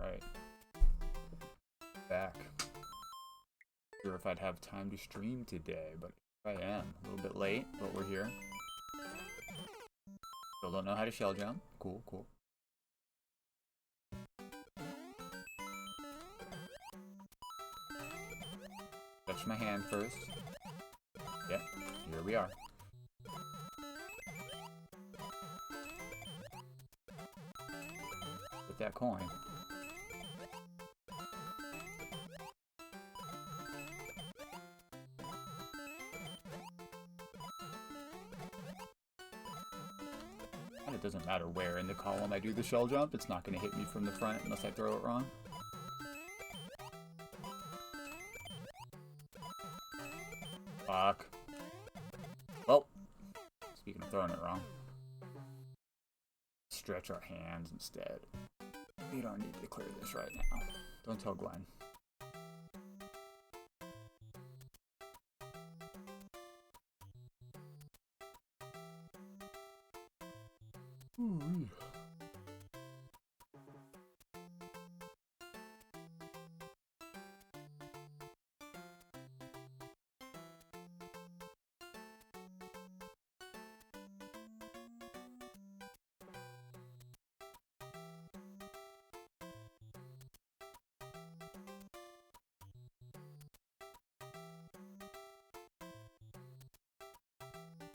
Alright. Back. Not sure if I'd have time to stream today, but I am. A little bit late, but we're here. Still don't know how to shell jump. Cool, cool. Touch my hand first. Yep, here we are. Get that coin. And it doesn't matter where in the column I do the shell jump, it's not going to hit me from the front unless I throw it wrong. Fuck. Well, speaking of throwing it wrong, stretch our hands instead. We don't need to clear this right now. Don't tell Glenn. Ooh.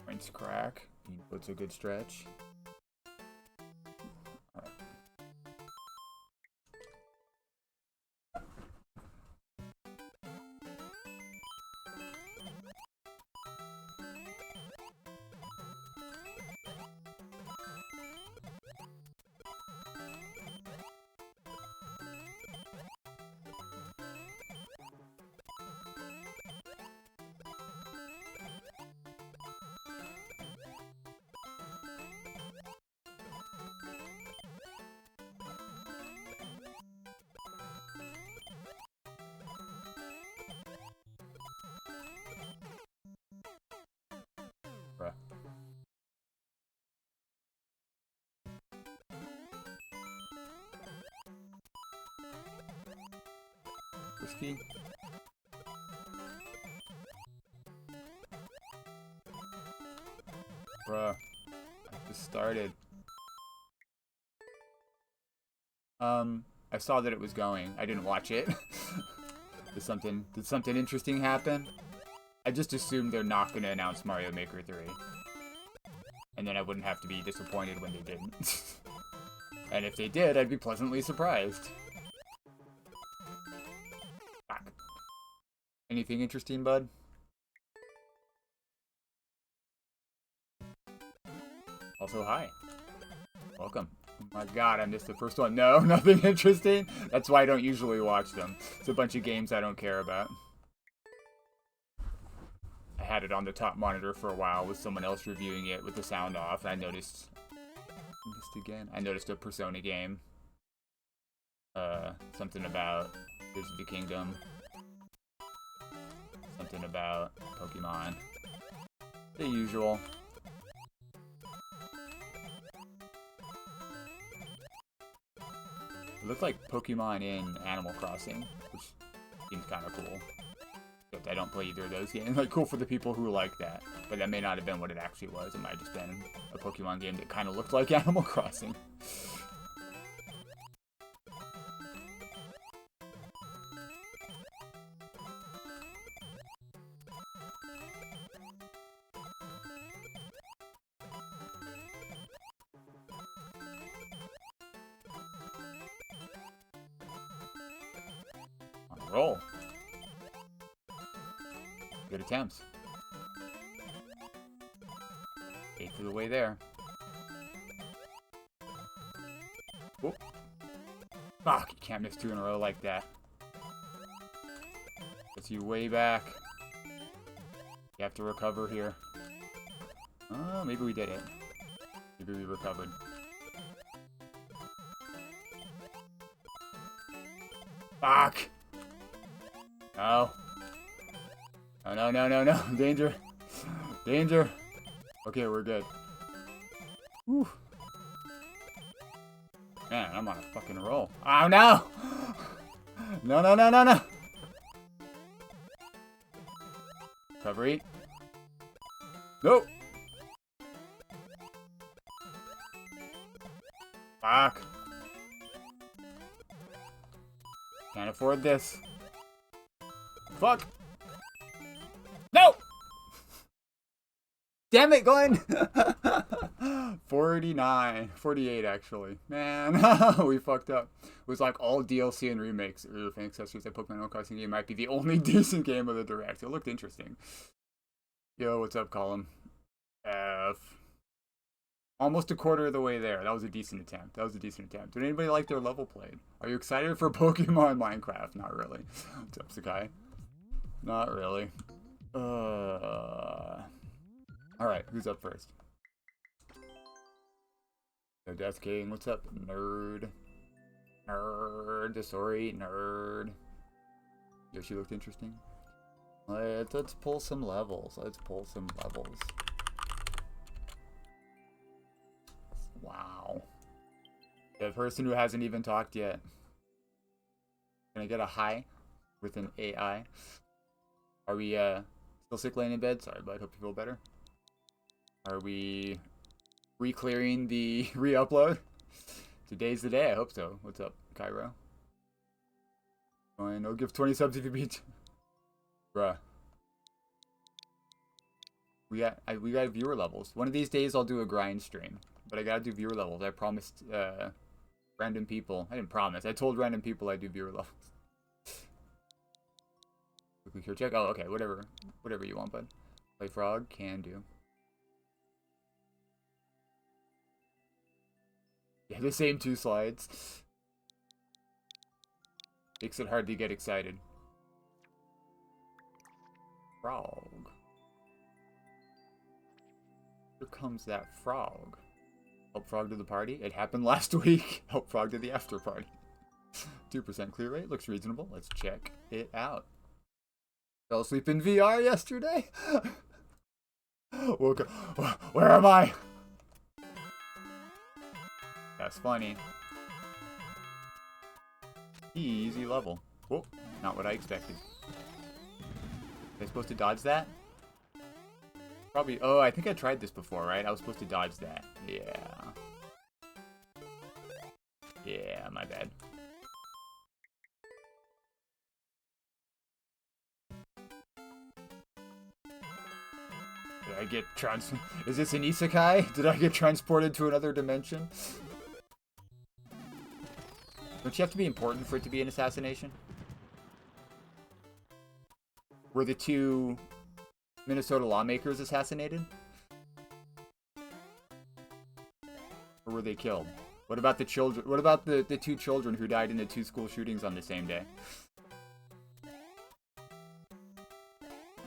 Points crack. Input's a good stretch. Bruh. Risky. Bruh. I just started. I saw that it was going. I didn't watch it. Did something interesting happen? I just assumed they're not going to announce Mario Maker 3. And then I wouldn't have to be disappointed when they didn't. And if they did, I'd be pleasantly surprised. Fuck. Anything interesting, bud? Also, hi. Welcome. Oh my god, I missed the first one. No, nothing interesting? That's why I don't usually watch them. It's a bunch of games I don't care about. I had it on the top monitor for a while with someone else reviewing it with the sound off, and I noticed a Persona game. Something about Tears of the Kingdom. Something about Pokemon. The usual. It looked like Pokemon in Animal Crossing, which seems kind of cool. But I don't play either of those games. Like, cool for the people who like that. But that may not have been what it actually was. It might have just been a Pokemon game that kind of looked like Animal Crossing. On a roll. Good attempts. 8th of the way there. Whoop. Fuck, you can't miss 2 in a row like that. Gets you way back. You have to recover here. Oh, maybe we did it. Maybe we recovered. Fuck! No. Oh, no, no, no, no. Danger. Danger. Okay, we're good. Whew. Man, I'm on a fucking roll. Oh no! No, no, no, no, no! Recovery. Nope! Fuck. Can't afford this. Fuck! No! Damn it, Glenn! 49. 48, actually. Man, we fucked up. It was like all DLC and remakes. Fan accessories that Pokemon Animal Crossing game might be the only decent game of the Direct. It looked interesting. Yo, what's up, Colin? F. Almost a quarter of the way there. That was a decent attempt. Did anybody like their level played? Are you excited for Pokemon Minecraft? Not really. What's up, Sakai? Not really. Alright, who's up first? No Death King, what's up, nerd? Sorry, nerd. Yoshi looked interesting. Let's pull some levels. Wow. The person who hasn't even talked yet. Can I get a hi with an AI? Are we still sick laying in bed? Sorry, bud. Hope you feel better. Are we re-clearing the re-upload? Today's the day. I hope so. What's up, Cairo? Fine. I'll give 20 subs if you beat. Bruh. We got viewer levels. One of these days I'll do a grind stream, but I gotta do viewer levels. I promised random people. I didn't promise. I told random people I'd do viewer levels. Quickly here check. Oh, okay. Whatever you want, bud. Play Frog can do. Yeah, the same 2 slides. Makes it hard to get excited. Frog. Here comes that frog. Help Frog to the party. It happened last week. Help Frog to the after party. 2% clear rate. Looks reasonable. Let's check it out. Fell asleep in VR yesterday. Woke up. Where am I? That's funny. Easy level. Whoa, not what I expected. Am I supposed to dodge that? Probably. Oh, I think I tried this before, right? I was supposed to dodge that. Yeah. Yeah, my bad. Did I get Is this an isekai? Did I get transported to another dimension? Don't you have to be important for it to be an assassination? Were the 2 Minnesota lawmakers assassinated? Or were they killed? What about the children? What about the 2 children who died in the 2 school shootings on the same day?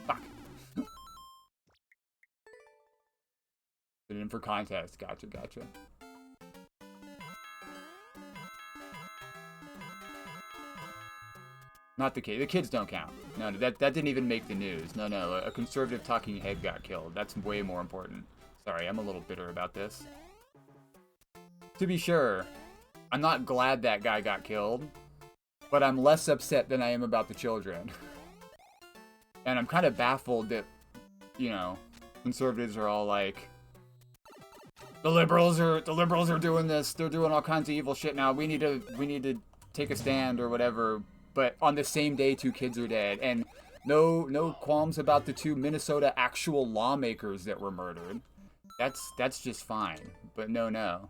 Fuck. Put it in for contest. Gotcha. Not the kid. The kids don't count. No, that didn't even make the news. No, a conservative talking head got killed. That's way more important. Sorry, I'm a little bitter about this. To be sure, I'm not glad that guy got killed, but I'm less upset than I am about the children. And I'm kind of baffled that, you know, conservatives are all like, the liberals are doing this. They're doing all kinds of evil shit now. We need to take a stand or whatever. But on the same day, 2 kids are dead, and no qualms about the 2 Minnesota actual lawmakers that were murdered. That's just fine. But no.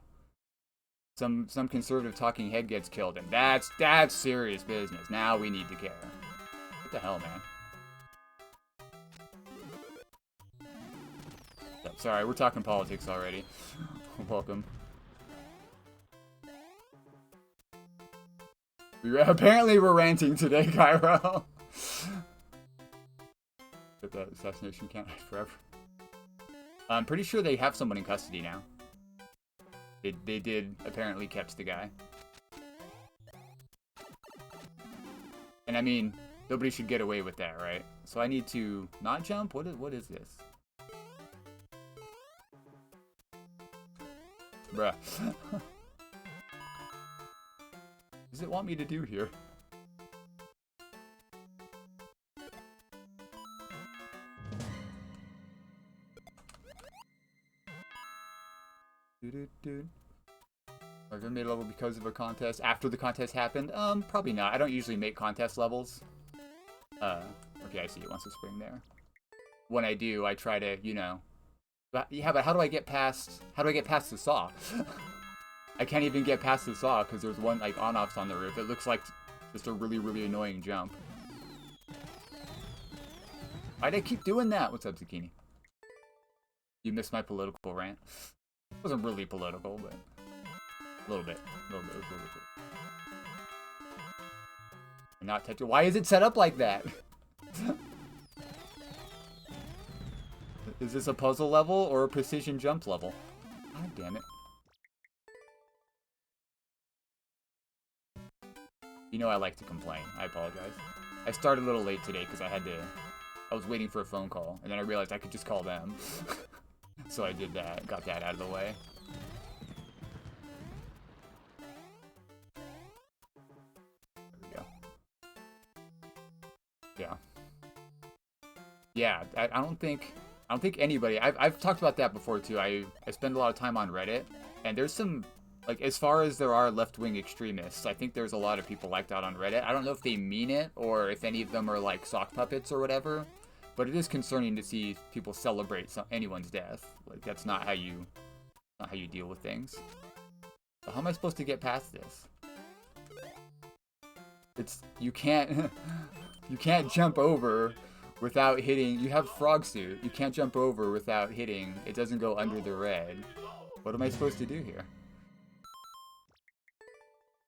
Some conservative talking head gets killed, and that's serious business. Now we need to care. What the hell, man? Sorry, we're talking politics already. Welcome. Apparently we're ranting today, Cairo. But that assassination can't hide forever. I'm pretty sure they have someone in custody now. They did apparently catch the guy. And I mean, nobody should get away with that, right? So I need to not jump? What is this? Bruh. does it want me to do here? Have I made a level because of a contest after the contest happened? Probably not. I don't usually make contest levels. Okay, I see it wants to spring there. When I do, I try to, you know. But yeah, but how do I get past the saw? I can't even get past the saw because there's one like on-offs on the roof. It looks like just a really, really annoying jump. Why'd I keep doing that? What's up, Zucchini? You missed my political rant. It wasn't really political, but a little bit. Not touch it. Why is it set up like that? Is this a puzzle level or a precision jump level? God damn it. You know I like to complain. I apologize. I started a little late today because I was waiting for a phone call, and then I realized I could just call them. So I did that, got that out of the way. There we go. Yeah. Yeah, I don't think anybody, I've talked about that before too. I spend a lot of time on Reddit, and there's some, like, as far as there are left-wing extremists, I think there's a lot of people like that on Reddit. I don't know if they mean it, or if any of them are like sock puppets or whatever, but it is concerning to see people celebrate anyone's death. Like, that's not how you deal with things. So how am I supposed to get past this? You can't jump over without hitting. You have frog suit. You can't jump over without hitting. It doesn't go under the red. What am I supposed to do here?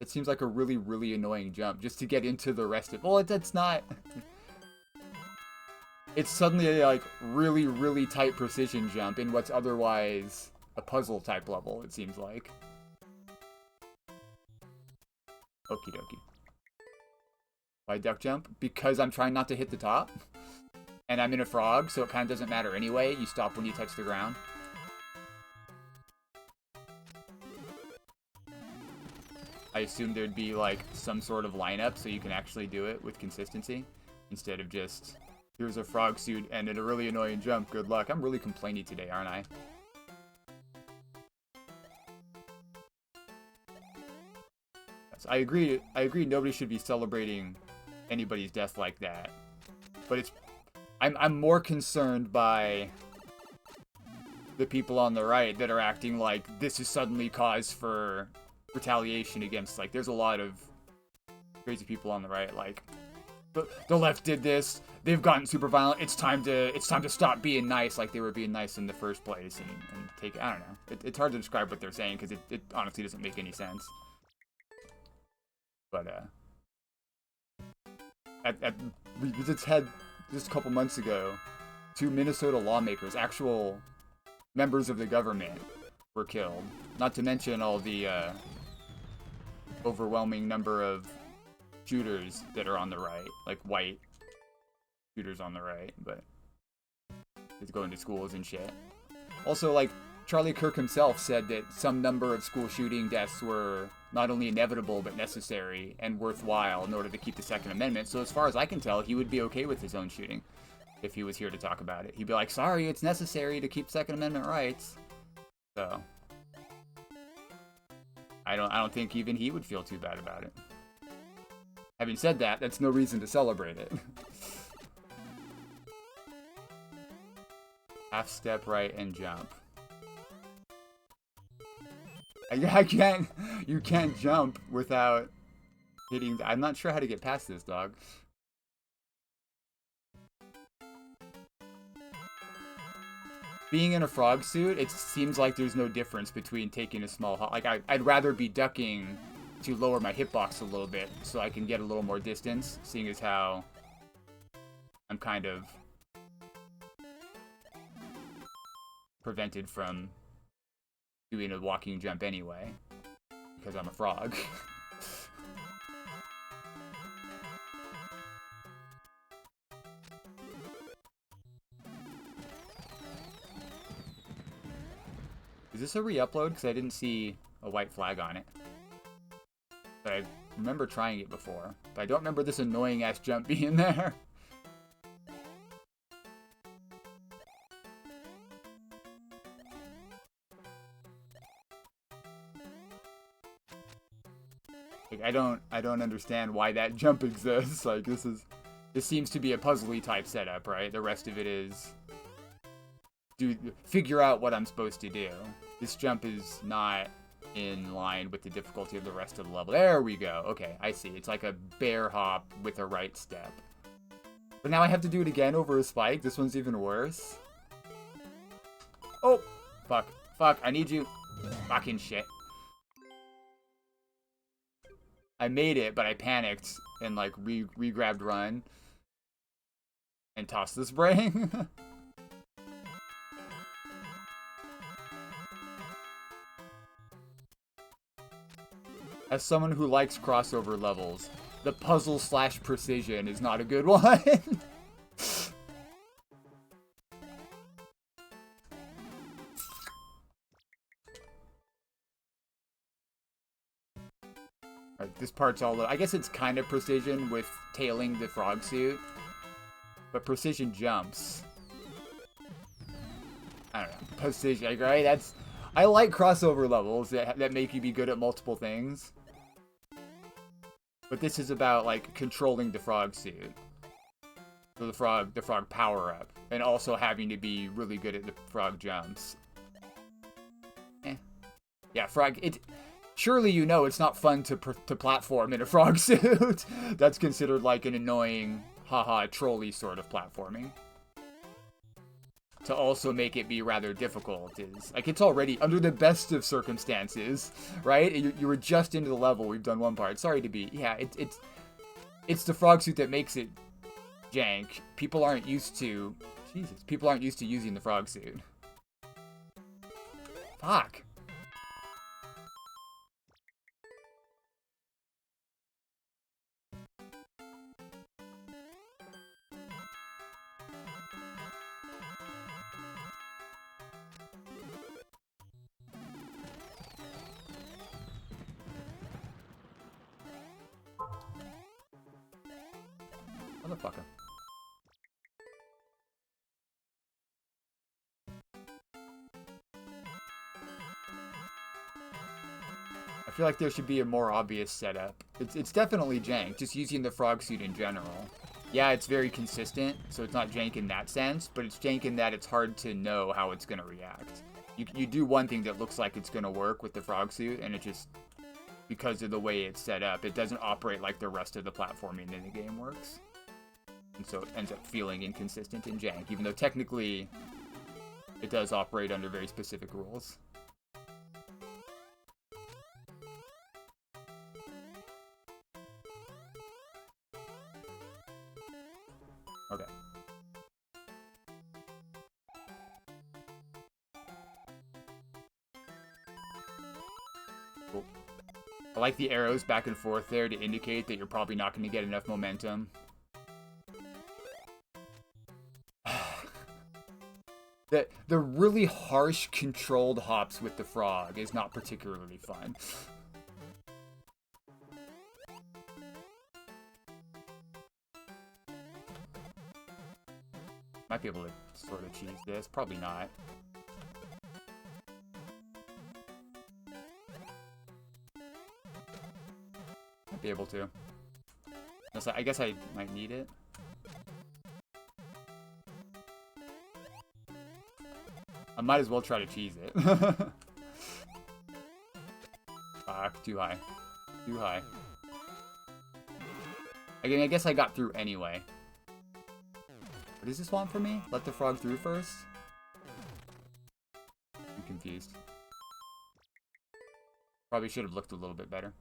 It seems like a really, really annoying jump just to get into the rest of. Well, that's not. It's suddenly a, like, really, really tight precision jump in what's otherwise a puzzle type level. It seems like. Okie dokie. Why duck jump? Because I'm trying not to hit the top. And I'm in a frog, so it kind of doesn't matter anyway. You stop when you touch the ground. I assume there'd be, like, some sort of lineup so you can actually do it with consistency. Instead of just, here's a frog suit and a really annoying jump. Good luck. I'm really complaining today, aren't I? Yes, I agree nobody should be celebrating anybody's death like that. But it's... I'm more concerned by the people on the right that are acting like this is suddenly cause for retaliation against, like, there's a lot of crazy people on the right, like, the left did this, they've gotten super violent, it's time to stop being nice like they were being nice in the first place, and take, I don't know. It's hard to describe what they're saying because it honestly doesn't make any sense. But, we just had, just a couple months ago, 2 Minnesota lawmakers, actual members of the government, were killed. Not to mention all the overwhelming number of shooters that are on the right, like white shooters on the right, but it's going to schools and shit. Also, like, Charlie Kirk himself said that some number of school shooting deaths were not only inevitable but necessary and worthwhile in order to keep the Second Amendment. So as far as I can tell, he would be okay with his own shooting if he was here to talk about it. He'd be like, sorry, it's necessary to keep Second Amendment rights. So I don't think even he would feel too bad about it. Having said that, that's no reason to celebrate it. Half step right and jump. I can't, you can't jump without hitting, I'm not sure how to get past this, dog. Being in a frog suit, it seems like there's no difference between taking a small hop. Like, I'd rather be ducking to lower my hitbox a little bit so I can get a little more distance, seeing as how I'm kind of prevented from doing a walking jump anyway, because I'm a frog. Is this a re-upload? Because I didn't see a white flag on it. But remember trying it before, but I don't remember this annoying-ass jump being there. Like, I don't understand why that jump exists. Like, this seems to be a puzzly type setup, right? The rest of it is figure out what I'm supposed to do. This jump is not in line with the difficulty of the rest of the level. There we go. Okay, I see. It's like a bear hop with a right step. But now I have to do it again over a spike. This one's even worse. Oh, fuck. Fuck, I need you. Fucking shit. I made it, but I panicked and like re-grabbed run and tossed the spring. As someone who likes crossover levels, the puzzle / precision is not a good one. Right, this part's all... I guess it's kind of precision with tailing the frog suit. But precision jumps. I don't know. Precision, right? That's... I like crossover levels that make you be good at multiple things. But this is about, like, controlling the frog suit. So the frog power-up. And also having to be really good at the frog jumps. Yeah, frog... Surely you know it's not fun to platform in a frog suit. That's considered like an annoying, haha, trolley sort of platforming. To also make it be rather difficult is... Like, it's already under the best of circumstances, right? You were just into the level. We've done one part. Sorry to be... Yeah, it's the frog suit that makes it jank. People aren't used to... Jesus. People aren't used to using the frog suit. Fuck. Motherfucker. I feel like there should be a more obvious setup. It's definitely jank, just using the frog suit in general. Yeah, it's very consistent, so it's not jank in that sense, but it's jank in that it's hard to know how it's going to react. You do one thing that looks like it's going to work with the frog suit, and it just, because of the way it's set up, it doesn't operate like the rest of the platforming in the game works. And so it ends up feeling inconsistent and jank, even though technically it does operate under very specific rules. Okay. Cool. I like the arrows back and forth there to indicate that you're probably not going to get enough momentum. The really harsh, controlled hops with the frog is not particularly fun. Might be able to sort of cheese this. Probably not. Might be able to. I guess I might need it. I might as well try to cheese it. Fuck, too high. Too high. Again, I guess I got through anyway. What does this want from me? Let the frog through first? I'm confused. Probably should have looked a little bit better.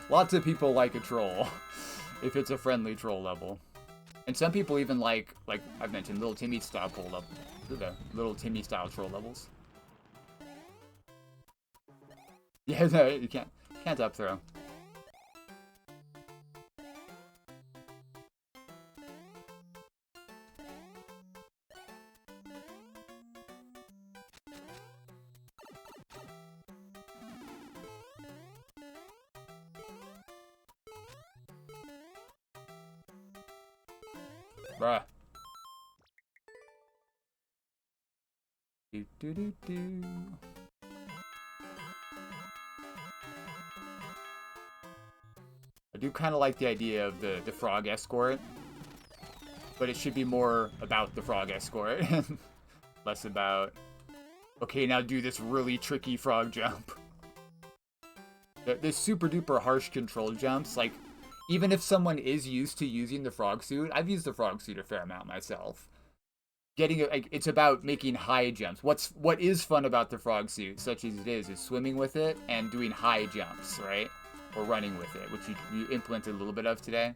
Lots of people like a troll. If it's a friendly troll level. And some people even like I've mentioned, Little Timmy style troll level. The Little Timmy style troll levels. Yeah, no, you can't up throw. Bruh. Do, do, do, do. I do kind of like the idea of the frog escort, but it should be more about the frog escort, less about, okay, now do this really tricky frog jump. The super duper harsh control jumps, like, even if someone is used to using the frog suit, I've used the frog suit a fair amount myself. It's about making high jumps. What is fun about the frog suit, such as it is swimming with it and doing high jumps, right? Or running with it, which you implemented a little bit of today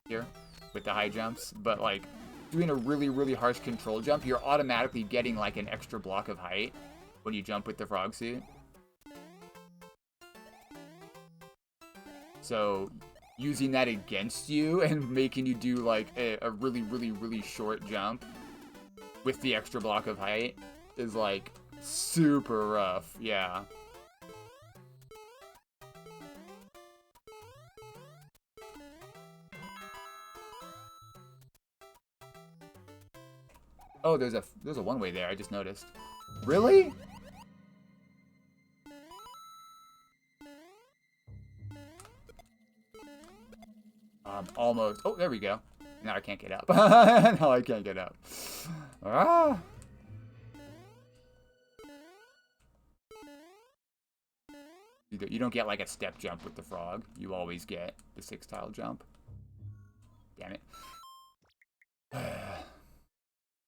here with the high jumps. But like doing a really, really harsh control jump, you're automatically getting like an extra block of height when you jump with the frog suit. So using that against you and making you do like a really, really, really short jump with the extra block of height is like super rough. Yeah. Oh, there's a one-way there, I just noticed. Really? Almost. Oh, there we go. Now I can't get up. Now I can't get up. Ah! You don't get like a step jump with the frog. You always get the 6-tile jump. Damn it.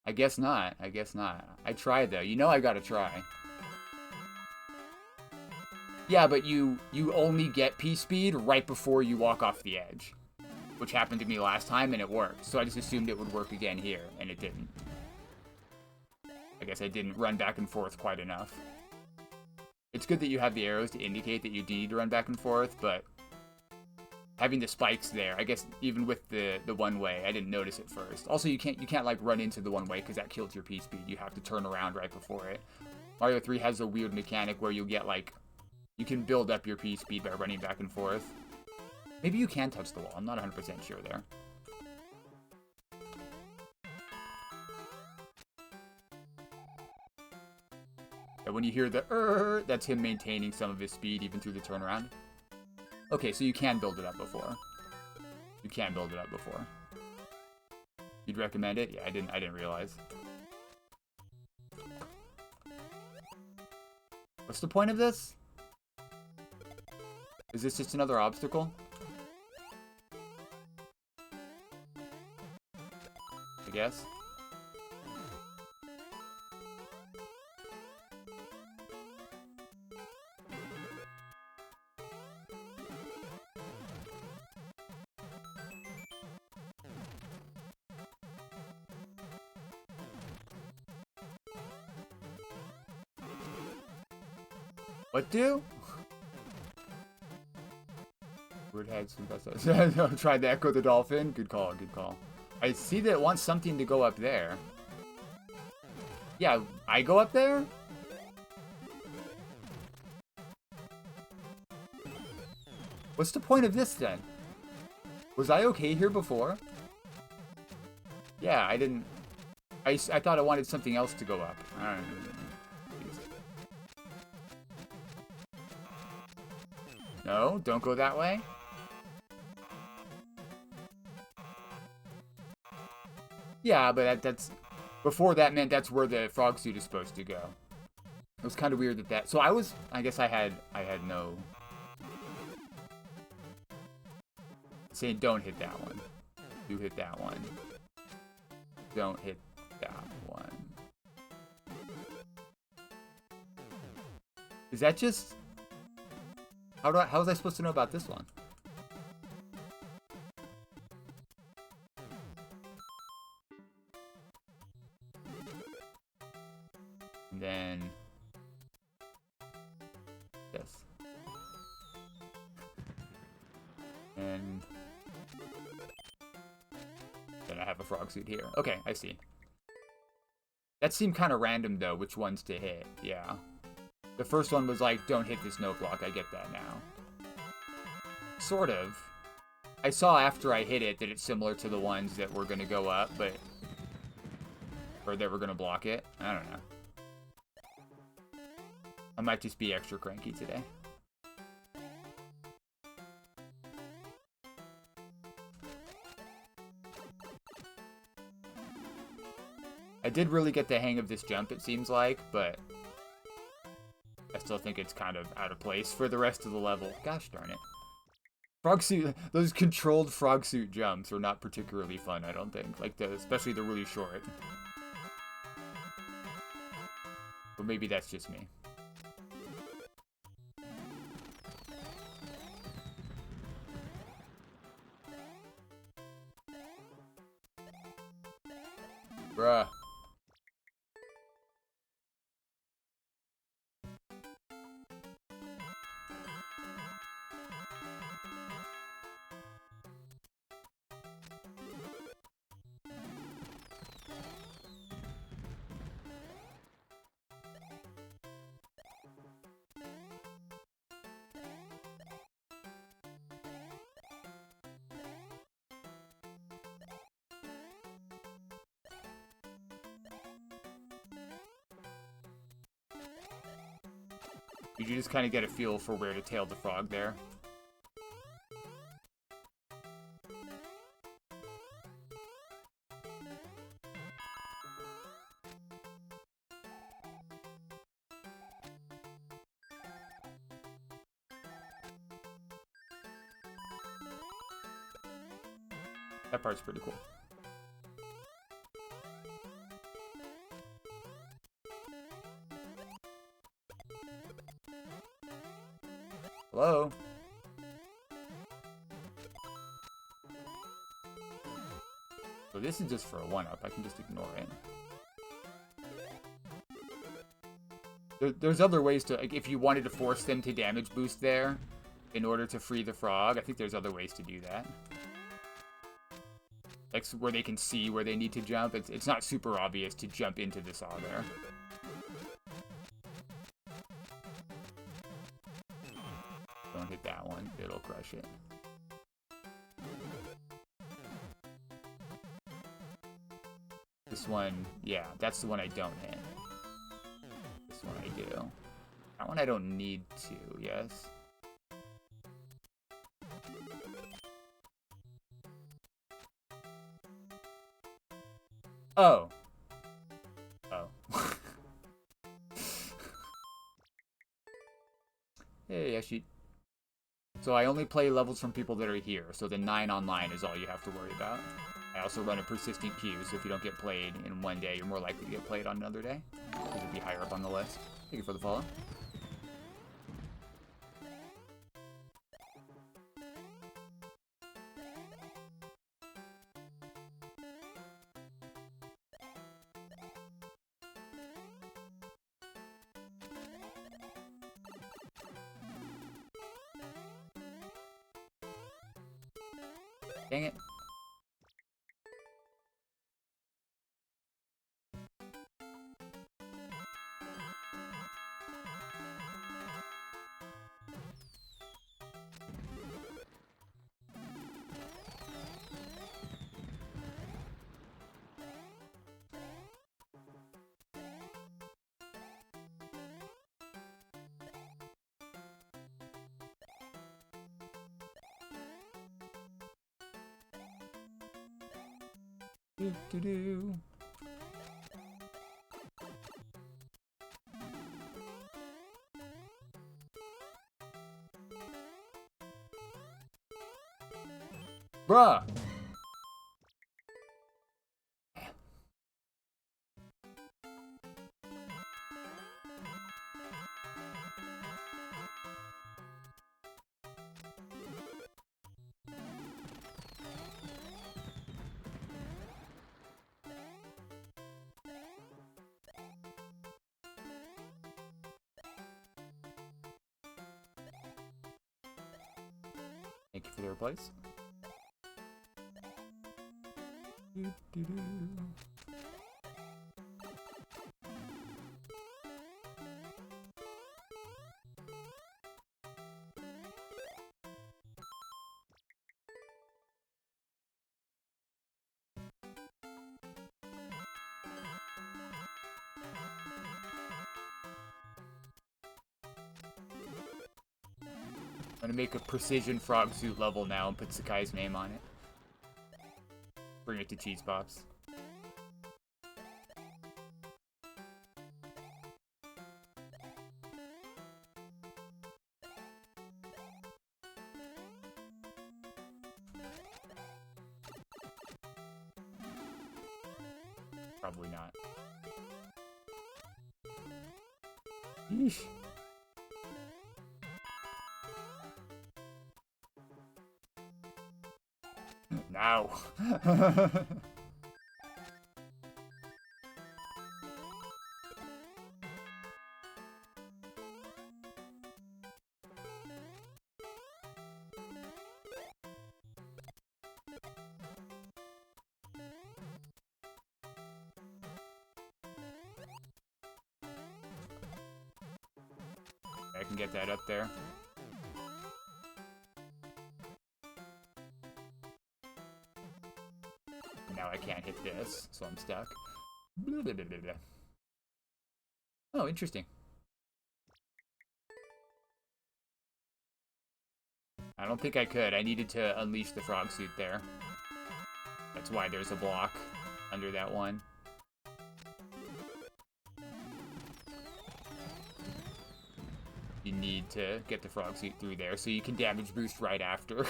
I guess not. I guess not. I tried though. You know I gotta try. Yeah, but you only get P-Speed right before you walk off the edge. Which happened to me last time, and it worked. So I just assumed it would work again here, and it didn't. I guess I didn't run back and forth quite enough. It's good that you have the arrows to indicate that you need to run back and forth, but having the spikes there, I guess even with the one-way, I didn't notice it first. Also, you can't like run into the one-way because that kills your P-Speed. You have to turn around right before it. Mario 3 has a weird mechanic where you'll get like, you can build up your P-Speed by running back and forth. Maybe you can touch the wall. I'm not 100% sure there. And when you hear the that's him maintaining some of his speed even through the turnaround. Okay, so you can build it up before. You can build it up before. You'd recommend it? Yeah, I didn't realize. What's the point of this? Is this just another obstacle? I guess. What do? Weird heads. Tried to echo the dolphin. Good call, good call. I see that it wants something to go up there. Yeah, I go up there? What's the point of this then? Was I okay here before? Yeah, I didn't... I thought I wanted something else to go up. I don't know. No, don't go that way. Yeah, but that's... Before that meant that's where the frog suit is supposed to go. It was kind of weird that... So I guess I had no... Saying don't hit that one. Do hit that one. Don't hit that one. Is that just... How was I supposed to know about this one? And then this. And then I have a frog suit here. Okay, I see. That seemed kind of random though, which ones to hit. Yeah. The first one was like, don't hit this note block. I get that now. Sort of. I saw after I hit it that it's similar to the ones that were gonna go up, but... Or that were gonna block it. I don't know. I might just be extra cranky today. I did really get the hang of this jump, it seems like, but I still think it's kind of out of place for the rest of the level. Gosh darn it. Frog suit, those controlled frog suit jumps are not particularly fun, I don't think. Like, especially the really short. But maybe that's just me. Bruh. You just kind of get a feel for where to tail the frog there. That part's pretty cool. Hello? So this is just for a 1-up. I can just ignore it. There's other ways to... Like, if you wanted to force them to damage boost there in order to free the frog, I think there's other ways to do that. Like, where they can see where they need to jump. It's not super obvious to jump into the saw there. Don't hit that one. It'll crush it. This one, yeah, that's the one I don't hit. This one I do. That one I don't need to, yes. Oh. Oh. Hey, Yoshi. So I only play levels from people that are here, so the 9 online is all you have to worry about. I also run a persistent queue, so if you don't get played in one day, you're more likely to get played on another day. Because you'll be higher up on the list. Thank you for the follow. Dang it. Do-do-do. Bruh! Thank you for the replies. Do-do-do. I'm gonna make a precision frog suit level now and put Sakai's name on it. Bring it to Cheese Pops. Probably not. Yeesh. Now. I can get that up there. Now I can't hit this, so I'm stuck. Blah, blah, blah, blah, blah. Oh, interesting. I don't think I could. I needed to unleash the frog suit there. That's why there's a block under that one. You need to get the frog suit through there so you can damage boost right after.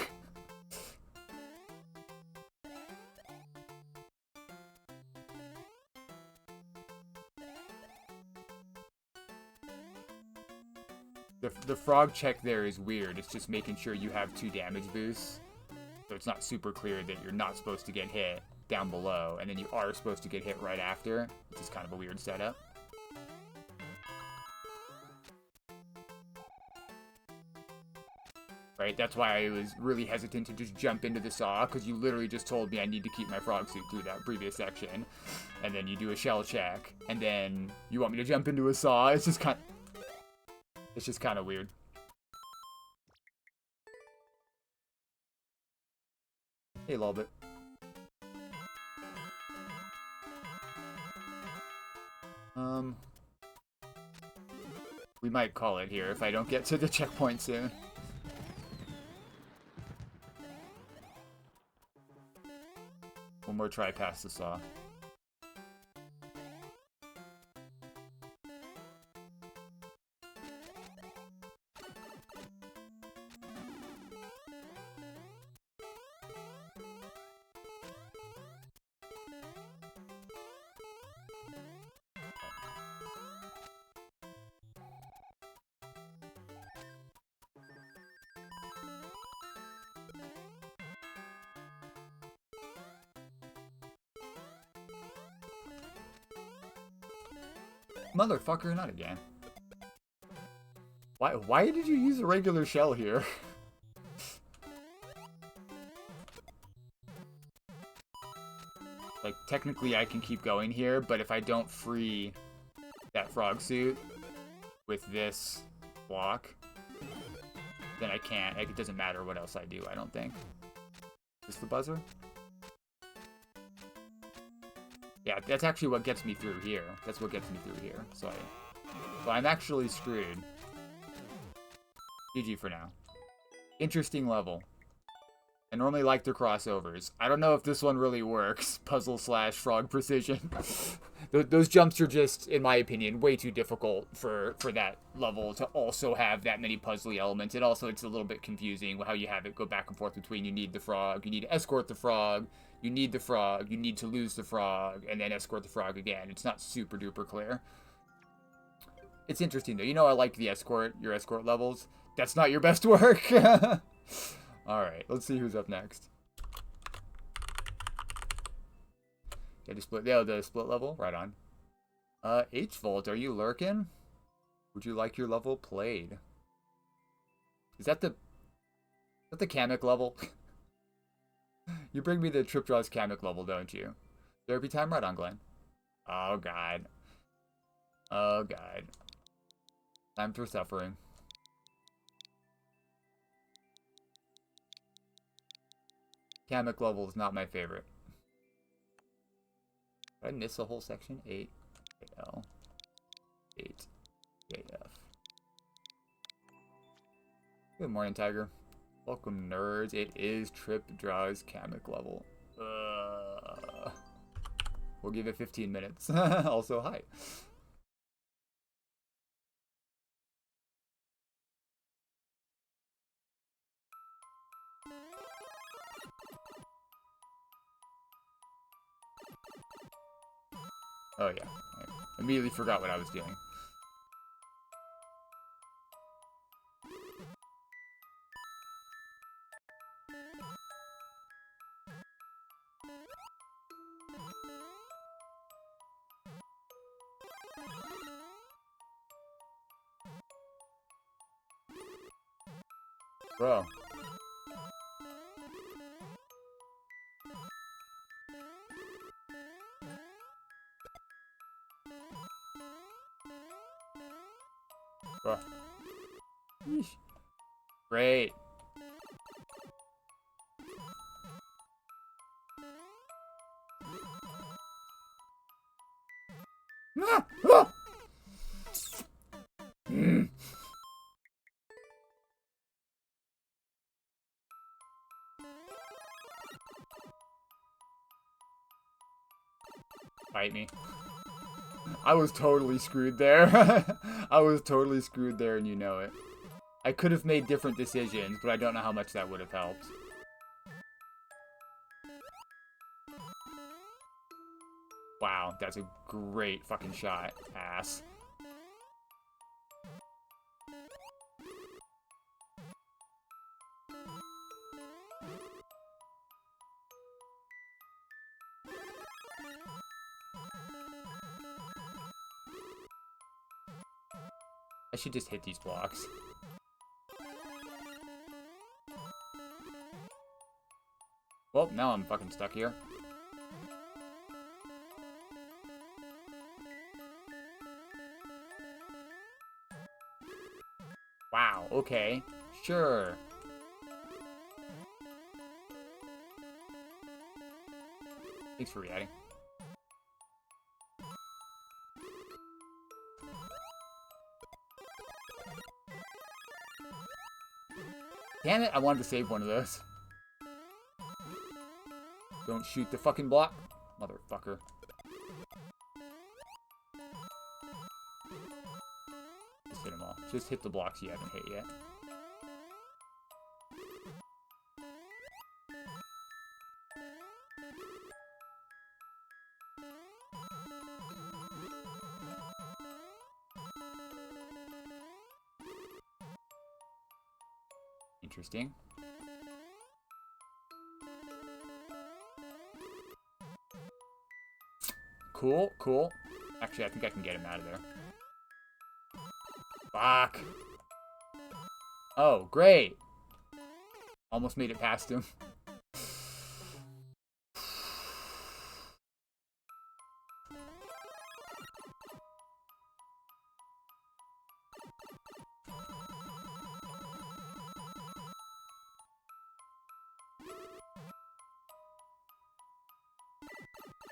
The frog check there is weird. It's just making sure you have 2 damage boosts. So it's not super clear that you're not supposed to get hit down below, and then you are supposed to get hit right after, which is kind of a weird setup. Right, that's why I was really hesitant to just jump into the saw, because you literally just told me I need to keep my frog suit through that previous section. And then you do a shell check, and then you want me to jump into a saw. It's just kind of weird. Hey, Lolbit. We might call it here if I don't get to the checkpoint soon. One more try past the saw. Motherfucker, not again. Why did you use a regular shell here? Like, technically I can keep going here, but if I don't free that frog suit with this block, then I can't. Like, it doesn't matter what else I do, I don't think. Is this the buzzer? Yeah, that's actually what gets me through here. That's what gets me through here. So I'm actually screwed. GG for now. Interesting level. I normally like their crossovers. I don't know if this one really works. Puzzle / frog precision. Those jumps are just, in my opinion, way too difficult for that level to also have that many puzzly elements. And also, it's a little bit confusing how you have it go back and forth between you need the frog, you need to escort the frog, you need the frog, you need to lose the frog, and then escort the frog again. It's not super duper clear. It's interesting though. You know I like the your escort levels. That's not your best work. Alright, let's see who's up next. Yeah, the split level? Right on. H-Volt, are you lurking? Would you like your level played? Is that the Kamek level? You bring me the Tripjaws Kamek level, don't you? Therapy time? Right on, Glenn. Oh, God. Oh, God. Time for suffering. Kamek level is not my favorite. Did I miss a whole section? 8 L 8 AF. Good morning, Tiger. Welcome, nerds. It is Trip Draw's Kamek level. We'll give it 15 minutes. Also, hi. Oh yeah, I immediately forgot what I was doing. Bro. Bro. Yeesh. Great. Ah! Ah! Mm. Bite me. I was totally screwed there. I was totally screwed there and you know it. I could have made different decisions, but I don't know how much that would have helped. Wow, that's a great fucking shot, ass. I should just hit these blocks. Well, now I'm fucking stuck here. Wow, okay. Sure. Thanks for reacting. Damn it, I wanted to save one of those. Don't shoot the fucking block, motherfucker. Just hit them all. Just hit the blocks you haven't hit yet. Interesting. Cool, cool. Actually, I think I can get him out of there. Fuck. Oh, great. Almost made it past him.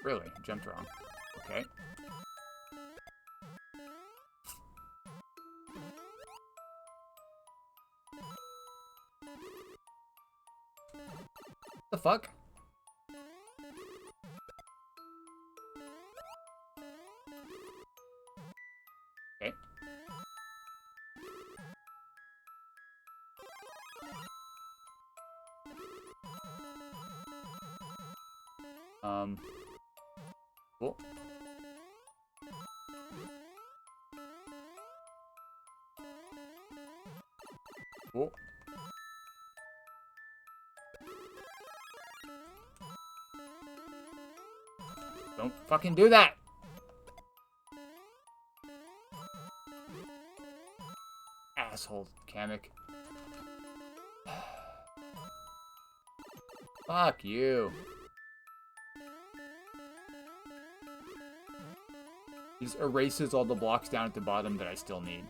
Really? I jumped wrong. Okay. The fuck? Okay. Cool. Cool. Don't fucking do that! Asshole, Kamek. Fuck you. He just erases all the blocks down at the bottom that I still need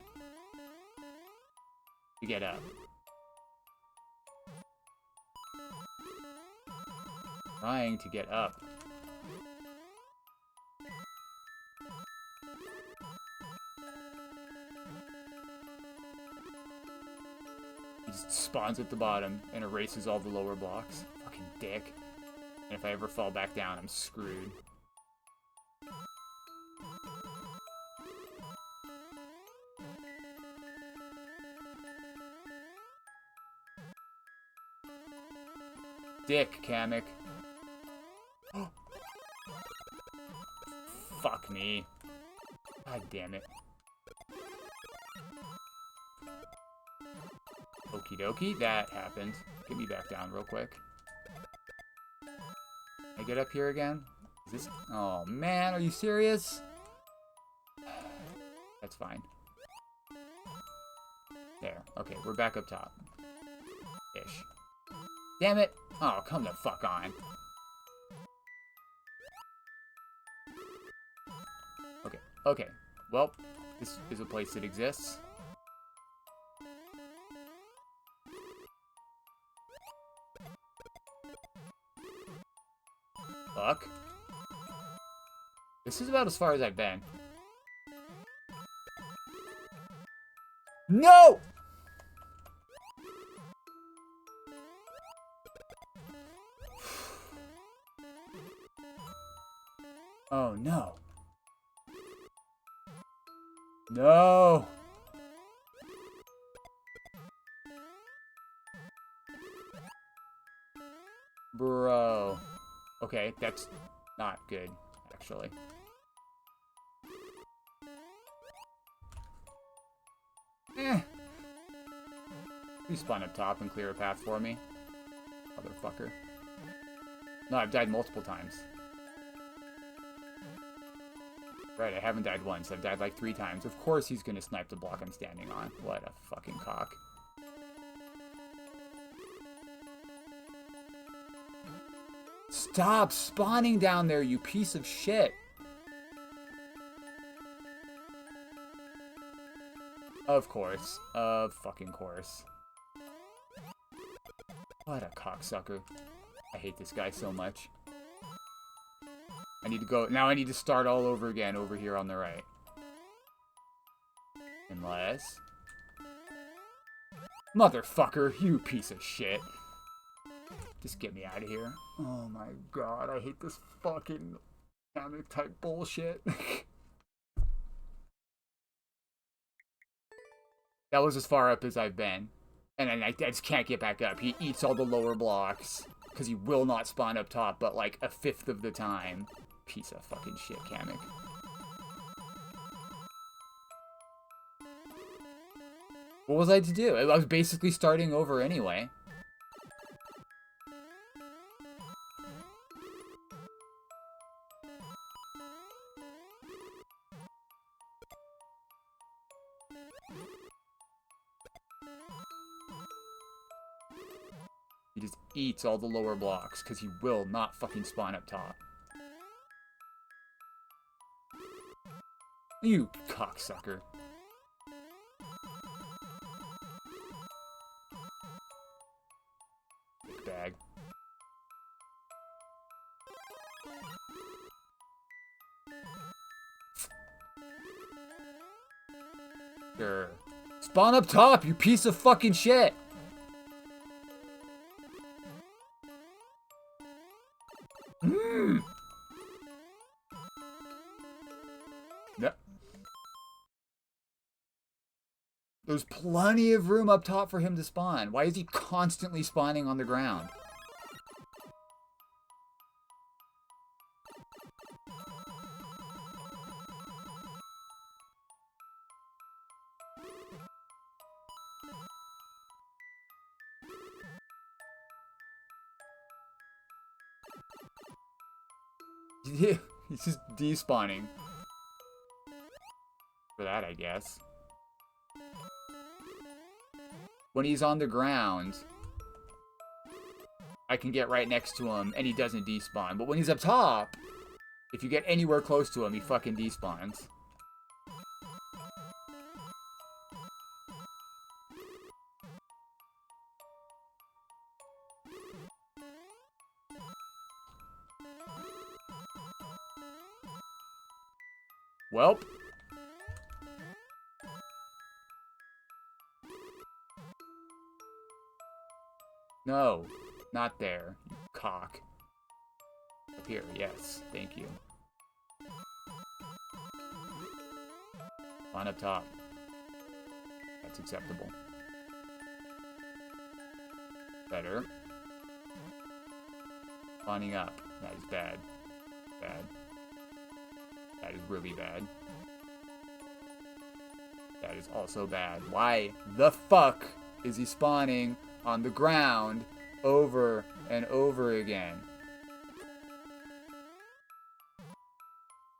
to get up. Trying to get up. He just spawns at the bottom and erases all the lower blocks. Fucking dick. And if I ever fall back down, I'm screwed. Dick, Kamek. Fuck me. God damn it. Okie dokie, that happened. Get me back down real quick. Can I get up here again? Is this... Oh, man, are you serious? That's fine. There. Okay, we're back up top. Ish. Damn it! Oh, come the fuck on. Okay, okay. Well, this is a place that exists. Fuck. This is about as far as I've been. No! Oh, no. No! Bro. Okay, that's not good, actually. Please spawn up top and clear a path for me. Motherfucker. No, I've died multiple times. Right, I haven't died once. I've died like 3 times. Of course he's gonna snipe the block I'm standing on. What a fucking cock. Stop spawning down there, you piece of shit. Of course. Of fucking course. What a cocksucker. I hate this guy so much. I need to go... Now I need to start all over again over here on the right. Unless... Motherfucker, you piece of shit. Just get me out of here. Oh my god, I hate this fucking Kamek type bullshit. That was as far up as I've been. And then I just can't get back up. He eats all the lower blocks. Because he will not spawn up top, but like 1/5 of the time. Piece of fucking shit, Kamek. What was I to do? I was basically starting over anyway. He just eats all the lower blocks, because he will not fucking spawn up top. You cocksucker. Big bag. Sure. Spawn up top, you piece of fucking shit! No. There's plenty of room up top for him to spawn. Why is he constantly spawning on the ground? He's just despawning. For that, I guess. When he's on the ground, I can get right next to him and he doesn't despawn. But when he's up top, if you get anywhere close to him, he fucking despawns. Welp. No, not there, you cock. Up here, yes, thank you. On up top. That's acceptable. Better. Spawning up. That is bad. Bad. That is really bad. That is also bad. Why the fuck is he spawning on the ground over and over again?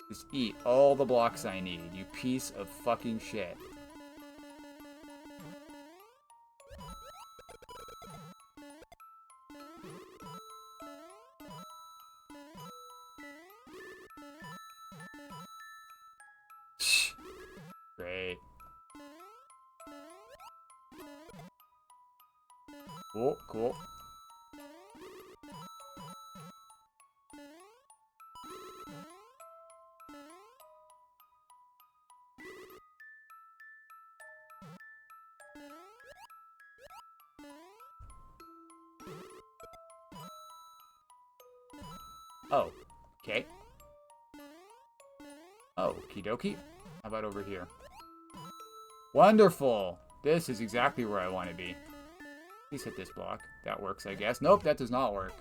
Just eat all the blocks I need, you piece of fucking shit. Great. Cool, cool. Oh, okay. Oh, okie dokie. How about over here? Wonderful! This is exactly where I want to be. Please hit this block. That works, I guess. Nope, that does not work.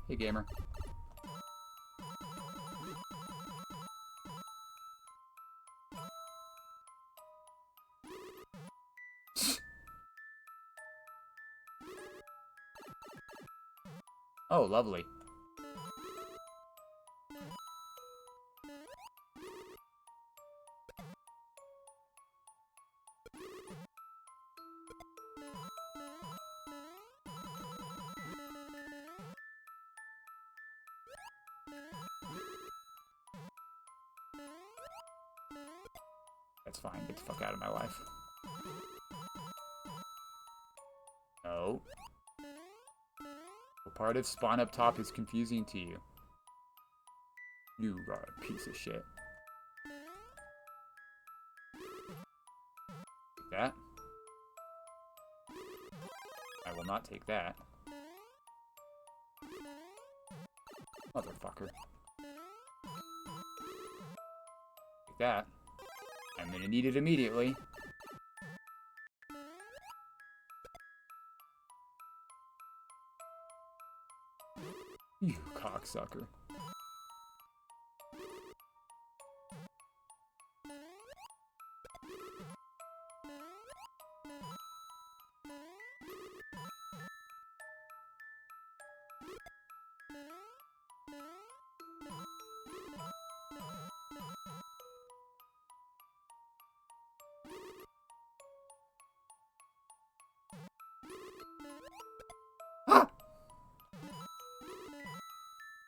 Hey, gamer. Oh, lovely. That's fine. Get the fuck out of my life. No. What part of spawn up top is confusing to you? You are a piece of shit. Take that. I will not take that. Motherfucker. Take that. I'm gonna need it immediately. You cocksucker. Ah!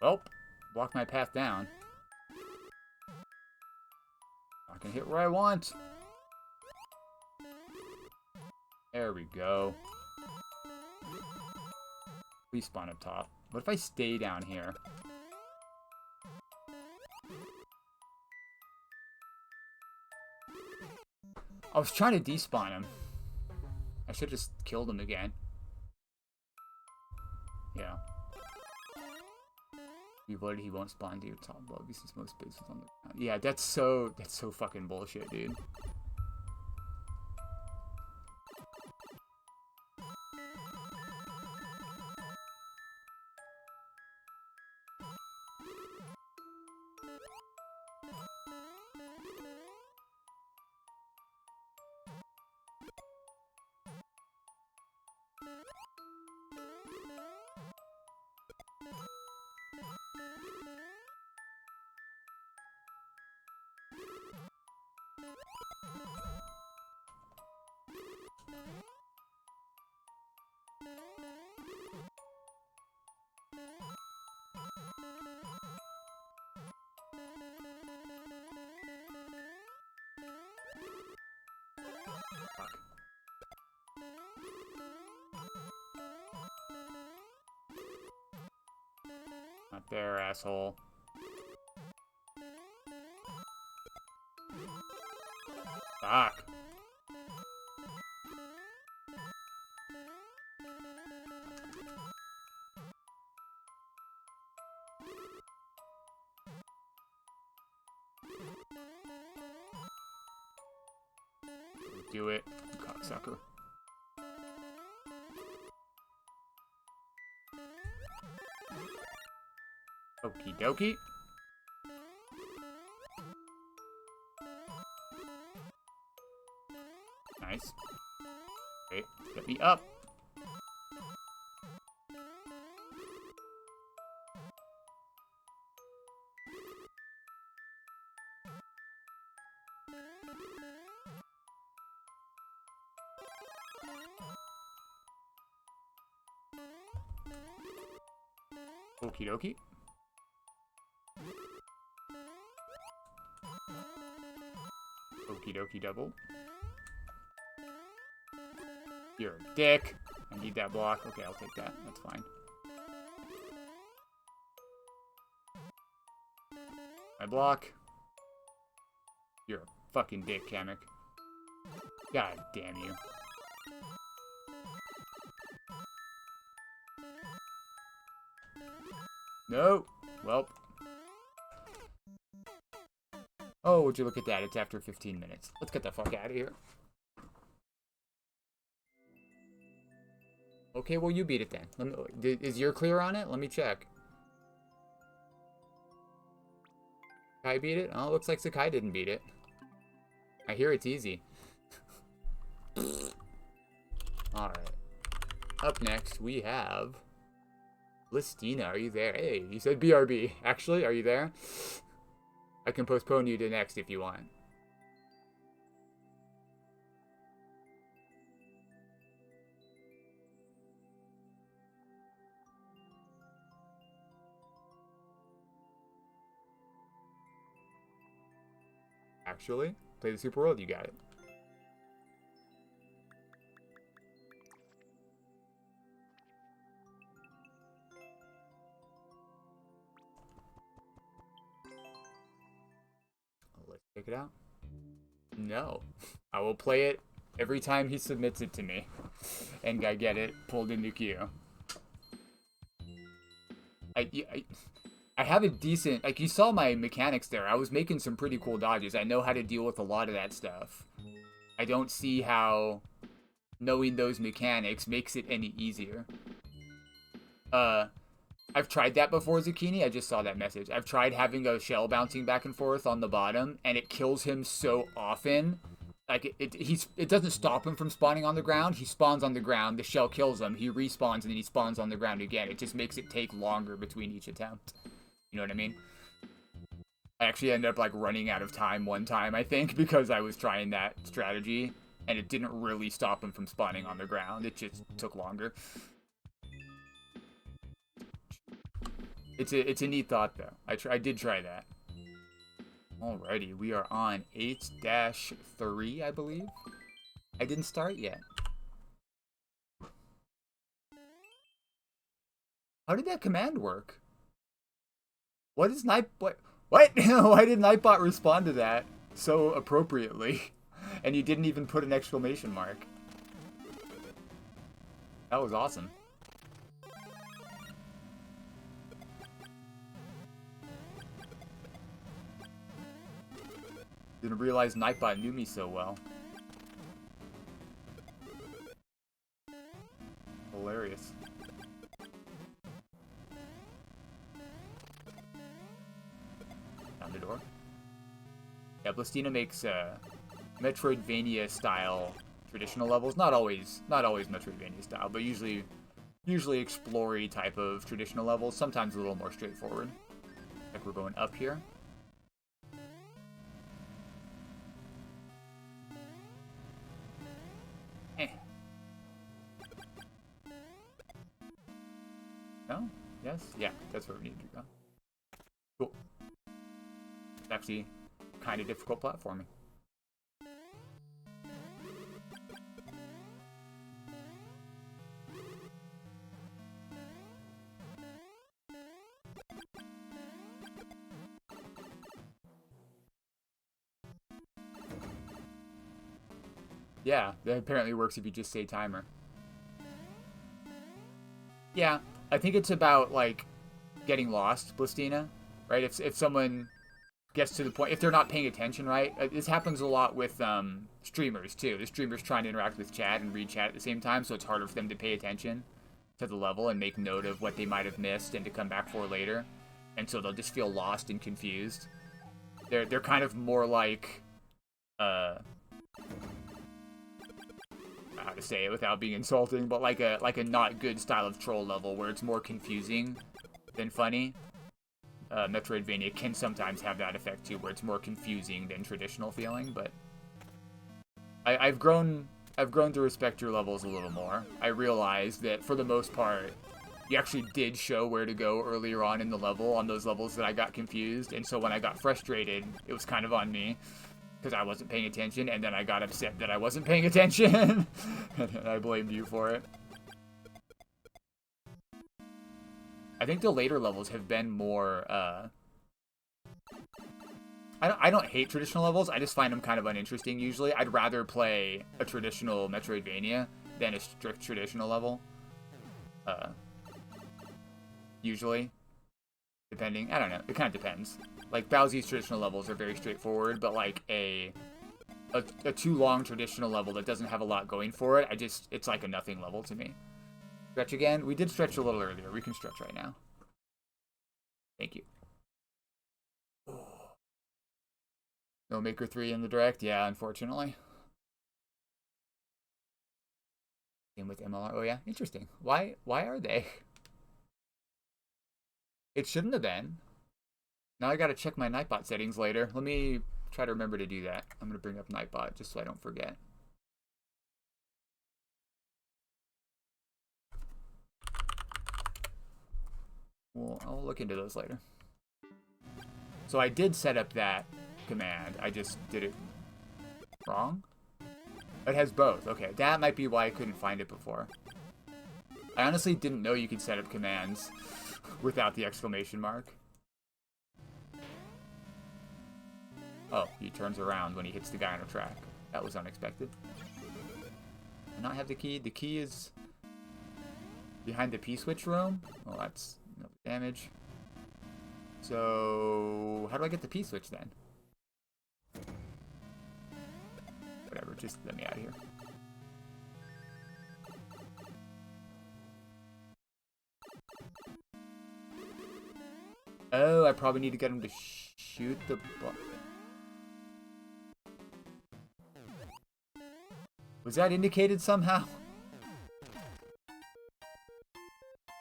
Well, block my path down. Not gonna hit where I want. There we go. Please spawn up top. What if I stay down here? I was trying to despawn him. I should have just killed him again. Yeah. You avoided he won't spawn to your top above since most spaces on the ground. Yeah, that's so fucking bullshit, dude. Fuck. Not there, asshole. Fuck. Do it, you cocksucker. Okie dokie. Nice. Wait, get me up. Okie dokie. Okie dokie double. You're a dick. I need that block. Okay, I'll take that. That's fine. My block. You're a fucking dick, Kamek. God damn you. No. Well. Oh, would you look at that? It's after 15 minutes. Let's get the fuck out of here. Okay, well, you beat it then. Is your clear on it? Let me check. Sakai beat it? Oh, it looks like Sakai didn't beat it. I hear it's easy. Alright. Up next, we have... Listina, are you there? Hey, you said BRB. Actually, are you there? I can postpone you to next if you want. Actually, play the Super World, you got it. Let's check it out. No. I will play it every time he submits it to me. And I get it pulled into queue. I have a decent... Like, you saw my mechanics there. I was making some pretty cool dodges. I know how to deal with a lot of that stuff. I don't see how knowing those mechanics makes it any easier. I've tried that before, Zucchini. I just saw that message. I've tried having a shell bouncing back and forth on the bottom, and it kills him so often. Like, it doesn't stop him from spawning on the ground. He spawns on the ground, the shell kills him, he respawns, and then he spawns on the ground again. It just makes it take longer between each attempt. You know what I mean? I actually ended up, like, running out of time one time, I think, because I was trying that strategy, and it didn't really stop him from spawning on the ground. It just took longer. It's a neat thought, though. I did try that. Alrighty, we are on 8-3, I believe. I didn't start yet. How did that command work? What is What? Why did Nightbot respond to that so appropriately? And you didn't even put an exclamation mark. That was awesome. Didn't realize Nightbot knew me so well. Hilarious. Down the door. Yeah, Blastina makes Metroidvania style traditional levels. Not always Metroidvania style, but usually explory type of traditional levels. Sometimes a little more straightforward. Like we're going up here. No? Yes? Yeah, that's where we need to go. Cool. It's actually kind of difficult platforming. Yeah, that apparently works if you just say timer. Yeah, I think it's about, like, getting lost, Blistina, right? If someone gets to the point, if they're not paying attention, right? This happens a lot with streamers, too. The streamer's trying to interact with chat and read chat at the same time, so it's harder for them to pay attention to the level and make note of what they might have missed and to come back for later. And so they'll just feel lost and confused. They're kind of more like, how to say it without being insulting, but like a not good style of troll level where it's more confusing than funny. Metroidvania can sometimes have that effect too, where it's more confusing than traditional feeling. But I've grown to respect your levels a little more. I realized that for the most part, you actually did show where to go earlier on in the level, on those levels that I got confused, and so when I got frustrated, it was kind of on me, because I wasn't paying attention, and then I got upset that I wasn't paying attention, and I blamed you for it. I think the later levels have been more, I don't hate traditional levels, I just find them kind of uninteresting usually. I'd rather play a traditional Metroidvania than a strict traditional level. Usually. Depending. I don't know. It kind of depends. Like, Bowsy's traditional levels are very straightforward, but like a too long traditional level that doesn't have a lot going for it, it's like a nothing level to me. Stretch again? We did stretch a little earlier. We can stretch right now. Thank you. No Maker 3 in the Direct? Yeah, unfortunately. Same with MLR. Oh yeah, interesting. Why are they? It shouldn't have been. Now I gotta check my Nightbot settings later. Let me try to remember to do that. I'm gonna bring up Nightbot just so I don't forget. Well, I'll look into those later. So I did set up that command. I just did it wrong? It has both. Okay, that might be why I couldn't find it before. I honestly didn't know you could set up commands without the exclamation mark. Oh, he turns around when he hits the guy on a track. That was unexpected. I not have the key. The key is behind the P-switch room. Well, that's no damage. So, how do I get the P-switch then? Whatever, just let me out of here. Oh, I probably need to get him to shoot the ball. Was that indicated somehow?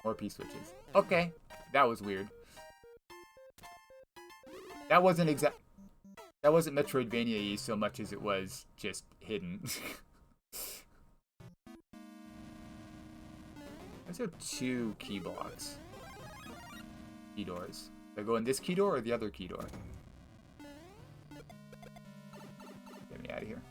More P-switches. Okay, that was weird. That wasn't Metroidvania-y so much as it was just hidden. Those are 2 key blocks. Key doors. Do I go in this key door or the other key door? Get me out of here.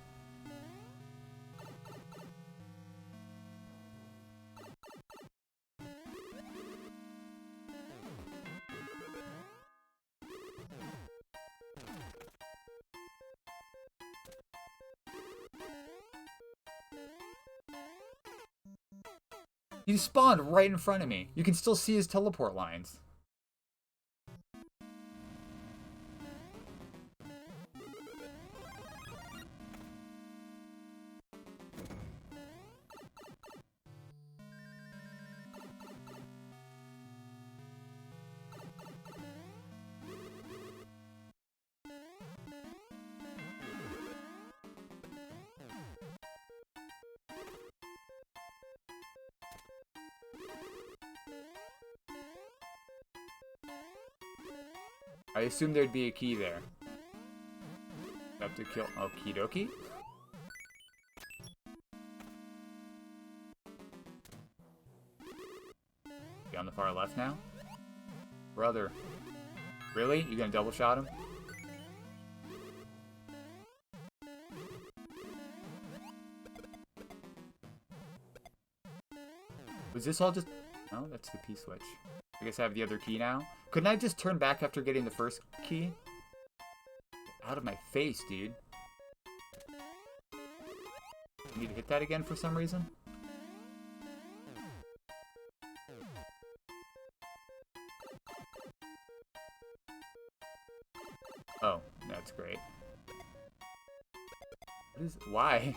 He spawned right in front of me. You can still see his teleport lines. I assumed there'd be a key there. Have to kill. Okie dokie. Be on the far left now? Brother. Really? You gonna double shot him? Was this all just... No, that's the P-switch. I guess I have the other key now. Couldn't I just turn back after getting the first key? Out of my face, dude. need to hit that again for some reason. Oh, that's great. What is... Why?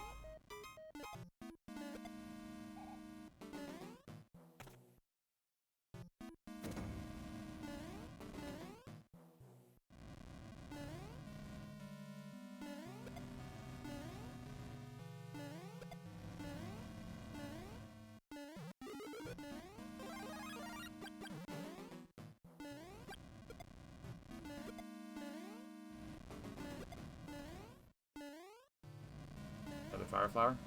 Another fire flower.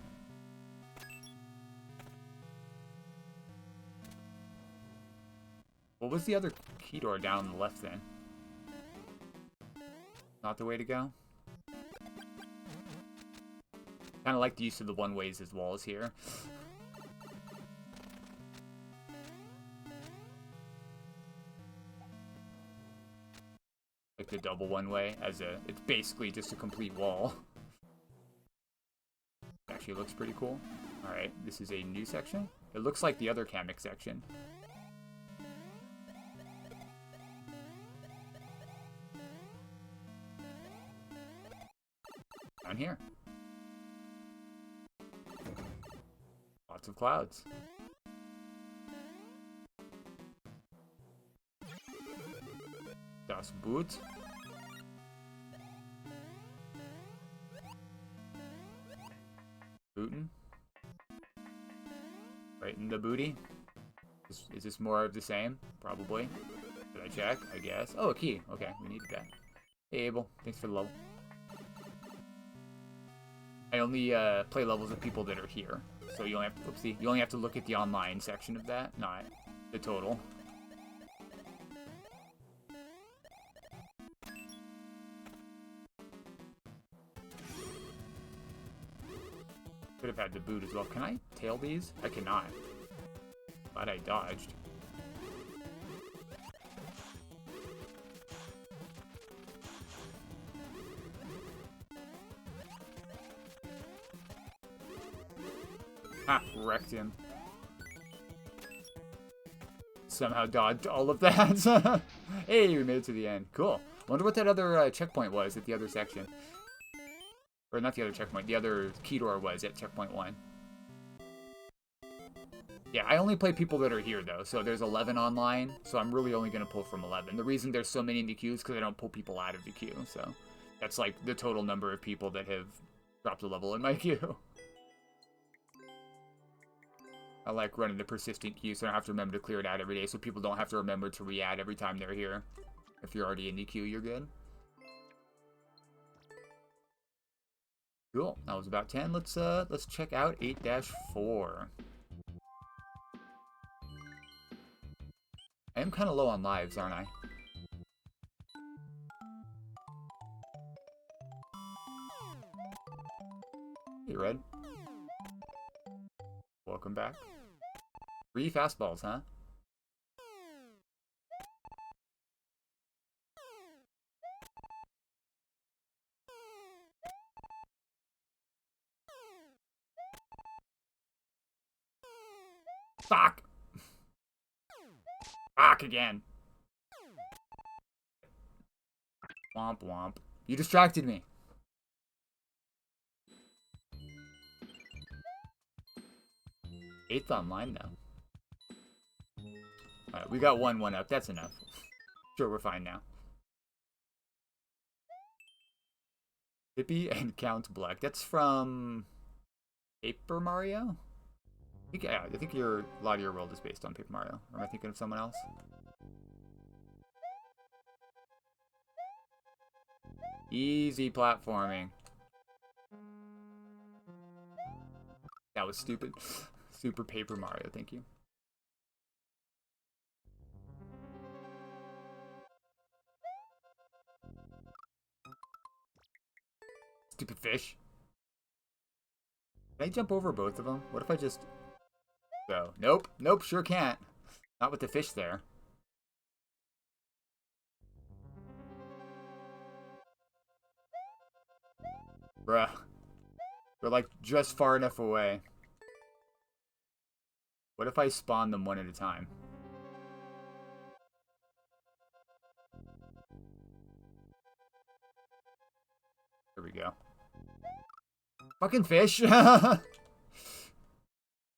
What was the other key door down on the left then? Not the way to go? Kind of like the use of the one-ways as walls here. Like the double one-way as a... It's basically just a complete wall. Actually looks pretty cool. Alright, this is a new section. It looks like the other Kamek section. Down here. Lots of clouds. Das Boot. Bootin'. Right in the booty. Is this more of the same? Probably. Did I check? I guess. Oh, a key. Okay, we needed that. Hey, Abel. Thanks for the level. I only play levels with people that are here. So you only have to, oopsie, you only have to look at the online section of that, not the total. Could have had the boot as well. Can I tail these? I cannot. Glad I dodged. Ha! Wrecked him. Somehow dodged all of that. Hey, we made it to the end. Cool. Wonder what that other checkpoint was at the other section. Or not the other checkpoint, the other key door was at checkpoint 1. Yeah, I only play people that are here, though. So there's 11 online, so I'm really only going to pull from 11. The reason there's so many in the queue is because I don't pull people out of the queue. So that's like the total number of people that have dropped a level in my queue. I like running the persistent queue, so I don't have to remember to clear it out every day, so people don't have to remember to re-add every time they're here. If you're already in the queue, you're good. Cool. That was about 10. Let's check out 8-4. I am kind of low on lives, aren't I? Hey, Red. Welcome back. 3 fastballs, huh? Fuck! Fuck again! Womp womp. You distracted me! Eighth online now. Alright, we got one up. That's enough. Sure, we're fine now. Hippie and Count Black. That's from Paper Mario? I think a lot of your world is based on Paper Mario. Or am I thinking of someone else? Easy platforming. That was stupid. Super Paper Mario, thank you. Stupid fish. Can I jump over both of them? What if I just go? Nope. Nope, sure can't. Not with the fish there. Bruh. They're like just far enough away. What if I spawn them one at a time? There we go. Fucking fish! You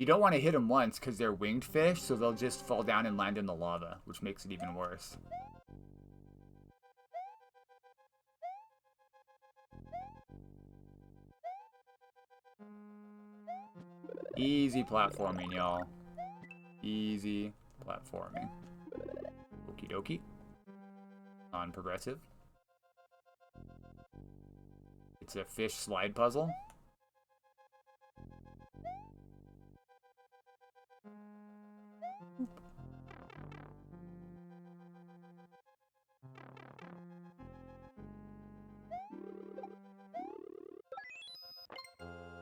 don't want to hit them once because they're winged fish, so they'll just fall down and land in the lava, which makes it even worse. Easy platforming, y'all. Easy platforming. Okie dokie. Non-progressive. It's a fish slide puzzle.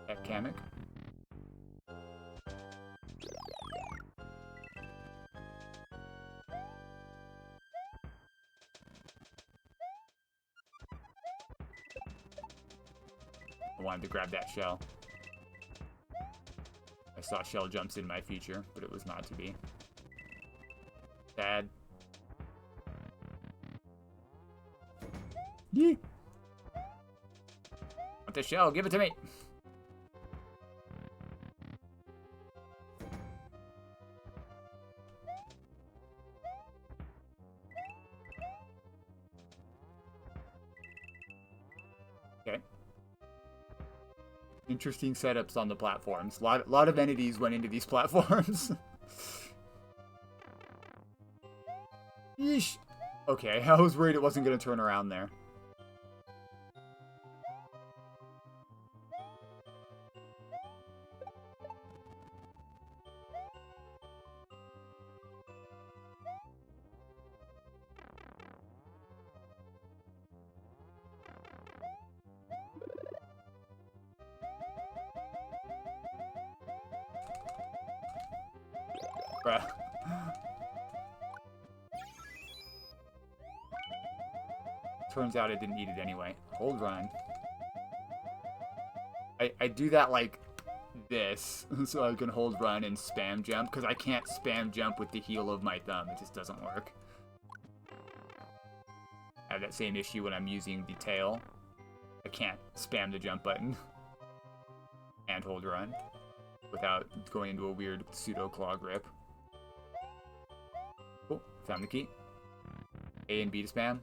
At Kamek. I wanted to grab that shell. I saw shell jumps in my feature, but it was not to be. Sad. Yee! Want the shell? Give it to me! Okay. Interesting setups on the platforms. Lot of entities went into these platforms. Yeesh. Okay, I was worried it wasn't going to turn around there. Bruh. Turns out I didn't need it anyway. Hold run. I do that like this, so I can hold run and spam jump, because I can't spam jump with the heel of my thumb. It just doesn't work. I have that same issue when I'm using the tail. I can't spam the jump button and hold run without going into a weird pseudo claw grip. Cool, found the key. A and B to spam.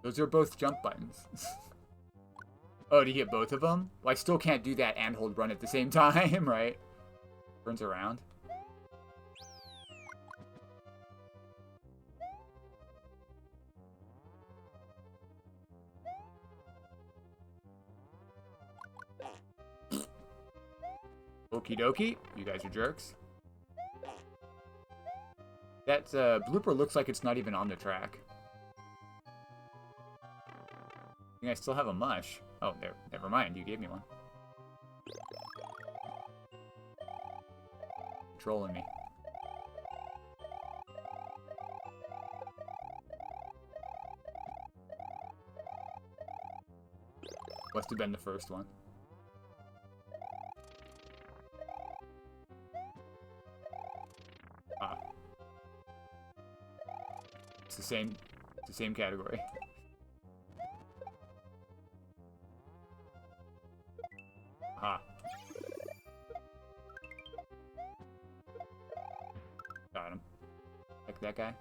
Those are both jump buttons. Oh, to hit both of them? Well, I still can't do that and hold run at the same time, right? Turns around. Okie dokie. You guys are jerks. That blooper looks like it's not even on the track. I think I still have a mush. Oh, there. Never mind. You gave me one. Trolling me. Must have been the first one. Ah. It's the same category. Aha. Got him. Like that guy.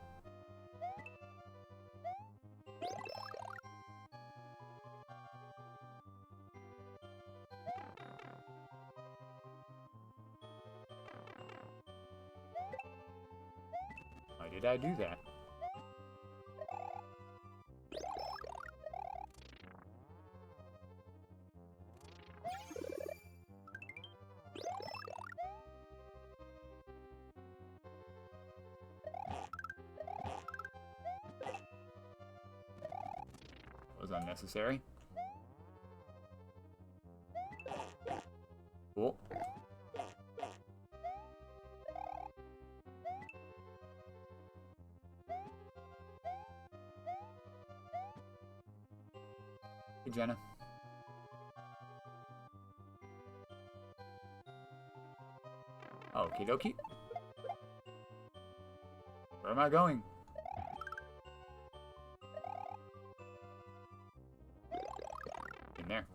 Why did I do that? Was unnecessary. Cool. Hey, Jenna. Okie dokie. Where am I going? In there.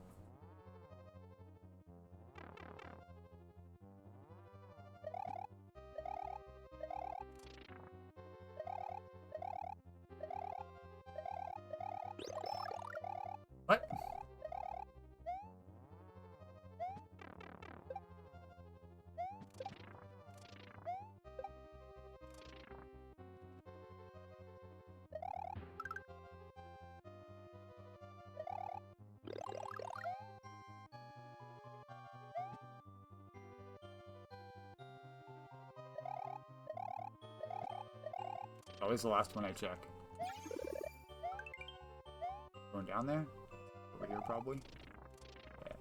What? Always the last one I check. Going down there? Over here, probably? Yeah.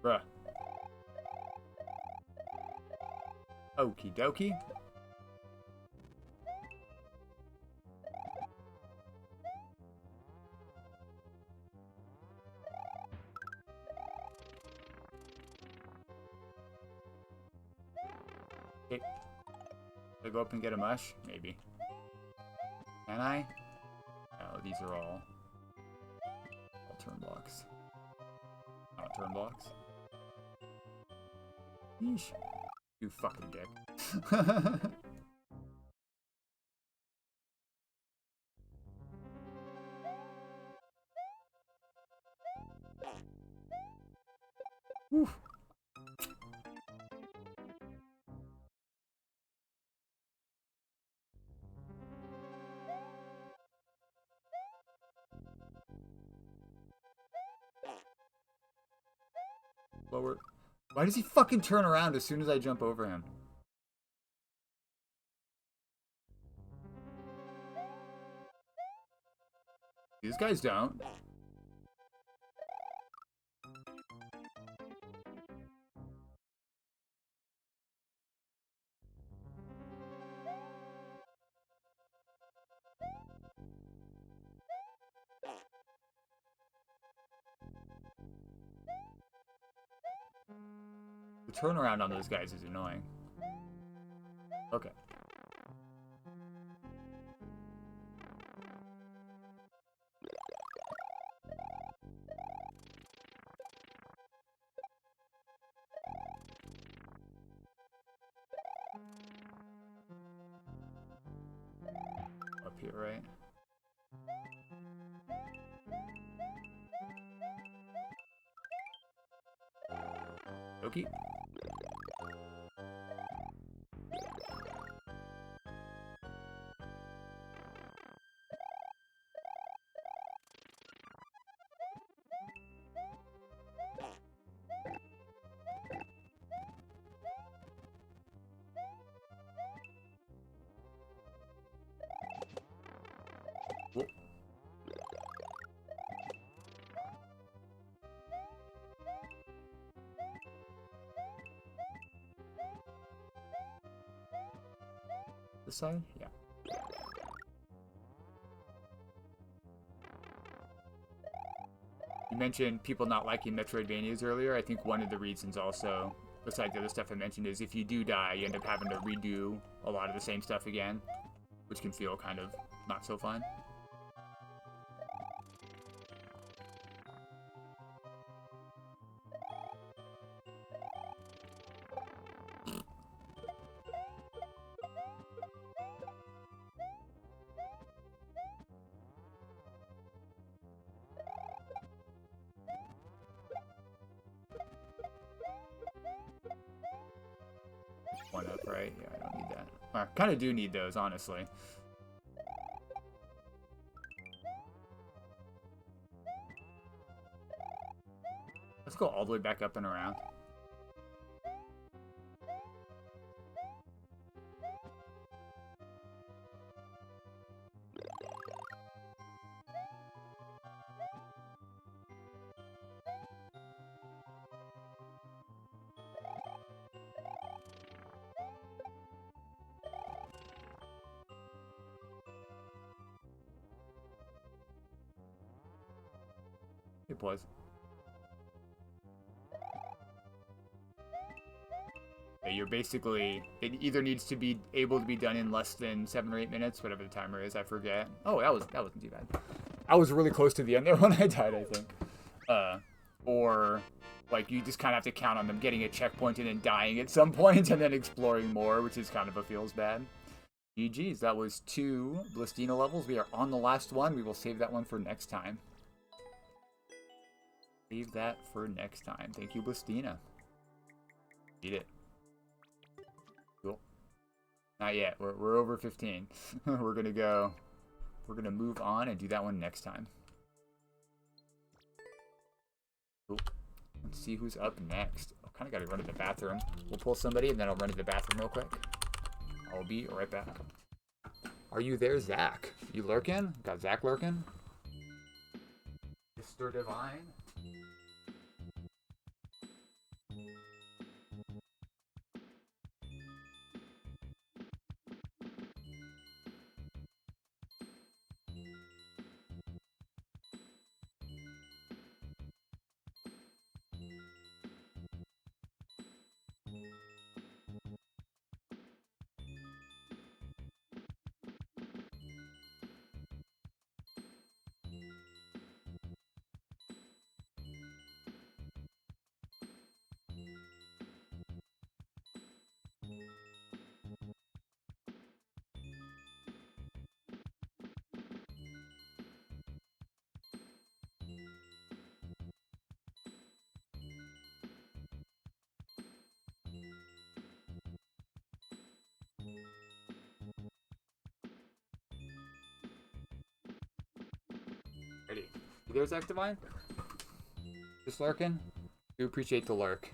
Bruh. Okie dokie. Okay. Should I go up and get a mush? Maybe. Can I? No, these are all turn blocks. Not turn blocks. Yeesh. You fucking dick. Whew. Lower. Why does he fucking turn around as soon as I jump over him? These guys don't. The turnaround on those guys is annoying. Okay. Up here, right? Okay. Whoa. This side? Yeah. You mentioned people not liking Metroidvanias earlier. I think one of the reasons also, besides the other stuff I mentioned, is if you do die, you end up having to redo a lot of the same stuff again, which can feel kind of not so fun. One up, right? Yeah, I don't need that. I kind of do need those, honestly. Let's go all the way back up and around. pause. Yeah, you're basically, it either needs to be able to be done in less than 7 or 8 minutes, whatever the timer is, I forget. Oh, that wasn't too bad. I was really close to the end there when I died, I think. Or like you just kind of have to count on them getting a checkpoint and then dying at some point and then exploring more, which is kind of a feels bad. GG's, that was 2 Blistina levels. We are on the last one. We will save that one for next time. Save that for next time. Thank you, Blistina. Beat it. Cool. Not yet. We're over 15. We're gonna move on and do that one next time. Cool. Let's see who's up next. I kind of got to run to the bathroom. We'll pull somebody and then I'll run to the bathroom real quick. I'll be right back. Are you there, Zach? You lurking? Got Zach lurking? Mr. Divine? Ready. You there, Zach Divine? Just lurking? Do appreciate the lurk.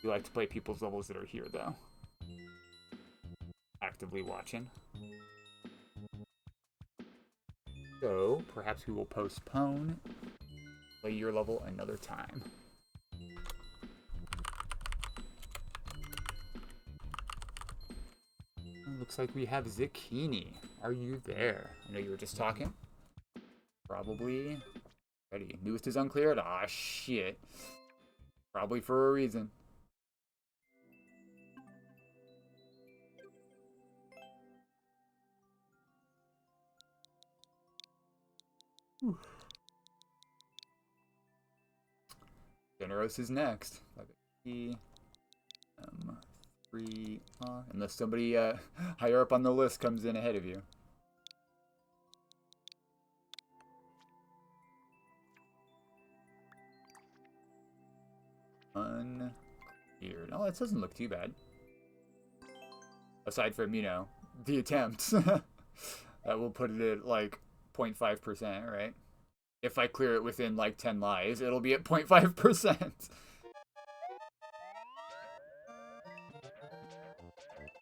We like to play people's levels that are here, though. Actively watching. So, perhaps we will postpone play your level another time. Looks like we have Zucchini. Are you there? I know you were just talking. Probably. Ready. Newest is uncleared? Ah, shit. Probably for a reason. Whew. Generos is next. 3 unless somebody higher up on the list comes in ahead of you. Uncleared. Oh, that doesn't look too bad. Aside from, you know, the attempts. That will put it at like 0.5%, right? If I clear it within like 10 lives, it'll be at 0.5%.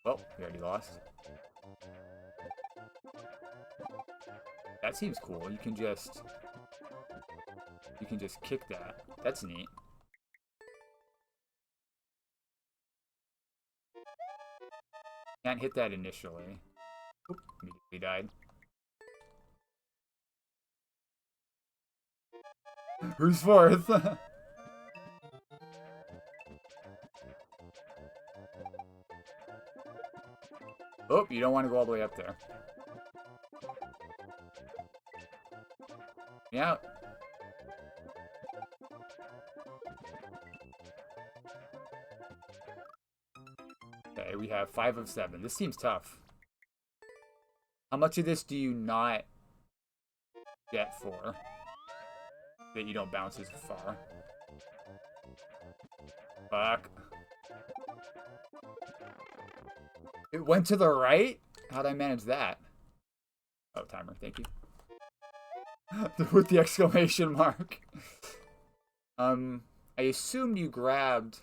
Well, we already lost. That seems cool. You can just kick that. That's neat. Can't hit that initially. Oop, immediately died. Who's fourth? Oh, you don't want to go all the way up there. Yeah. Okay, we have 5 of 7. This seems tough. How much of this do you not get for that you don't bounce as far? Fuck. It went to the right? How'd I manage that? Oh, timer, thank you. With the exclamation mark. I assumed you grabbed...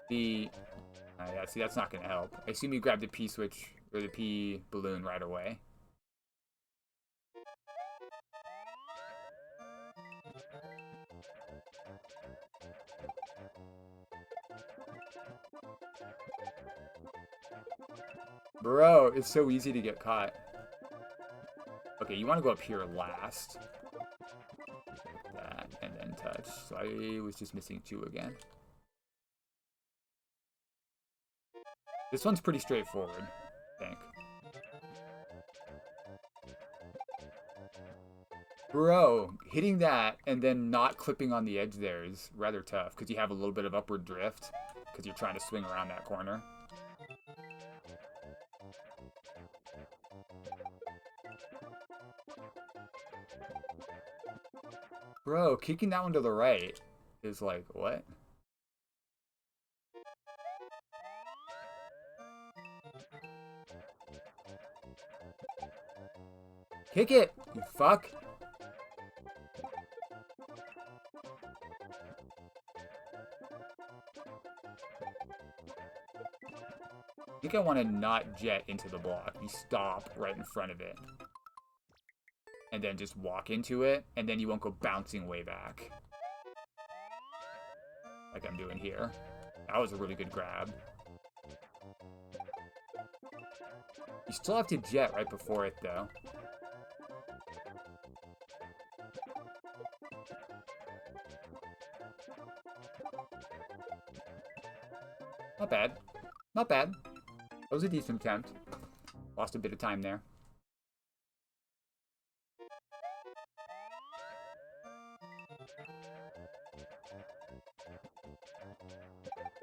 the... yeah, see, that's not gonna help. I assume you grabbed the P-switch, or the P-balloon right away. Bro, it's so easy to get caught. Okay, you want to go up here last. Like that, and then touch. So I was just missing 2 again. This one's pretty straightforward, I think. Bro, hitting that and then not clipping on the edge there is rather tough because you have a little bit of upward drift because you're trying to swing around that corner. Bro, kicking that one to the right is like, what? Kick it, you fuck. I think I want to not jet into the block. You stop right in front of it. And then just walk into it, and then you won't go bouncing way back. Like I'm doing here. That was a really good grab. You still have to jet right before it, though. Not bad. Not bad. That was a decent attempt. Lost a bit of time there.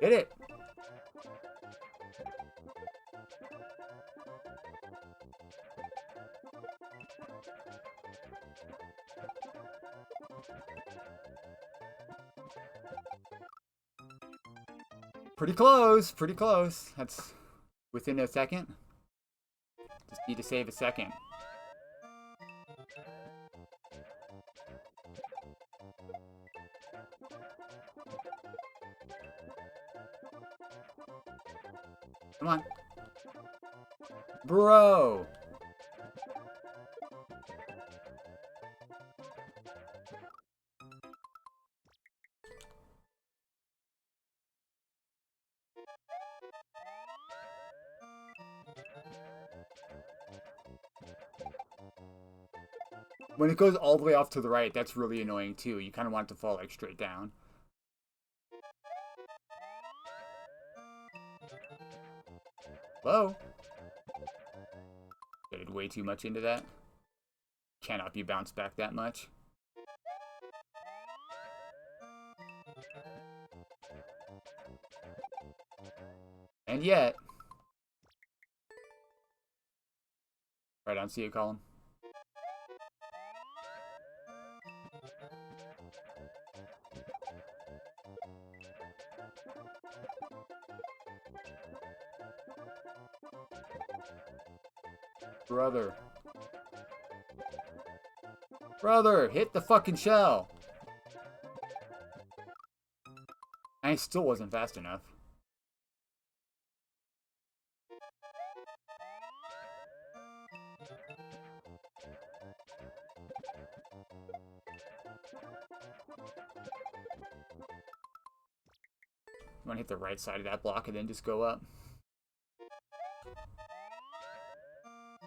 Hit it! Pretty close, pretty close. That's within a second. Just need to save a second. Come on. Bro! When it goes all the way off to the right, that's really annoying too. You kind of want it to fall like straight down. Hello? Did way too much into that. Cannot be bounced back that much. And yet... Right on, see it, Colin. Brother. Brother, hit the fucking shell. I still wasn't fast enough. You want to hit the right side of that block and then just go up.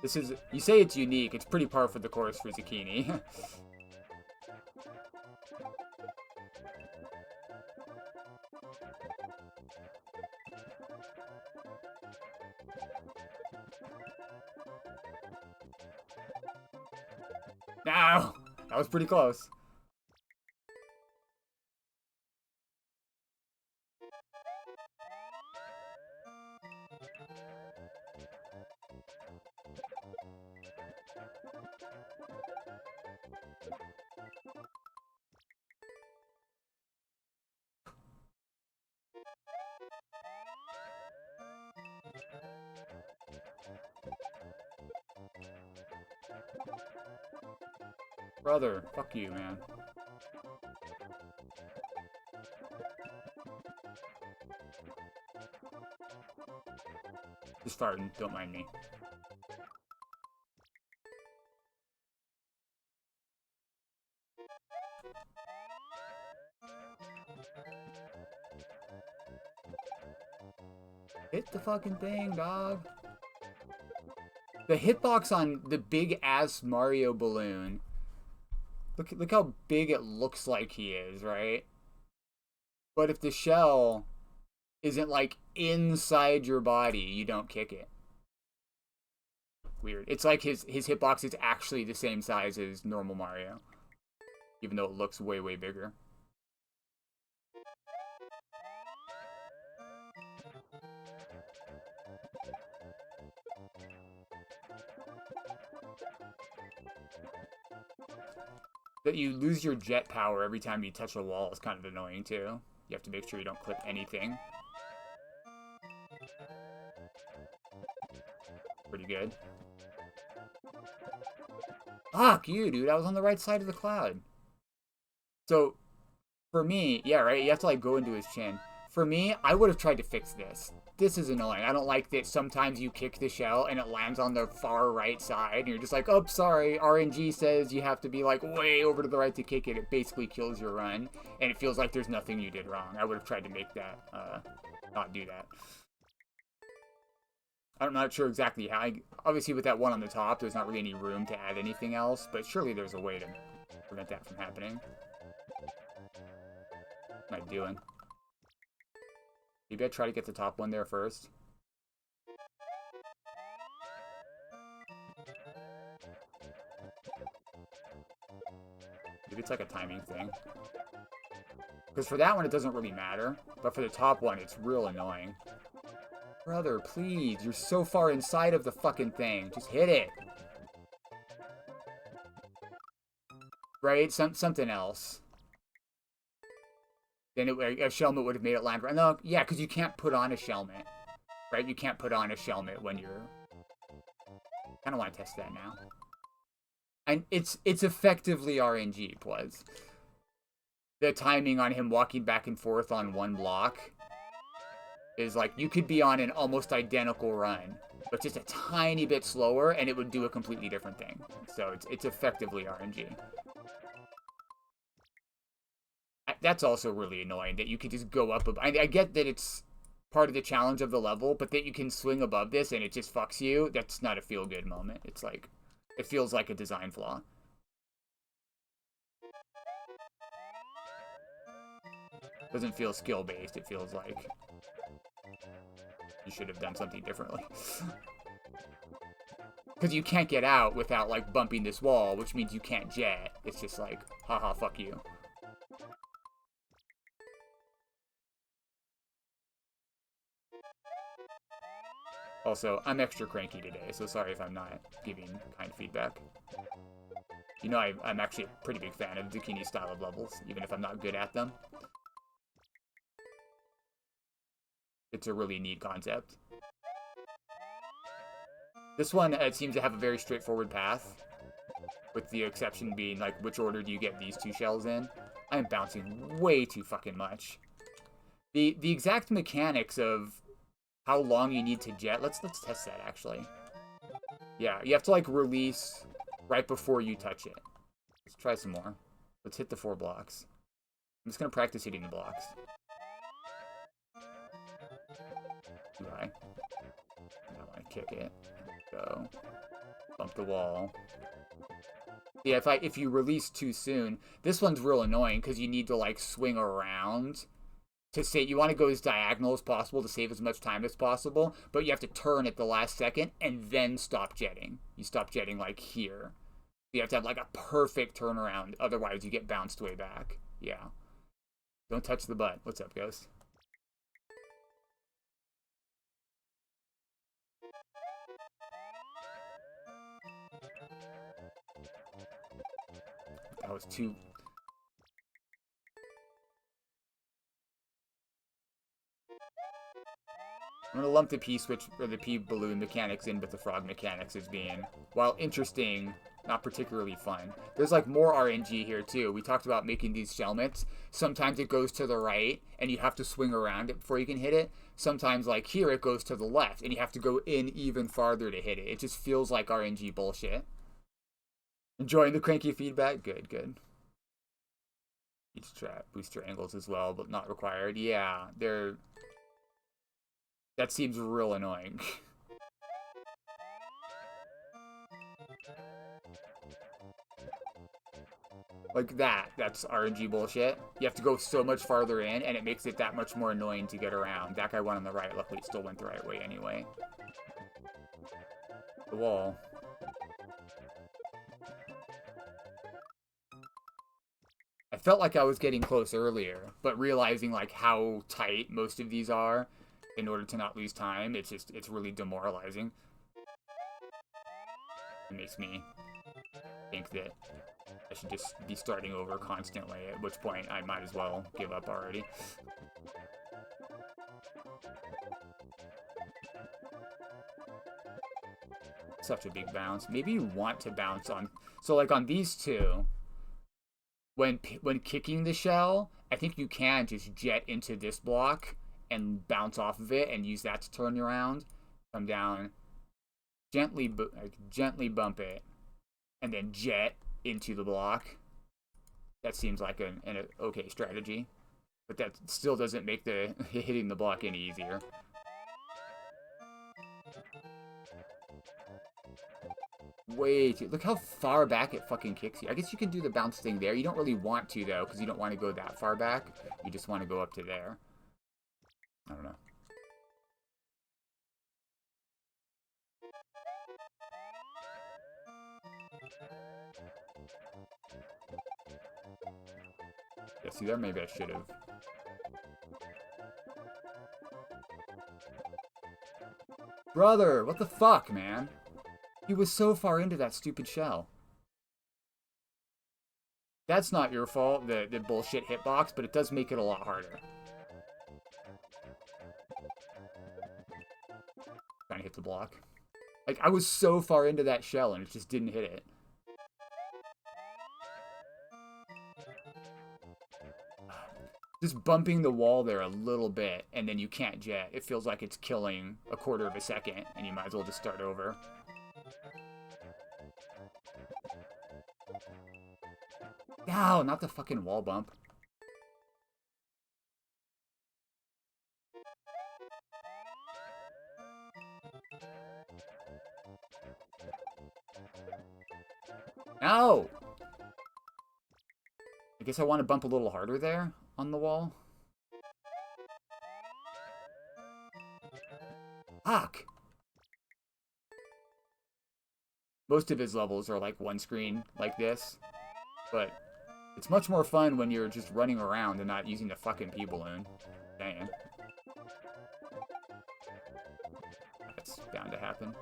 This is, you say it's unique, it's pretty par for the course for Zucchini. No! That was pretty close. Brother, fuck you, man. Just farting, don't mind me. Hit the fucking thing, dog. The hitbox on the big-ass Mario balloon. Look how big it looks like he is, right? But if the shell isn't, like, inside your body, you don't kick it. Weird. It's like his hitbox is actually the same size as normal Mario. Even though it looks way, way bigger. That you lose your jet power every time you touch a wall is kind of annoying too. You have to make sure you don't clip anything. Pretty good. Fuck you, dude. I was on the right side of the cloud. So, for me, yeah, right? You have to, like, go into his chin. For me, I would have tried to fix this. This is annoying. I don't like that sometimes you kick the shell and it lands on the far right side. And you're just like, oh, sorry. RNG says you have to be, like, way over to the right to kick it. It basically kills your run. And it feels like there's nothing you did wrong. I would have tried to make that, not do that. I'm not sure exactly how. Obviously, with that one on the top, there's not really any room to add anything else. But surely there's a way to prevent that from happening. What am I doing? Maybe I try to get the top one there first. Maybe it's like a timing thing. Because for that one, it doesn't really matter. But for the top one, it's real annoying. Brother, please. You're so far inside of the fucking thing. Just hit it. Right? Something else. Then a Shelmet would have made it land right. No, yeah, because you can't put on a Shelmet. Right? You can't put on a Shelmet when you're... I kind of want to test that now. And it's effectively RNG, plus. The timing on him walking back and forth on one block is like, you could be on an almost identical run, but just a tiny bit slower, and it would do a completely different thing. So it's effectively RNG. That's also really annoying, that you could just go up. I get that it's part of the challenge of the level, but that you can swing above this and it just fucks you. That's not a feel-good moment. It's like, it feels like a design flaw. Doesn't feel skill-based. It feels like you should have done something differently. Because you can't get out without, like, bumping this wall, which means you can't jet. It's just like, haha, fuck you. Also, I'm extra cranky today, so sorry if I'm not giving kind feedback. You know, I'm actually a pretty big fan of Zucchini's style of levels, even if I'm not good at them. It's a really neat concept. This one, it seems to have a very straightforward path, with the exception being, like, which order do you get these two shells in? I am bouncing way too fucking much. The exact mechanics of how long you need to jet, let's test that, actually. Yeah, you have to, like, release right before you touch it. Let's try some more. Let's hit the 4 blocks. I'm just gonna practice hitting the blocks. Too high. I don't want to kick it. Go. Bump the wall. Yeah, if you release too soon, this one's real annoying because you need to, like, swing around to say you want to go as diagonal as possible to save as much time as possible, but you have to turn at the last second and then stop jetting. You stop jetting, like, here. You have to have, like, a perfect turnaround, otherwise you get bounced way back. Yeah. Don't touch the butt. What's up, Ghost? That was too... I'm gonna lump the P-switch, or the P-balloon mechanics in with the frog mechanics as being, while interesting, not particularly fun. There's, like, more RNG here, too. We talked about making these Shelmets. Sometimes it goes to the right, and you have to swing around it before you can hit it. Sometimes, like here, it goes to the left, and you have to go in even farther to hit it. It just feels like RNG bullshit. Enjoying the cranky feedback? Good, good. Each trap, booster angles as well, but not required. Yeah, they're... That seems real annoying. Like that. That's RNG bullshit. You have to go so much farther in, and it makes it that much more annoying to get around. That guy went on the right. Luckily, it still went the right way anyway. The wall. I felt like I was getting close earlier, but realizing like how tight most of these are in order to not lose time, it's really demoralizing. It makes me think that I should just be starting over constantly, at which point I might as well give up already. Such a big bounce. Maybe you want to bounce on... So like on these two, when kicking the shell, I think you can just jet into this block and bounce off of it and use that to turn you around. Come down, gently bump it, and then jet into the block. That seems like an okay strategy, but that still doesn't make the hitting the block any easier. Wait, look how far back it fucking kicks you. I guess you can do the bounce thing there. You don't really want to, though, because you don't want to go that far back. You just want to go up to there. I don't know. Yeah, see there? Maybe I should have. Brother, what the fuck, man? He was so far into that stupid shell. That's not your fault, the bullshit hitbox, but it does make it a lot harder. Trying to hit the block. Like, I was so far into that shell and it just didn't hit it. Just bumping the wall there a little bit, and then you can't jet. It feels like it's killing a quarter of a second, and you might as well just start over. No, not the fucking wall bump. No! I guess I want to bump a little harder there on the wall. Fuck! Most of his levels are like one screen like this, but it's much more fun when you're just running around and not using the fucking P-balloon. Dang. That's bound to happen.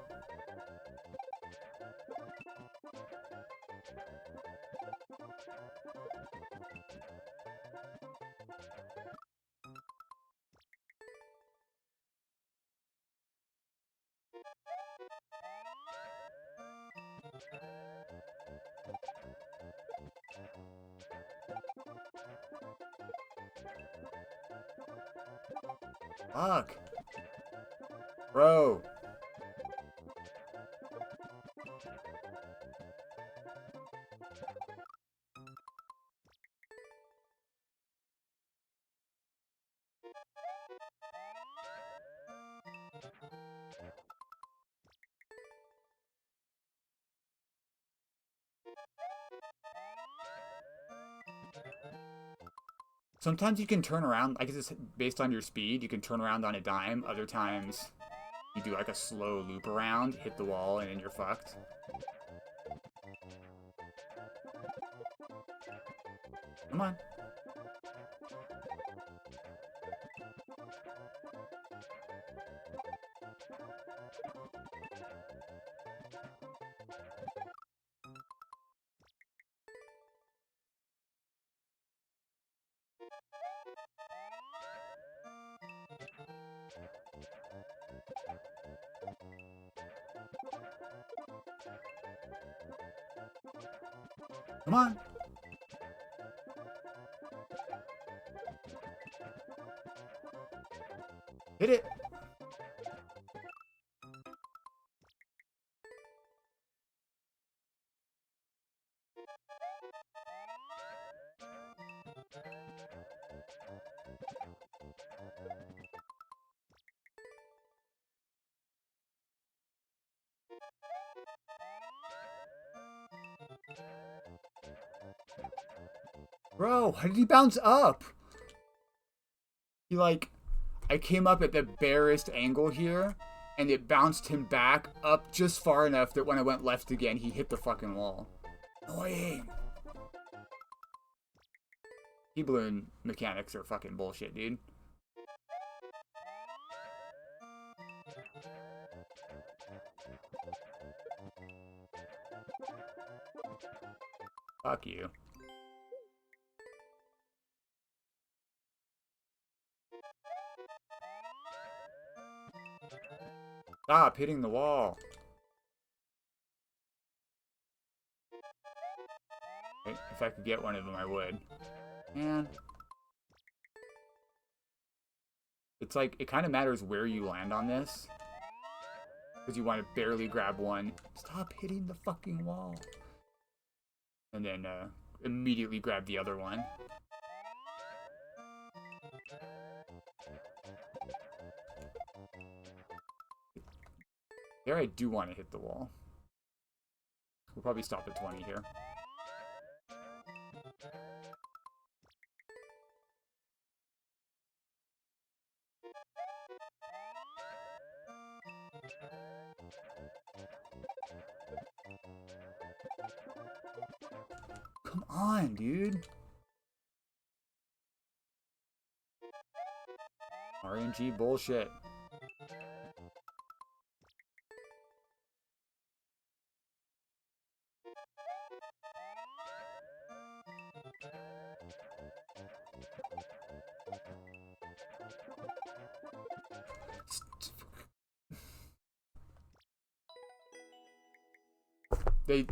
Fuck. Bro. Sometimes you can turn around, I guess it's based on your speed, you can turn around on a dime. Other times, you do like a slow loop around, hit the wall, and then you're fucked. Come on. Come on. Hit it. Bro, how did he bounce up? He like, I came up at the barest angle here, and it bounced him back up just far enough that when I went left again, he hit the fucking wall. Annoying. P-balloon mechanics are fucking bullshit, dude. Fuck you. Stop hitting the wall. If I could get one of them, I would. Man. It's like, it kind of matters where you land on this. Because you want to barely grab one. Stop hitting the fucking wall. And then immediately grab the other one. There I do want to hit the wall. We'll probably stop at 20 here. Come on, dude. RNG bullshit.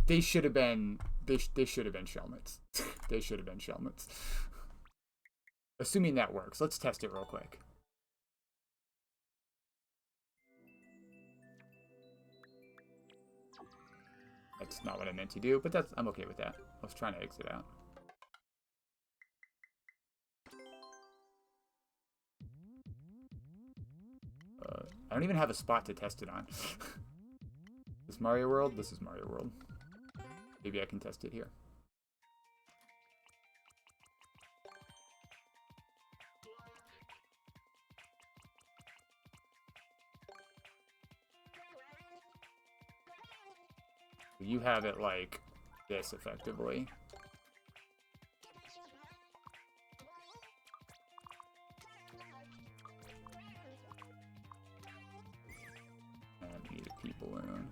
They should have been Shelmets. They should have been Shelmets. Assuming that works, let's test it real quick. That's not what I meant to do, but I'm okay with that. I was trying to exit out. I don't even have a spot to test it on. This Mario World? This is Mario World. Maybe I can test it here. You have it like this, effectively. And need a P-balloon.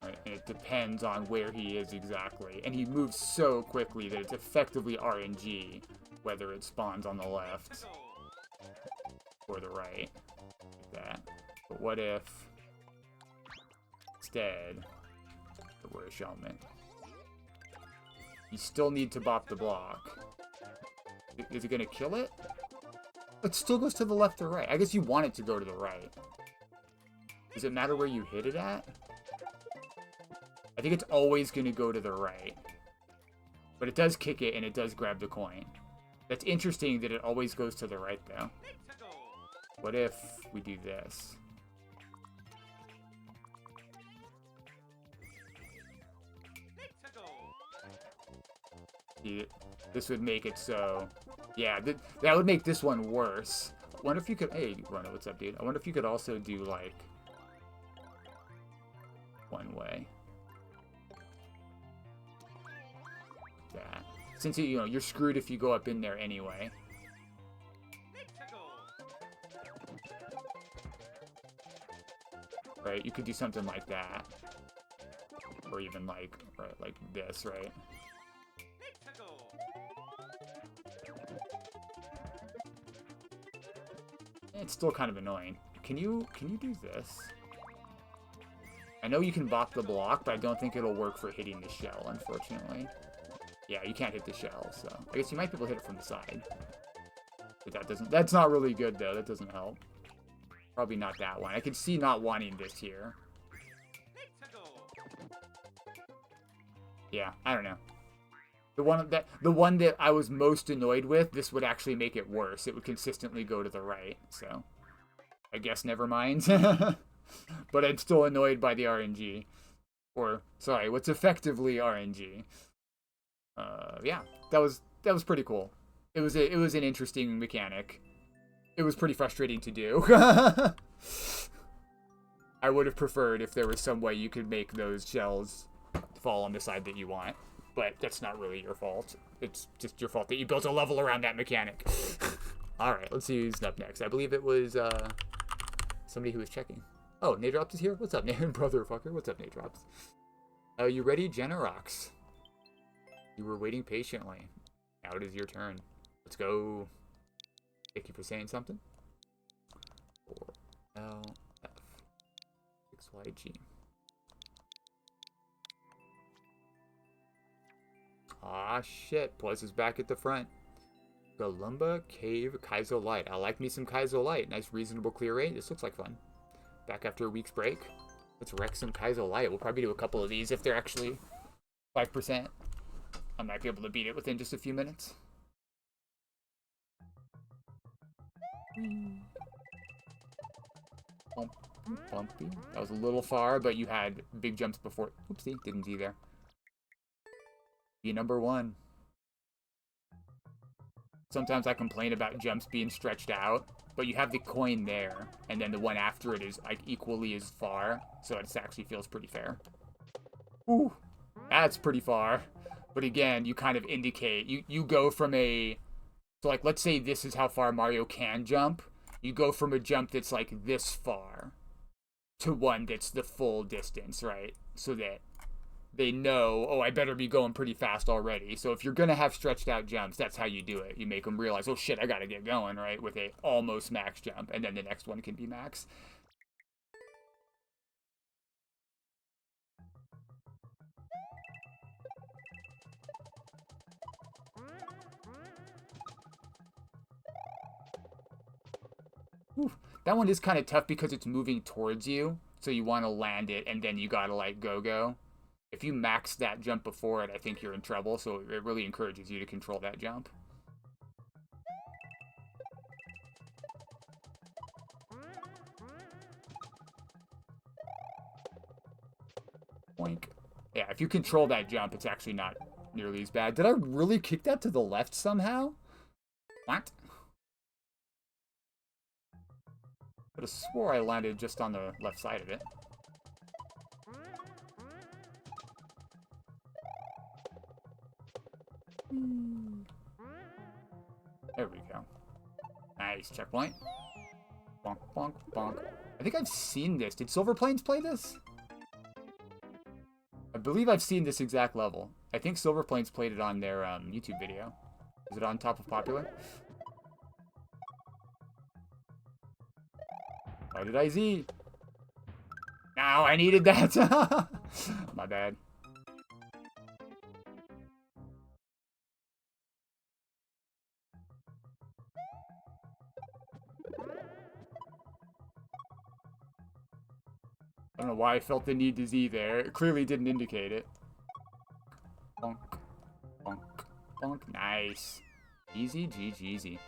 Right, and it depends on where he is exactly. And he moves so quickly that it's effectively RNG, whether it spawns on the left or the right, like that. But what if instead it were a Shelmet? You still need to bop the block. Is it gonna kill it? It still goes to the left or right. I guess you want it to go to the right. Does it matter where you hit it at? I think it's always gonna go to the right. But it does kick it and it does grab the coin. That's interesting that it always goes to the right though. What if we do this? This would make it so... Yeah, that would make this one worse. I wonder if you could... Hey, Rono, what's up, dude? I wonder if you could also do, like... one way. That. Since, you know, you're screwed if you go up in there anyway. Right, you could do something like that. Or even like, right, like this, right? It's still kind of annoying. Can you do this? I know you can bop the block, but I don't think it'll work for hitting the shell, unfortunately. Yeah, you can't hit the shell, so I guess you might be able to hit it from the side. But that's not really good though, that doesn't help. Probably not that one. I can see not wanting this here. Yeah, I don't know. The one that I was most annoyed with, this would actually make it worse. It would consistently go to the right, so I guess never mind. But I'm still annoyed by the RNG. Or, sorry, what's effectively RNG. Yeah, that was pretty cool. It was an interesting mechanic. It was pretty frustrating to do. I would have preferred if there was some way you could make those shells fall on the side that you want. But that's not really your fault. It's just your fault that you built a level around that mechanic. Alright, let's see who's up next. I believe it was somebody who was checking. Oh, Nadrops is here? What's up, brotherfucker? What's up, Nadrops? You ready, Generox? You were waiting patiently. Now it is your turn. Let's go. Thank you for saying something. 4LF 6YG. Ah, shit. Plus is back at the front. Galumba Cave Kaizo Light. I like me some Kaizo Light. Nice, reasonable clear rate. This looks like fun. Back after a week's break. Let's wreck some Kaizo Light. We'll probably do a couple of these if they're actually 5%. I might be able to beat it within just a few minutes. Bumpy. That was a little far, but you had big jumps before. Oopsie, didn't see there. Be number 1. Sometimes I complain about jumps being stretched out, but you have the coin there, and then the one after it is like equally as far, so it actually feels pretty fair. Ooh, that's pretty far. But again, you kind of indicate, you go from a, so like let's say this is how far Mario can jump. You go from a jump that's like this far to one that's the full distance, right? So that they know, oh, I better be going pretty fast already. So if you're going to have stretched out jumps, that's how you do it. You make them realize, oh shit, I got to get going, right? With a almost max jump, and then the next one can be max. Ooh, that one is kind of tough because it's moving towards you, so you want to land it, and then you got to like go. If you max that jump before it, I think you're in trouble, so it really encourages you to control that jump. Boink. Yeah, if you control that jump, it's actually not nearly as bad. Did I really kick that to the left somehow? What? But I swore I landed just on the left side of it. There we go. Nice checkpoint. Bonk, bonk, bonk. I think I've seen this. Did Silver Plains play this? I believe I've seen this exact level. I think Silver Plains played it on their YouTube video. Is it on top of popular? Why did I Z? No, I needed that. My bad. I don't know why I felt the need to Z there. It clearly didn't indicate it. Bonk, bonk, bonk. Nice. Easy, GG.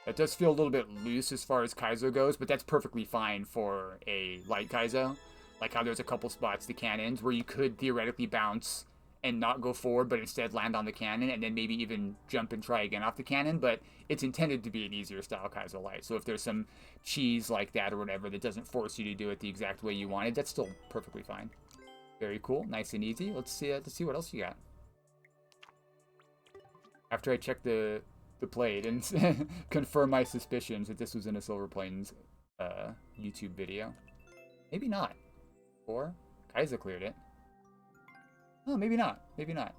That does feel a little bit loose as far as Kaizo goes, but that's perfectly fine for a light Kaizo. Like how there's a couple spots, the cannons, where you could theoretically bounce and not go forward, but instead land on the cannon, and then maybe even jump and try again off the cannon, but it's intended to be an easier style Kaizo Light. So if there's some cheese like that or whatever that doesn't force you to do it the exact way you wanted, that's still perfectly fine. Very cool, nice and easy. Let's see what else you got. After I check the plate and confirm my suspicions that this was in a Silver Plains YouTube video. Maybe not. Or Kaizo cleared it. Oh, maybe not. Maybe not.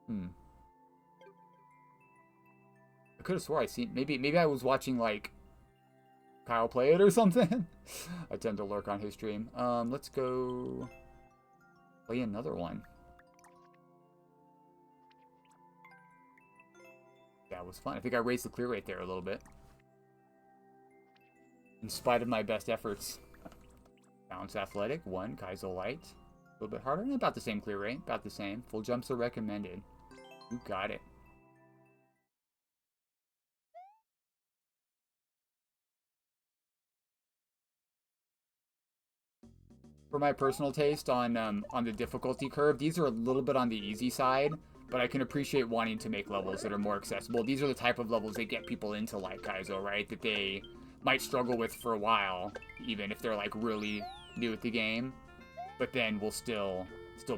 I could have swore I seen. Maybe I was watching like Kyle play it or something. I tend to lurk on his stream. Let's go play another one. That was fun. I think I raised the clear rate there a little bit. In spite of my best efforts. Bounce Athletic, 1. Kaizo Light. A little bit harder. About the same clear rate. About the same. Full jumps are recommended. You got it. for my personal taste on the difficulty curve. These are a little bit on the easy side, but I can appreciate wanting to make levels that are more accessible. These are the type of levels that get people into like Kaizo, right? That they might struggle with for a while, even if they're like really new at the game, but then will still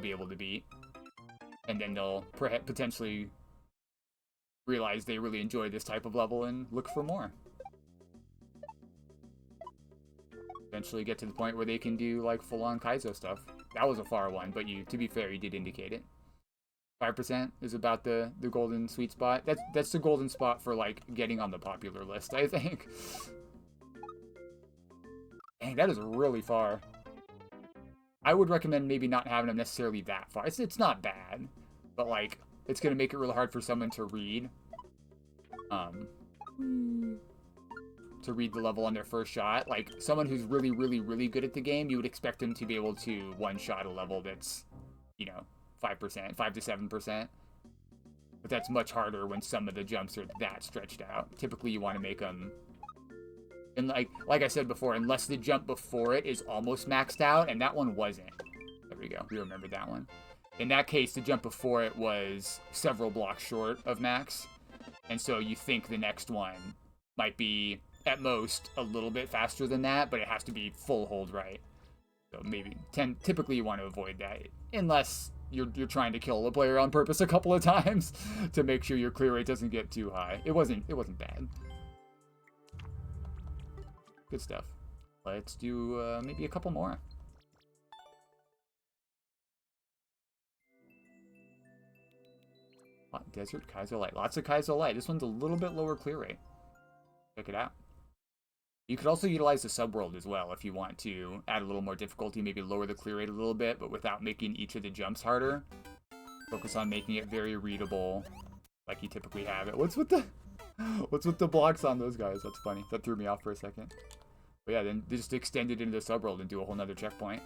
be able to beat. And then they'll potentially realize they really enjoy this type of level and look for more. Eventually get to the point where they can do like full-on Kaizo stuff. That was a far one, but to be fair, you did indicate it. 5% is about the golden sweet spot. That's the golden spot for like getting on the popular list, I think. Dang, that is really far. I would recommend maybe not having them necessarily that far. It's not bad, but like it's gonna make it really hard for someone to read. To read the level on their first shot. Like someone who's really, really, really good at the game, you would expect them to be able to one-shot a level that's, you know, 5%, 5 to 7%. But that's much harder when some of the jumps are that stretched out. Typically, you want to make them, and like I said before, unless the jump before it is almost maxed out, and that one wasn't. There we go. We remember that one. In that case, the jump before it was several blocks short of max, and so you think the next one might be at most a little bit faster than that, but it has to be full hold right. So maybe typically you want to avoid that unless you're trying to kill a player on purpose a couple of times to make sure your clear rate doesn't get too high. It wasn't bad. Good stuff. Let's do maybe a couple more. Desert Kaizo Light. Lots of Kaizo Light. This one's a little bit lower clear rate. Check it out. You could also utilize the subworld as well if you want to add a little more difficulty, maybe lower the clear rate a little bit, but without making each of the jumps harder. Focus on making it very readable, like you typically have it. What's with the blocks on those guys? That's funny. That threw me off for a second. But yeah, then just extend it into the subworld and do a whole nother checkpoint.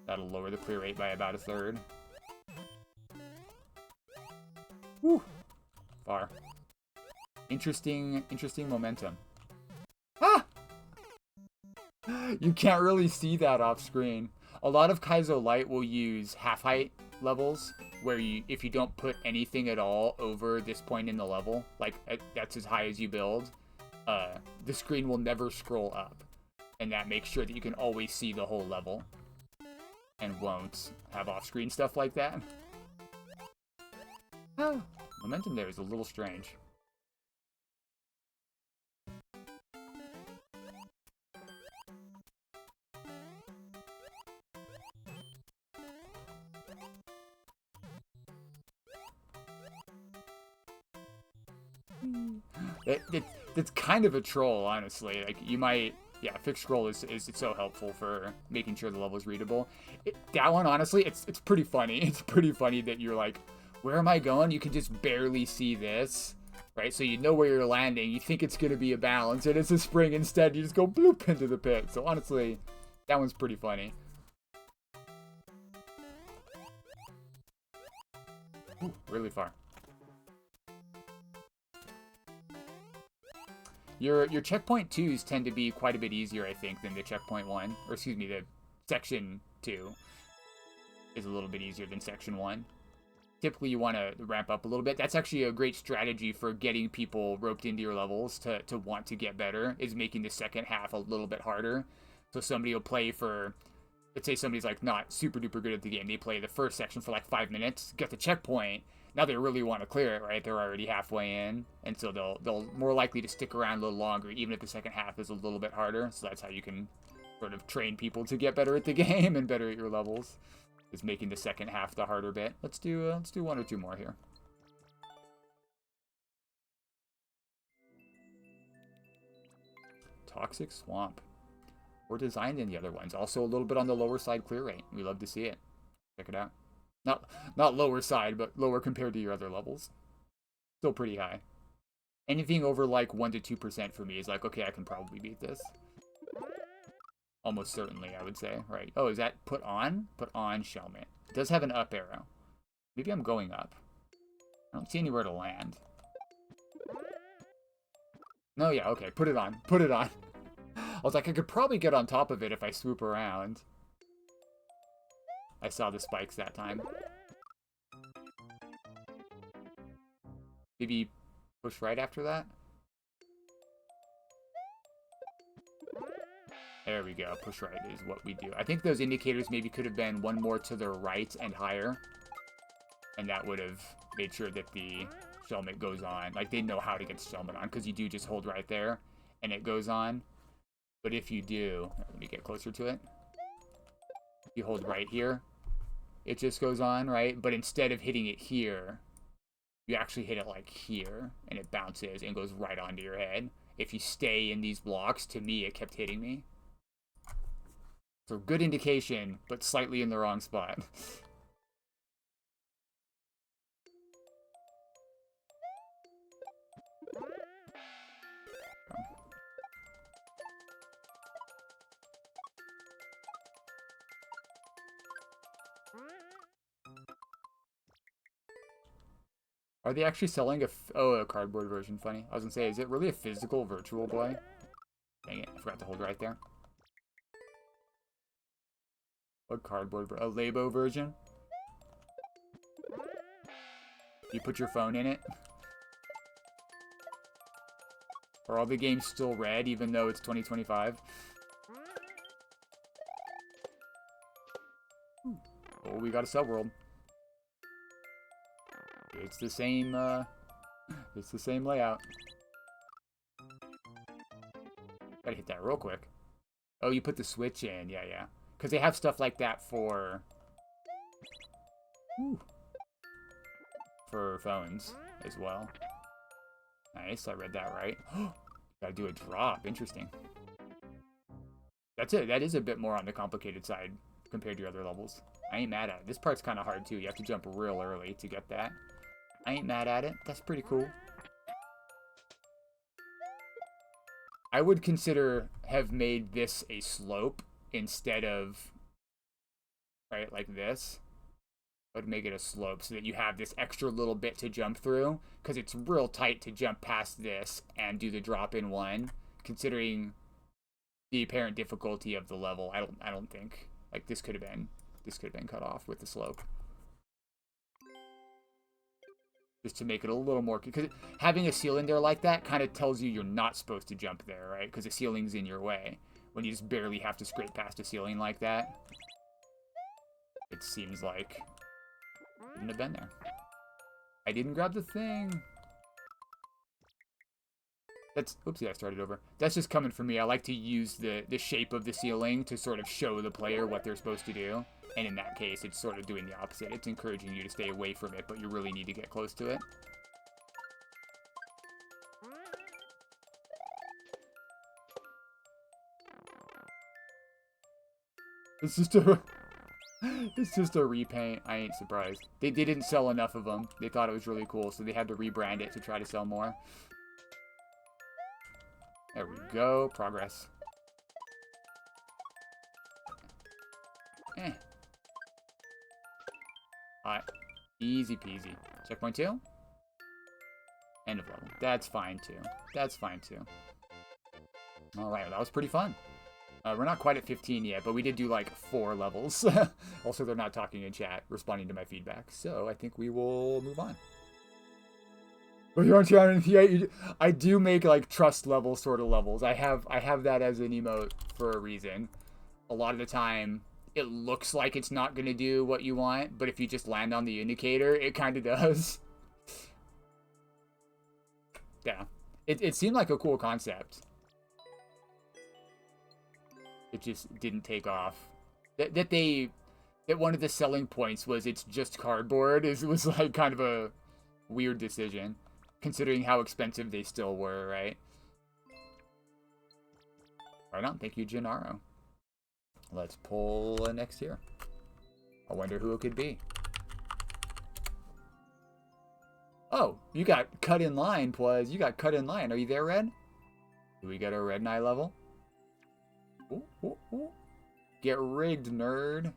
That'll lower the clear rate by about a third. Woo! Far. Interesting momentum. Ah! You can't really see that off screen. A lot of Kaizo Light will use half-height levels, where if you don't put anything at all over this point in the level, like that's as high as you build, the screen will never scroll up. And that makes sure that you can always see the whole level. And won't have off-screen stuff like that. Oh, momentum there is a little strange. It's kind of a troll, honestly. Like, you might... Yeah, fixed scroll is so helpful for making sure the level is readable. That one, honestly, it's pretty funny. It's pretty funny that you're like, where am I going? You can just barely see this, right? So you know where you're landing. You think it's going to be a balance, and it's a spring. Instead, you just go bloop into the pit. So honestly, that one's pretty funny. Ooh, really far. Your checkpoint 2s tend to be quite a bit easier, I think, than the checkpoint 1. Or excuse me, the section 2 is a little bit easier than section 1. Typically, you want to ramp up a little bit. That's actually a great strategy for getting people roped into your levels to want to get better, is making the second half a little bit harder. So somebody will play for, let's say somebody's like not super duper good at the game. They play the first section for like 5 minutes, get the checkpoint. Now they really want to clear it, right? They're already halfway in, and so they'll more likely to stick around a little longer, even if the second half is a little bit harder. So that's how you can sort of train people to get better at the game and better at your levels, is making the second half the harder bit. Let's do 1 or 2 more here. Toxic Swamp. More designed than the other ones. Also a little bit on the lower side clear rate. We love to see it. Check it out. Not lower side, but lower compared to your other levels. Still pretty high. Anything over like 1 to 2% for me is like, okay, I can probably beat this. Almost certainly, I would say. Right. Oh, is that put on? Put on Shelmet. It does have an up arrow. Maybe I'm going up. I don't see anywhere to land. No, yeah, okay. Put it on. Put it on. was like, I could probably get on top of it if I swoop around. I saw the spikes that time. Maybe push right after that? There we go. Push right is what we do. I think those indicators maybe could have been one more to the right and higher. And that would have made sure that the Shelmet goes on. Like, they know how to get Shelmet on, because you do just hold right there, and it goes on. But if you do, let me get closer to it. You hold right here, it just goes on, right? But instead of hitting it here, you actually hit it like here, and it bounces and goes right onto your head. If you stay in these blocks, to me, it kept hitting me. So good indication, but slightly in the wrong spot. Are they actually selling a cardboard version? Funny. I was gonna say, is it really a physical Virtual Boy? Dang it, I forgot to hold right there. A cardboard, a Labo version? You put your phone in it? Are all the games still red even though it's 2025? Oh, we got a Subworld. It's the same layout. Gotta hit that real quick. Oh, you put the Switch in. Yeah, yeah. Because they have stuff like that for... Ooh, for phones as well. Nice, I read that right. Gotta do a drop. Interesting. That's it. That is a bit more on the complicated side compared to other levels. I ain't mad at it. This part's kind of hard, too. You have to jump real early to get that. I ain't mad at it. That's pretty cool. I would consider have made this a slope instead of, right, like this. I would make it a slope so that you have this extra little bit to jump through, because it's real tight to jump past this and do the drop in one, considering the apparent difficulty of the level. I don't think, like, this could have been cut off with the slope. Just to make it a little more, because having a ceiling there like that kind of tells you you're not supposed to jump there, right? Because the ceiling's in your way. When you just barely have to scrape past a ceiling like that, it seems like it shouldn't have been there. I didn't grab the thing. That's, oopsie, I started over. That's just coming from me. I like to use the shape of the ceiling to sort of show the player what they're supposed to do. And in that case, it's sort of doing the opposite. It's encouraging you to stay away from it, but you really need to get close to it. It's just a repaint. I ain't surprised. They didn't sell enough of them. They thought it was really cool, so they had to rebrand it to try to sell more. There we go. Progress. Alright. Easy peasy. Checkpoint 2? End of level. That's fine, too. That's fine, too. Alright, well, that was pretty fun. We're not quite at 15 yet, but we did do, like, 4 levels. Also, they're not talking in chat, responding to my feedback. So, I think we will move on. But you're on channel, yeah, I do make, like, trust level sort of levels. I have that as an emote for a reason. A lot of the time, it looks like it's not going to do what you want, but if you just land on the indicator, it kind of does. Yeah. It seemed like a cool concept. It just didn't take off. That one of the selling points was it's just cardboard was like kind of a weird decision, considering how expensive they still were, right? Right on. Thank you, Gennaro. Let's pull next here. I wonder who it could be. Oh, you got cut in line, Pwaz. You got cut in line. Are you there, Red? Do we get a Red Knight level? Ooh, ooh, ooh. Get rigged, nerd.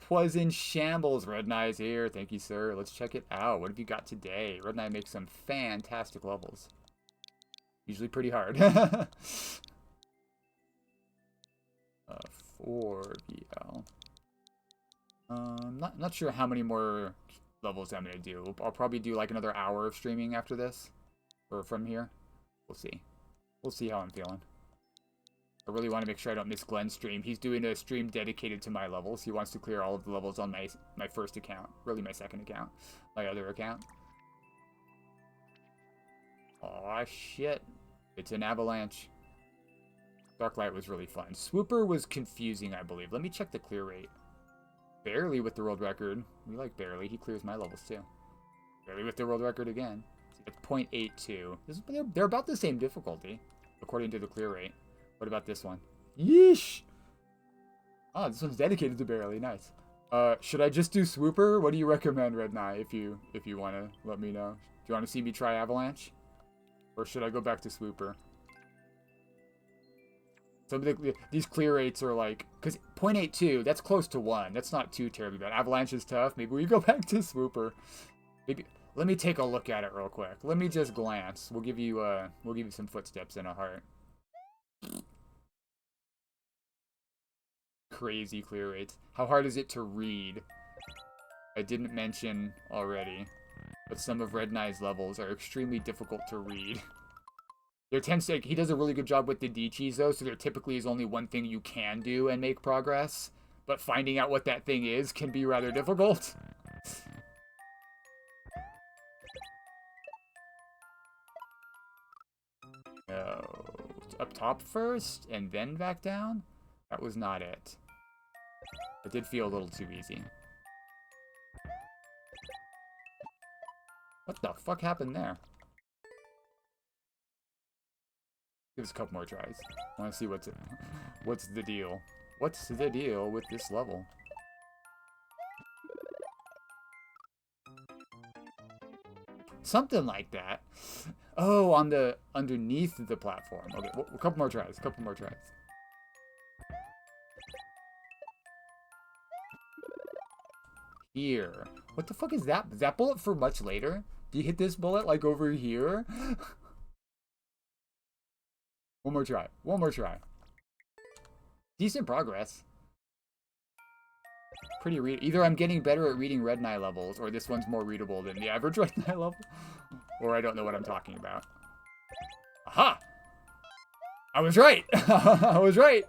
Pwaz in shambles. Red Knight is here. Thank you, sir. Let's check it out. What have you got today? Red Knight makes some fantastic levels. Usually pretty hard. 4VL. Not sure how many more levels I'm gonna do. I'll probably do like another hour of streaming after this, or from here. We'll see. We'll see how I'm feeling. I really want to make sure I don't miss Glenn's stream. He's doing a stream dedicated to my levels. He wants to clear all of the levels on my first account. Really my second account. My other account. Aw, shit. It's an avalanche. Darklight was really fun. Swooper was confusing, I believe. Let me check the clear rate. Barely with the world record. We like Barely. He clears my levels too. Barely with the world record again. It's 0.82. They're about the same difficulty, according to the clear rate. What about this one? Yeesh! Oh, this one's dedicated to Barely. Nice. Should I just do Swooper? What do you recommend, Red Knight, if you want to let me know? Do you want to see me try Avalanche? Or should I go back to Swooper? Some of these clear rates are like... Because 0.82, that's close to 1. That's not too terribly bad. Avalanche is tough. Maybe we go back to Swooper. Maybe... Let me take a look at it real quick. Let me just glance. We'll give you some footsteps and a heart. Crazy clear rates. How hard is it to read? I didn't mention already, but some of Red Knight's levels are extremely difficult to read. There tends to, he does a really good job with the D-cheese though, so there typically is only one thing you can do and make progress, but finding out what that thing is can be rather difficult. Oh, up top first, and then back down? That was not it. It did feel a little too easy. What the fuck happened there? Give us a couple more tries. I want to see what's the deal. What's the deal with this level? Something like that. Oh, on the underneath the platform. Okay, well, a couple more tries. A couple more tries. Here. What the fuck is that? Is that bullet for much later? Do you hit this bullet like over here? One more try. One more try. Decent progress. Pretty read. Either I'm getting better at reading Red Knight levels, or this one's more readable than the average Red Knight level. Or I don't know what I'm talking about. Aha! I was right! I was right!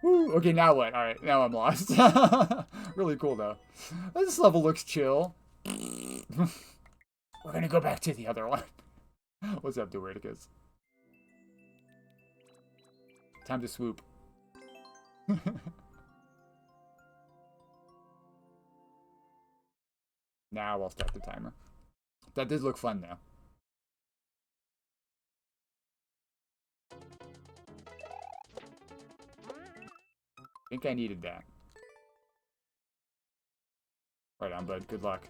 Woo! Okay, now what? Alright, now I'm lost. Really cool, though. This level looks chill. We're gonna go back to the other one. What's up, Duerticus? Time to swoop. Now I'll start the timer. That did look fun, though. I think I needed that. Right on, bud. Good luck.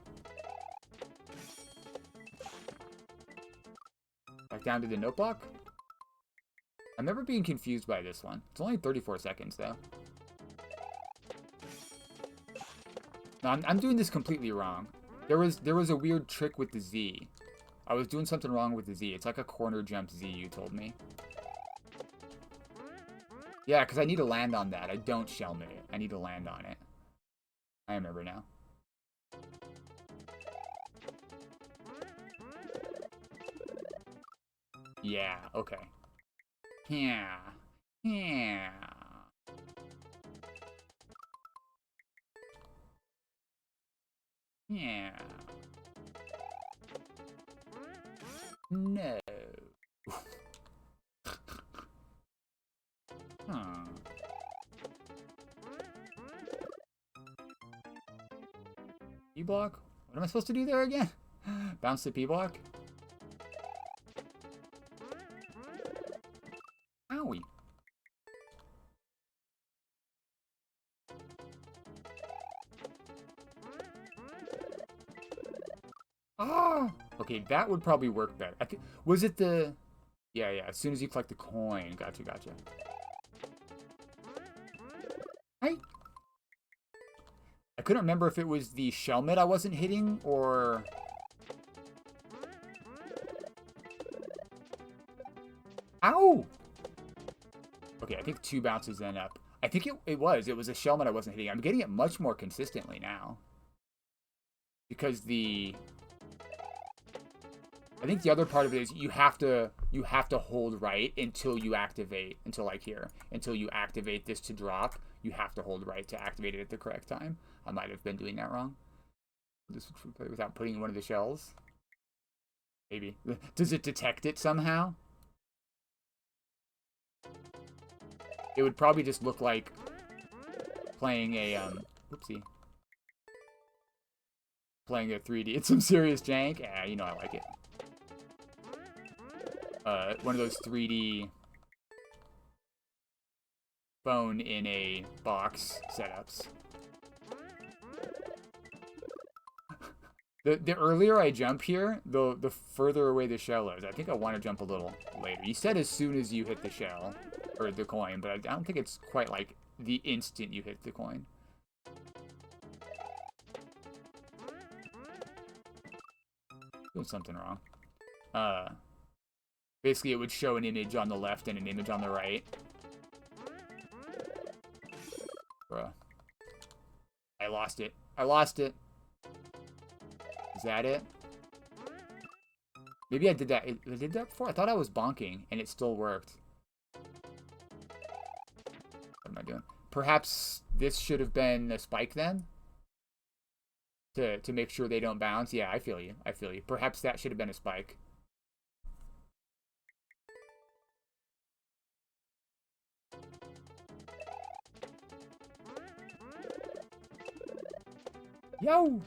Back down to the note block? I remember being confused by this one. It's only 34 seconds, though. No, I'm doing this completely wrong. There was a weird trick with the Z. I was doing something wrong with the Z. It's like a corner jump Z, you told me. Yeah, because I need to land on that. I don't shellmit it. I need to land on it. I remember now. Yeah, okay. Yeah. Yeah. Yeah. No. Huh. P-block? What am I supposed to do there again? Bounce the P-block? Owie. Ah! Okay, that would probably work better. Was it the... Yeah, yeah, as soon as you collect the coin. Gotcha, gotcha. I couldn't remember if it was the shellmit I wasn't hitting, or... Ow! Okay, I think 2 bounces then up. I think it was a shell that I wasn't hitting. I'm getting it much more consistently now. Because I think the other part of it is you have to hold right until you activate, until like here. Until you activate this to drop, you have to hold right to activate it at the correct time. I might have been doing that wrong. This would play without putting in one of the shells. Maybe. Does it detect it somehow? It would probably just look like playing a, whoopsie. Playing a 3D. It's some serious jank. Yeah, you know I like it. One of those 3D phone in a box setups. The earlier I jump here, the further away the shell is. I think I want to jump a little later. You said as soon as you hit the shell, or the coin, but I don't think it's quite like the instant you hit the coin. Doing something wrong. Basically, it would show an image on the left and an image on the right. Bruh. I lost it. I lost it. Is that it? Maybe I did that. I did that before? I thought I was bonking, and it still worked. What am I doing? Perhaps this should have been a spike then? To make sure they don't bounce? Yeah, I feel you. I feel you. Perhaps that should have been a spike. Yo!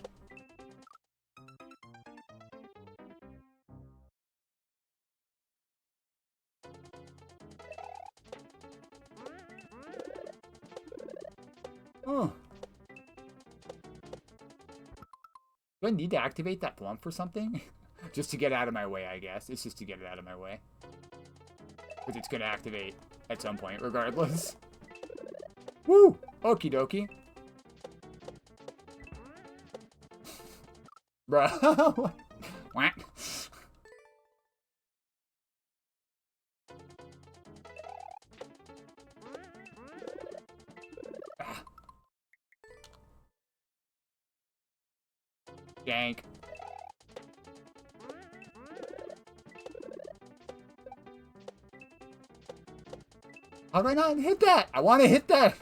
Oh. Do I need to activate that thwomp for something? Just to get out of my way, I guess. It's just to get it out of my way. Because it's going to activate at some point, regardless. Woo! Okie dokie. Bruh. Whack. Jank. How did I not hit that? I want to hit that.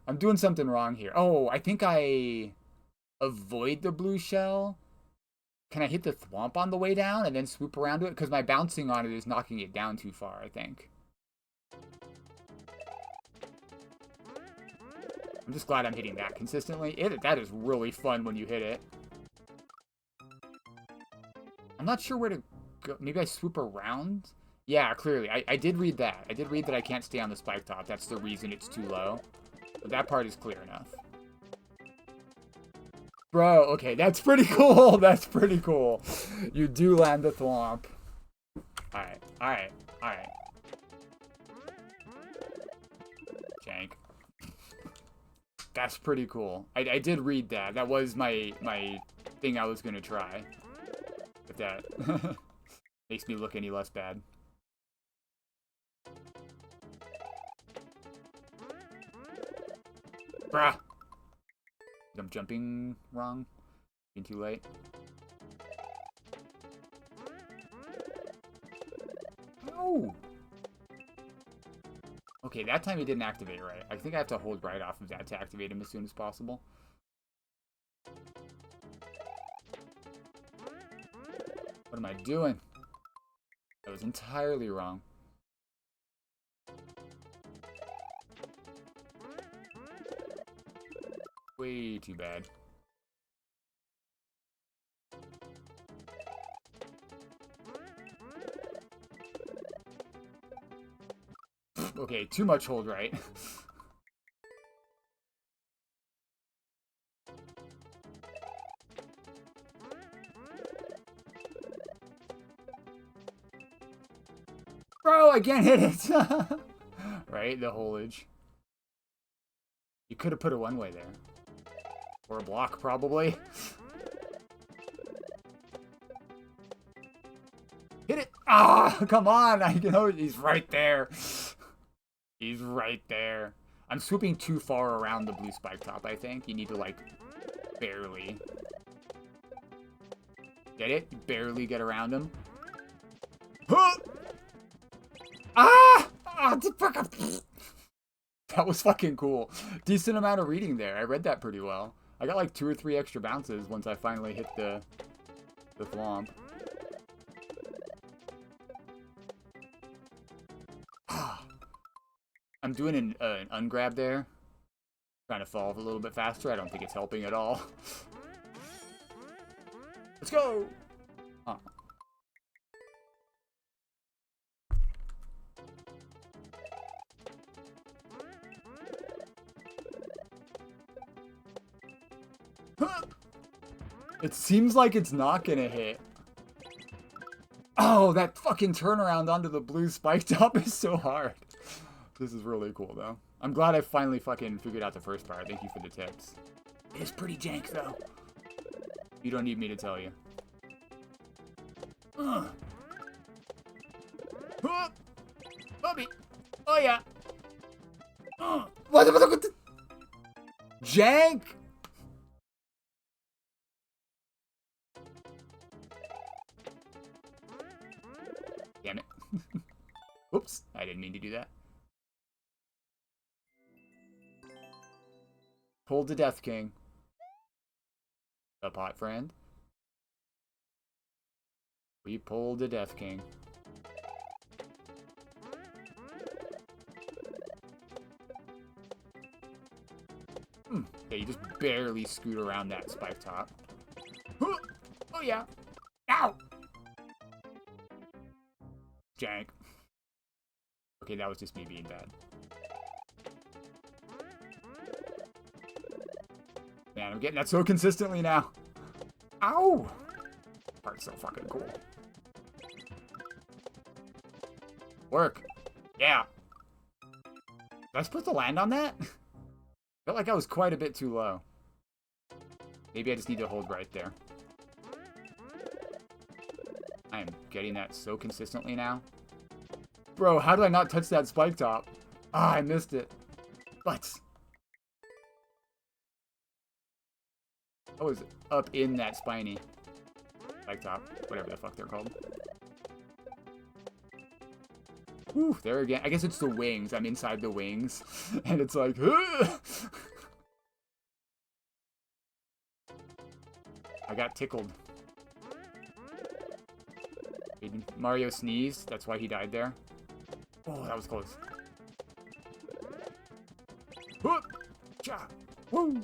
I'm doing something wrong here. Oh, I think I avoid the blue shell. Can I hit the thwomp on the way down and then swoop around to it? Because my bouncing on it is knocking it down too far, I think. I'm just glad I'm hitting that consistently. That is really fun when you hit it. I'm not sure where to go. Maybe I swoop around? Yeah, clearly. I did read that. I did read that I can't stay on the spike top. That's the reason it's too low. But that part is clear enough. Bro, okay, that's pretty cool. That's pretty cool. You do land the thwomp. Alright, alright, alright. Jank. That's pretty cool. I did read that. That was my thing I was gonna try. If that makes me look any less bad. Bruh! I'm jumping wrong. Being too late. No! Okay, that time he didn't activate right. I think I have to hold right off of that to activate him as soon as possible. What am I doing? That was entirely wrong. Way too bad. Okay, too much hold right. Bro, I can't hit it! Right, the holage. You could have put it one way there. Or a block, probably. Hit it! Ah, come on. I know he's right there. He's right there. I'm swooping too far around the blue spike top, I think. You need to, like, barely. Get it? You barely get around him. Huh! Ah! Ah, that was fucking cool. Decent amount of reading there. I read that pretty well. I got like 2 or 3 extra bounces once I finally hit the thwomp. I'm doing an ungrab there. Trying to fall a little bit faster. I don't think it's helping at all. Let's go! Huh. It seems like it's not gonna hit. Oh, that fucking turnaround onto the blue spike top is so hard. This is really cool, though. I'm glad I finally fucking figured out the first part. Thank you for the tips. It's pretty jank, though. You don't need me to tell you. Bobby! Oh, yeah! What the? Jank! Damn it. Oops, I didn't mean to do that. Pulled the Death King. The pot friend. We pulled the Death King. Yeah, you just barely scoot around that spike top. Oh yeah. Ow! Jank. Okay, that was just me being bad. Man, I'm getting that so consistently now. Ow! Part's so fucking cool. Work. Yeah. Was I supposed to land on that? Felt like I was quite a bit too low. Maybe I just need to hold right there. I am getting that so consistently now. Bro, how did I not touch that spike top? Ah, I missed it. But I was up in that spiny spike top, whatever the fuck they're called. Whew, there again. I guess it's the wings. I'm inside the wings. And it's like, I got tickled. Mario sneezed. That's why he died there. Oh, that was close. Woo!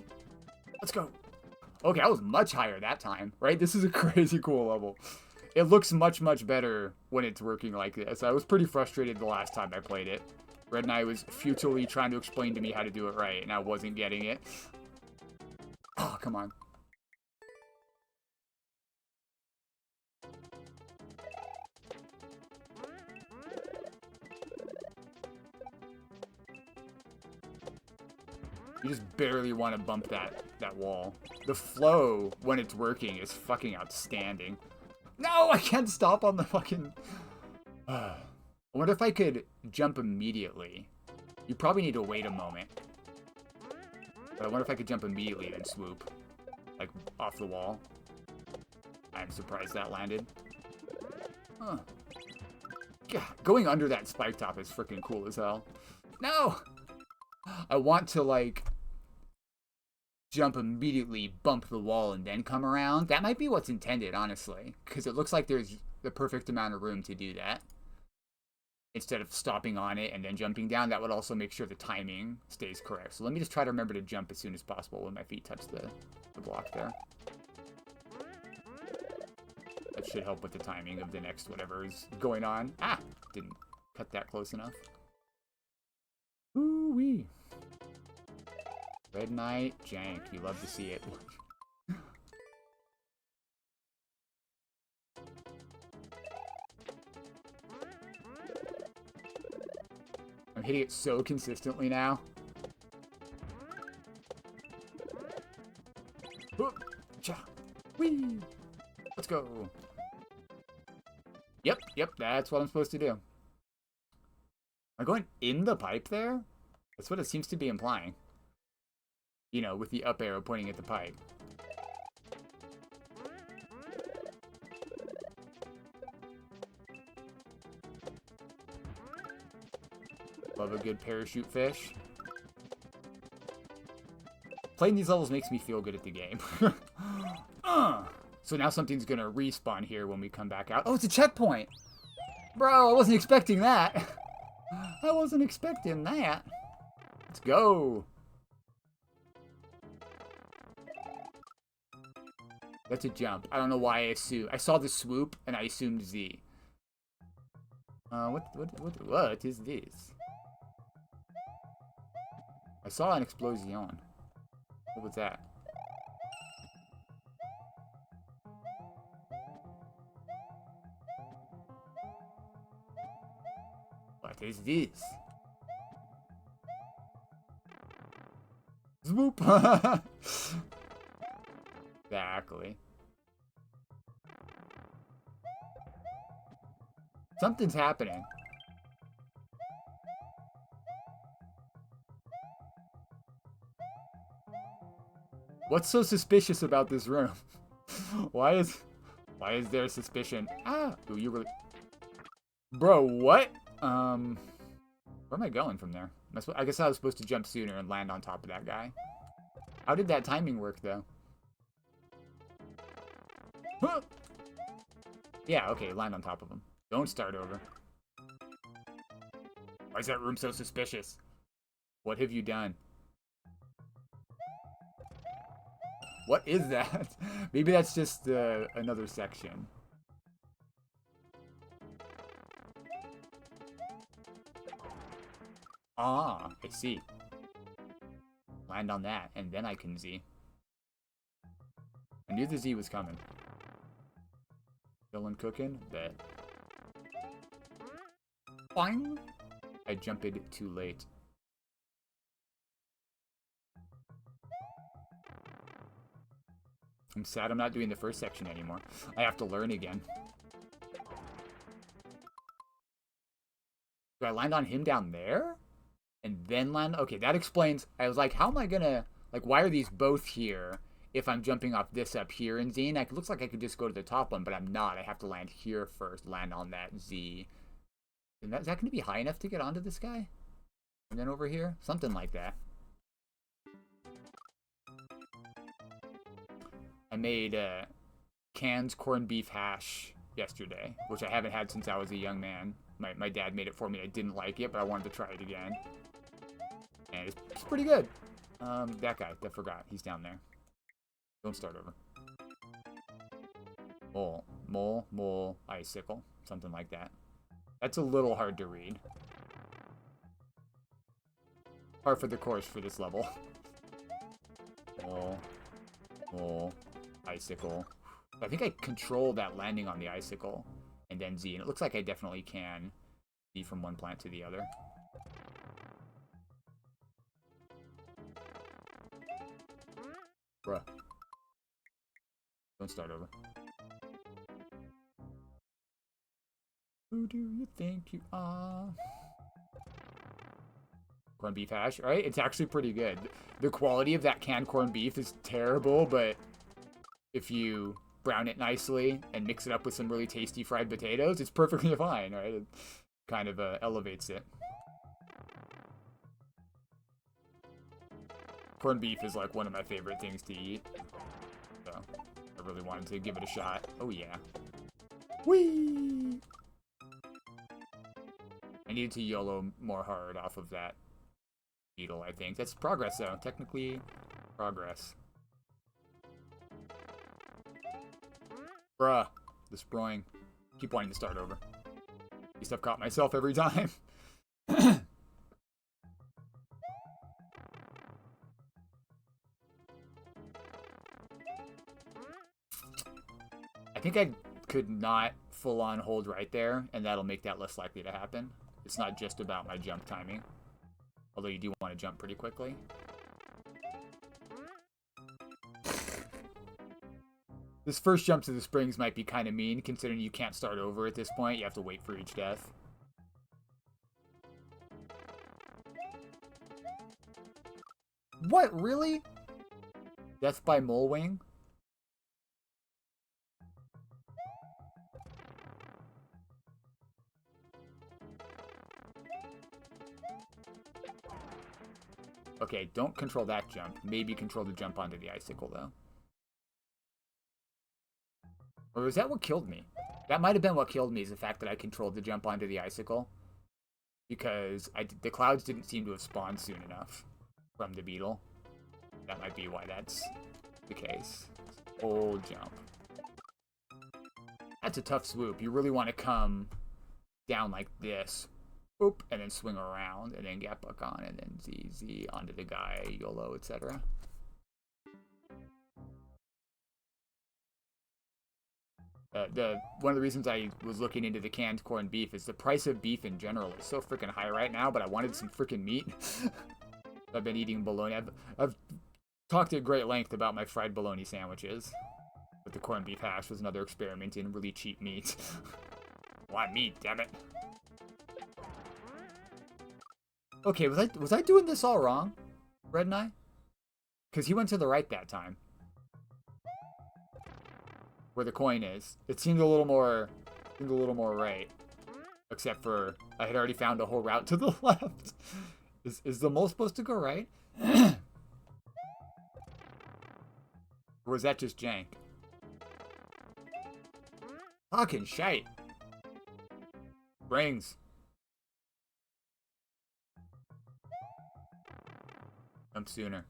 Let's go. Okay, I was much higher that time, right? This is a crazy cool level. It looks much, much better when it's working like this. I was pretty frustrated the last time I played it. Red Knight was futilely trying to explain to me how to do it right, and I wasn't getting it. Oh, come on. You just barely want to bump that wall. The flow, when it's working, is fucking outstanding. No, I can't stop on the fucking... I wonder if I could jump immediately. You probably need to wait a moment. But I wonder if I could jump immediately and swoop. Like, off the wall. I'm surprised that landed. Huh. God, going under that spike top is freaking cool as hell. No! I want to, like, jump immediately, bump the wall, and then come around. That might be what's intended, honestly. Because it looks like there's the perfect amount of room to do that. Instead of stopping on it and then jumping down, that would also make sure the timing stays correct. So let me just try to remember to jump as soon as possible when my feet touch the block there. That should help with the timing of the next whatever is going on. Ah! Didn't cut that close enough. Ooh-wee. Red Knight, jank. You love to see it. I'm hitting it so consistently now. Whee! Let's go. Yep, Yep, that's what I'm supposed to do. Am I going in the pipe there? That's what it seems to be implying. You know, with the up arrow pointing at the pipe. Love a good parachute fish. Playing these levels makes me feel good at the game. So now something's gonna respawn here when we come back out. Oh, it's a checkpoint! Bro, I wasn't expecting that. I wasn't expecting that. Let's go. That's a jump. I don't know why I assumed. I saw the swoop and I assumed Z. What is this? I saw an explosion. What was that? What is this? Swoop! Exactly. Something's happening. What's so suspicious about this room? Why is there suspicion? Ah, ooh, you really... Bro, what? Where am I going from there? I guess I was supposed to jump sooner and land on top of that guy. How did that timing work, though? Huh! Yeah, okay, land on top of him. Don't start over. Why is that room so suspicious? What have you done? What is that? Maybe that's just another section. Ah, I see. Land on that, and then I can Z. I knew the Z was coming. Chillin' cooking? Bet. Fine. I jumped it too late. I'm sad I'm not doing the first section anymore. I have to learn again. Do I land on him down there? And then land? Okay, that explains. I was like, how am I gonna... Like, why are these both here if I'm jumping off this up here in Z? And it looks like I could just go to the top one, but I'm not. I have to land here first, land on that Z. And is that going to be high enough to get onto this guy? And then over here? Something like that. I made canned corned beef hash yesterday, which I haven't had since I was a young man. My dad made it for me. I didn't like it, but I wanted to try it again. And it's pretty good. That guy, I forgot. He's down there. Don't start over. Mole, icicle. Something like that. That's a little hard to read. Par for the course for this level. Mole, icicle. I think I control that landing on the icicle and then Z, and it looks like I definitely can Z from one plant to the other. Bruh. Don't start over. Who do you think you are? Corned beef hash, right? It's actually pretty good. The quality of that canned corned beef is terrible, but if you brown it nicely and mix it up with some really tasty fried potatoes, it's perfectly fine, right? It kind of elevates it. Corned beef is like one of my favorite things to eat, so I really wanted to give it a shot. Oh yeah. Whee! I needed to YOLO more hard off of that beetle, I think. That's progress, though. Technically, progress. Bruh. Destroying. Keep wanting to start over. At least I've caught myself every time. I think I could not full-on hold right there, and that'll make that less likely to happen. It's not just about my jump timing. Although you do want to jump pretty quickly. This first jump to the springs might be kind of mean, considering you can't start over at this point. You have to wait for each death. What, really? Death by Molewing? Okay, don't control that jump. Maybe control the jump onto the icicle, though. Or was that what killed me? That might have been what killed me, is the fact that I controlled the jump onto the icicle. Because the clouds didn't seem to have spawned soon enough from the beetle. That might be why that's the case. Old jump. That's a tough swoop. You really want to come down like this. Oop, and then swing around, and then get back on, and then ZZ onto the guy, YOLO, etc. One of the reasons I was looking into the canned corned beef is the price of beef in general is so freaking high right now, but I wanted some freaking meat. I've been eating bologna. I've talked at great length about my fried bologna sandwiches. But the corned beef hash was another experiment in really cheap meat. Why meat, damn it? Okay, was I doing this all wrong, Red and I? Because he went to the right that time. Where the coin is. It seemed a little more right. Except for I had already found a whole route to the left. Is the mole supposed to go right? Or was that just jank? Fucking shite. Rings. Jump sooner.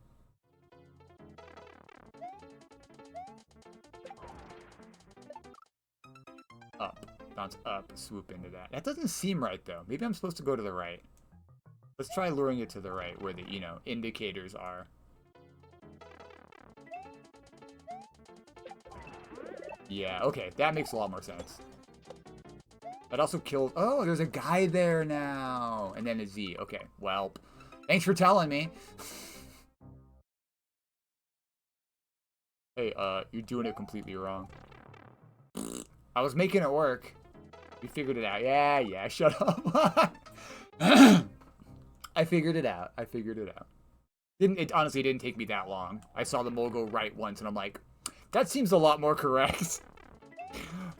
Up. Bounce up. Swoop into that. That doesn't seem right, though. Maybe I'm supposed to go to the right. Let's try luring it to the right, where the, indicators are. Yeah, okay. That makes a lot more sense. That also killed... Oh, there's a guy there now! And then a Z. Okay, well. Thanks for telling me. Hey, you're doing it completely wrong. I was making it work. We figured it out. Yeah, shut up. I figured it out. It honestly didn't take me that long. I saw the mole go right once, and I'm like, that seems a lot more correct.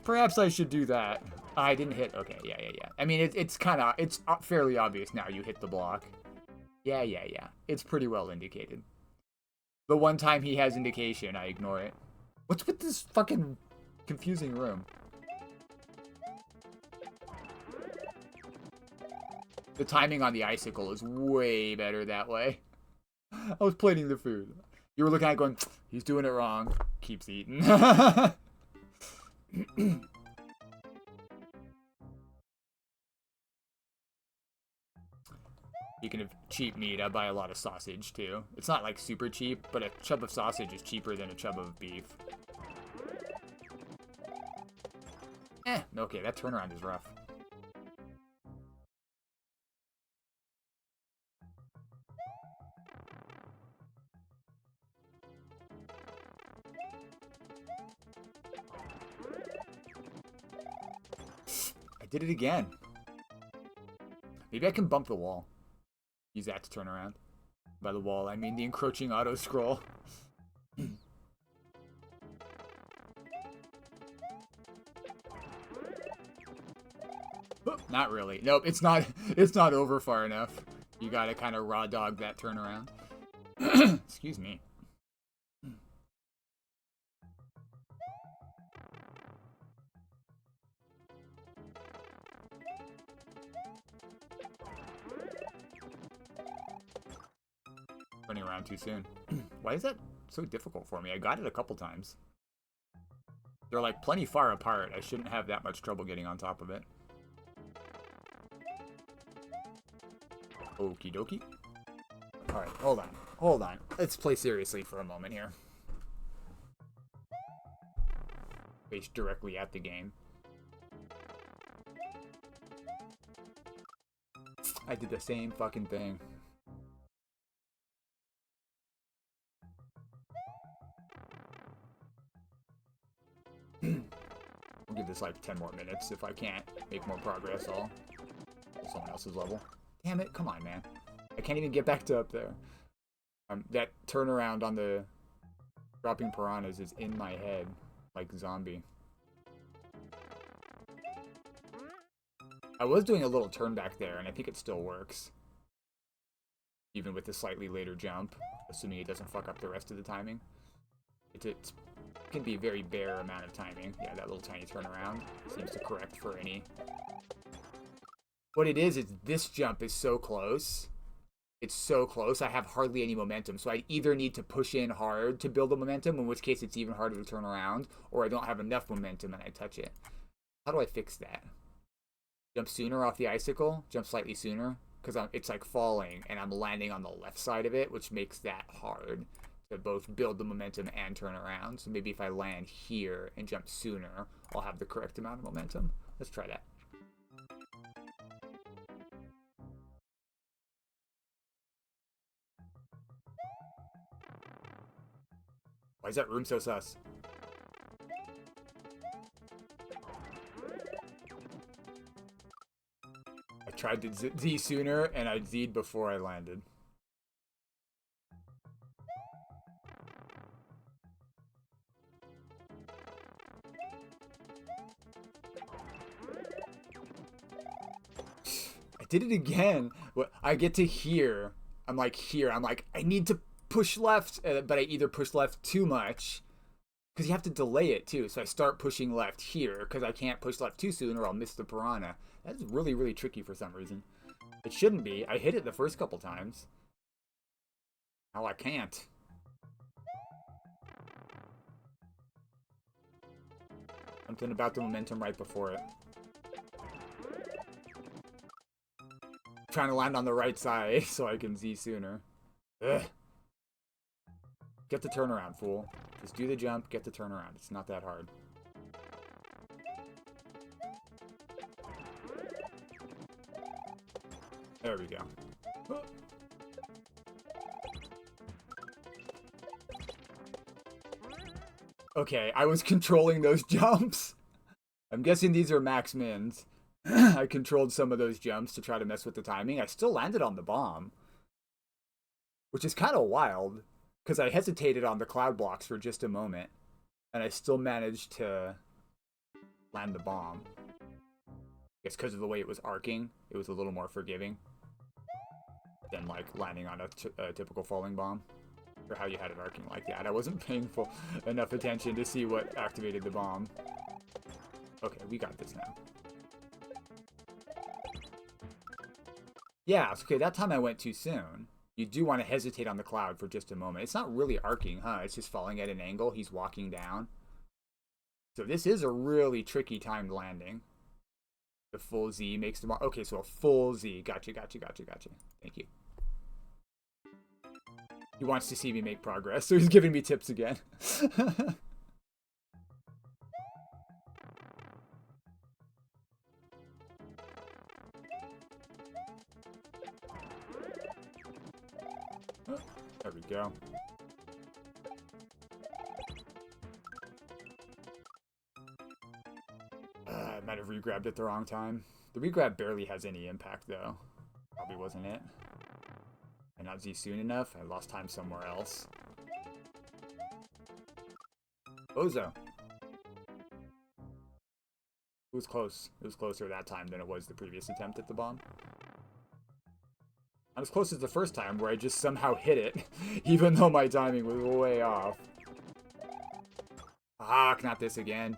Perhaps I should do that. I didn't hit. Okay, yeah. I mean, it's fairly obvious now you hit the block. Yeah. It's pretty well indicated. The one time he has indication, I ignore it. What's with this fucking confusing room? The timing on the icicle is way better that way. I was plating the food. You were looking at it going, he's doing it wrong. Keeps eating. Speaking of cheap meat, I buy a lot of sausage too. It's not like super cheap, but a chub of sausage is cheaper than a chub of beef. Okay, that turnaround is rough. I did it again. Maybe I can bump the wall. Use that to turn around. By the wall, I mean the encroaching auto scroll. Not really. Nope, it's not over far enough. You gotta kind of raw dog that turnaround. Excuse me. Running around too soon. Why is that so difficult for me? I got it a couple times. They're like plenty far apart. I shouldn't have that much trouble getting on top of it. Okie dokie. Alright, hold on. Let's play seriously for a moment here. Face directly at the game. I did the same fucking thing. is like 10 more minutes. If I can't make more progress, I'll someone else's level. Damn it, come on, man. I can't even get back to up there. That turnaround on the dropping piranhas is in my head, like zombie. I was doing a little turn back there, and I think it still works. Even with the slightly later jump, assuming it doesn't fuck up the rest of the timing. It can be a very bare amount of timing. Yeah, that little tiny turnaround seems to correct for any... What it is this jump is so close. It's so close, I have hardly any momentum. So I either need to push in hard to build the momentum, in which case it's even harder to turn around, or I don't have enough momentum and I touch it. How do I fix that? Jump sooner off the icicle? Jump slightly sooner? Because it's like falling, and I'm landing on the left side of it, which makes that hard to both build the momentum and turn around. So maybe if I land here and jump sooner, I'll have the correct amount of momentum. Let's try that. Why is that room so sus? I tried to Z sooner, and I Z'd before I landed. I did it again. I get to here. I'm like, I need to push left, but I either push left too much, because you have to delay it too. So I start pushing left here, because I can't push left too soon or I'll miss the piranha. That's really, really tricky for some reason. It shouldn't be. I hit it the first couple times. Now I can't. Something about the momentum right before it. Trying to land on the right side so I can Z sooner. Ugh. Get the turnaround, fool. Just do the jump, get the turnaround. It's not that hard. There we go. Okay, I was controlling those jumps. I'm guessing these are max mins. I controlled some of those jumps to try to mess with the timing. I still landed on the bomb, which is kind of wild, because I hesitated on the cloud blocks for just a moment, and I still managed to land the bomb. I guess because of the way it was arcing, it was a little more forgiving than like landing on a typical falling bomb, or how you had it arcing like that. I wasn't paying enough attention to see what activated the bomb. Okay, we got this now. Yeah, okay, that time I went too soon. You do want to hesitate on the cloud for just a moment. It's not really arcing, huh? It's just falling at an angle. He's walking down. So this is a really tricky timed landing. The full Z makes the... Okay, so a full Z. Gotcha. Thank you. He wants to see me make progress, so he's giving me tips again. There we go. I might have regrabbed at the wrong time. The regrab barely has any impact, though. Probably wasn't it. I not Z soon enough. I lost time somewhere else. Bozo. It was close. It was closer that time than it was the previous attempt at the bomb. Not as close as the first time, where I just somehow hit it, even though my timing was way off. Ah, not this again.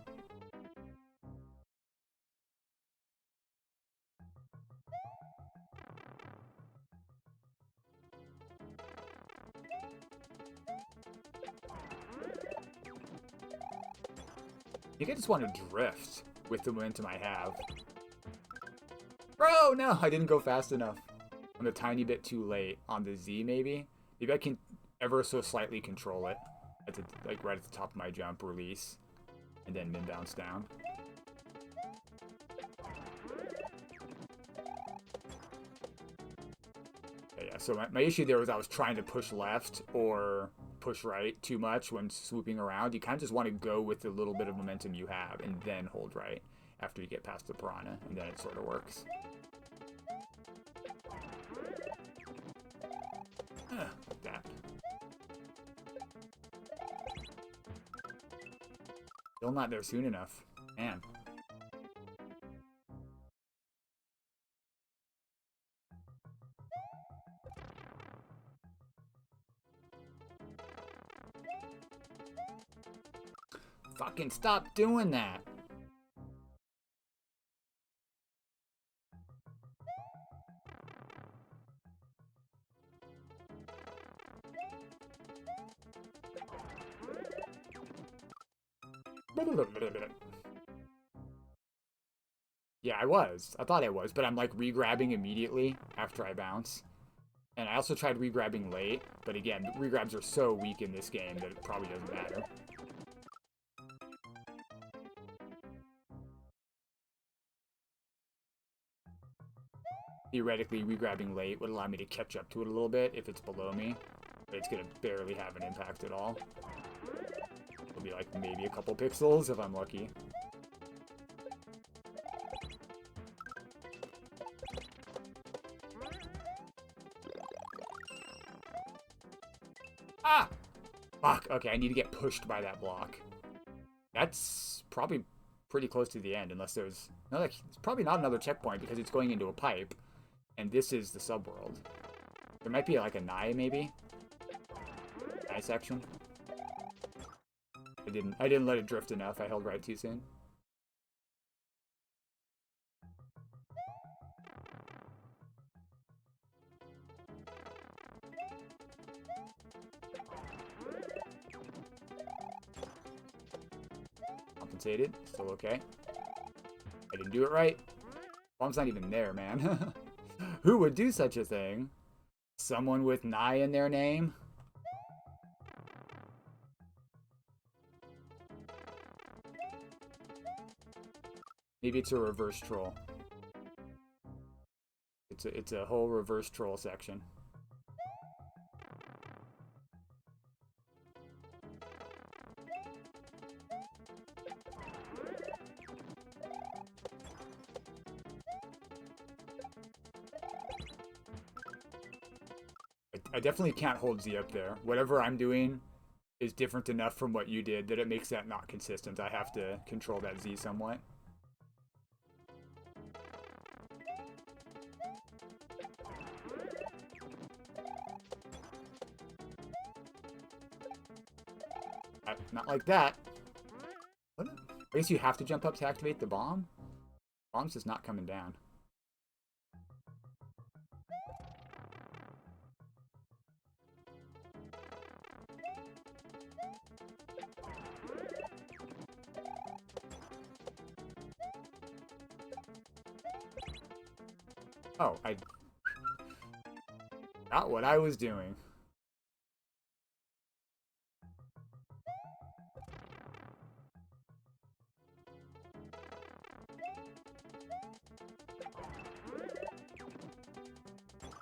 I think I just want to drift with the momentum I have. Bro, no, I didn't go fast enough. I'm a tiny bit too late on the Z, maybe. Maybe I can ever so slightly control it. At the, like right at the top of my jump, release, and then min bounce down. Okay, yeah, so my issue there was I was trying to push left or push right too much when swooping around. You kind of just want to go with the little bit of momentum you have and then hold right after you get past the piranha, and then it sort of works. Like that. Still not there soon enough. Man. Fucking stop doing that. Yeah, I was. I thought I was, but I'm like re-grabbing immediately after I bounce. And I also tried re-grabbing late, but again, re-grabs are so weak in this game that it probably doesn't matter. Theoretically, re-grabbing late would allow me to catch up to it a little bit if it's below me, but it's going to barely have an impact at all. It'll be like maybe a couple pixels if I'm lucky. Ah! Fuck, okay, I need to get pushed by that block. That's probably pretty close to the end, unless there's... No, it's probably not another checkpoint because it's going into a pipe. And this is the subworld. There might be like a Nye, maybe? Nye section? I didn't let it drift enough. I held right too soon. Compensated. Still okay. I didn't do it right. Bomb's not even there, man. Who would do such a thing? Someone with Nye in their name? Maybe it's a reverse troll. It's a whole reverse troll section. I definitely can't hold Z up there. Whatever I'm doing is different enough from what you did that it makes that not consistent. I have to control that Z somewhat. Not like that. What? I guess you have to jump up to activate the bomb? Bomb's just not coming down. Oh, I got what I was doing.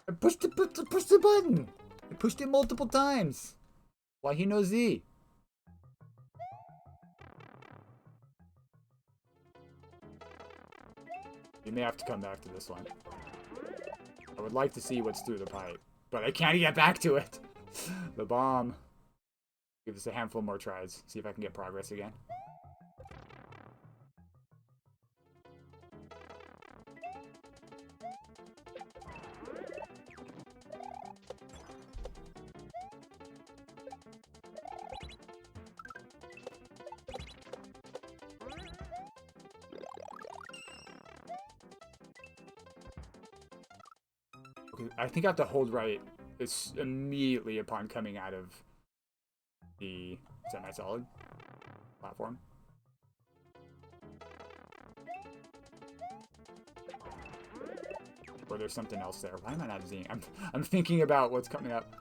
I pushed the button! I pushed it multiple times! Why he knows Z? You may have to come back to this one. I would like to see what's through the pipe, but I can't get back to it. The bomb. Give this a handful more tries. See if I can get progress again. Okay, I think I have to hold right immediately upon coming out of the semi-solid platform. Or there's something else there. Why am I not seeing? I'm thinking about what's coming up.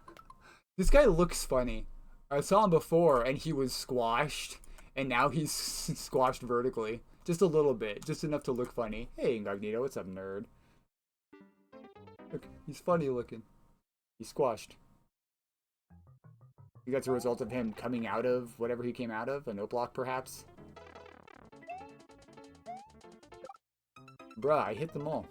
This guy looks funny. I saw him before and he was squashed, and now he's squashed vertically. Just a little bit, just enough to look funny. Hey, Incognito, what's up, nerd? Look, he's funny looking. He's squashed. think that's a result of him coming out of whatever he came out of? A note block, perhaps? Bruh, I hit them all.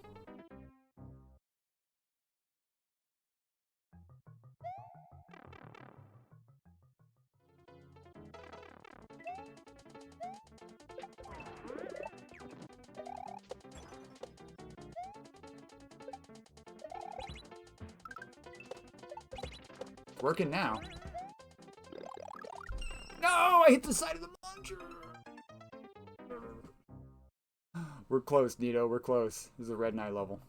Working now. No, I hit the side of the launcher. We're close, Nito. We're close. This is a Red Knight level.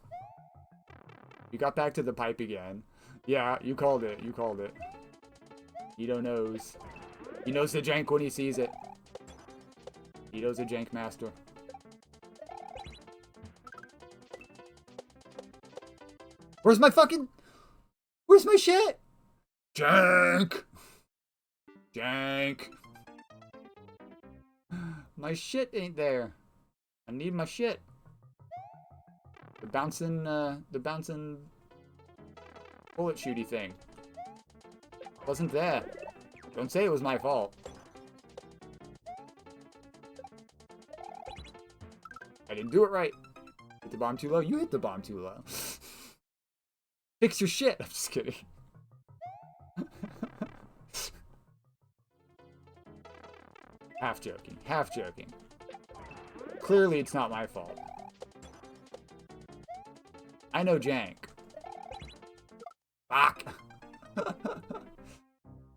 You got back to the pipe again. Yeah, you called it. You called it. Nito knows. He knows the jank when he sees it. Nito's a jank master. Where's my fucking... Where's my shit? Jank! Jank! My shit ain't there. I need my shit. The bouncing bullet shooty thing wasn't there. Don't say it was my fault. I didn't do it right. Hit the bomb too low? You hit the bomb too low. Fix your shit. I'm just kidding. Half joking. Half joking. Clearly it's not my fault. I know jank. Fuck.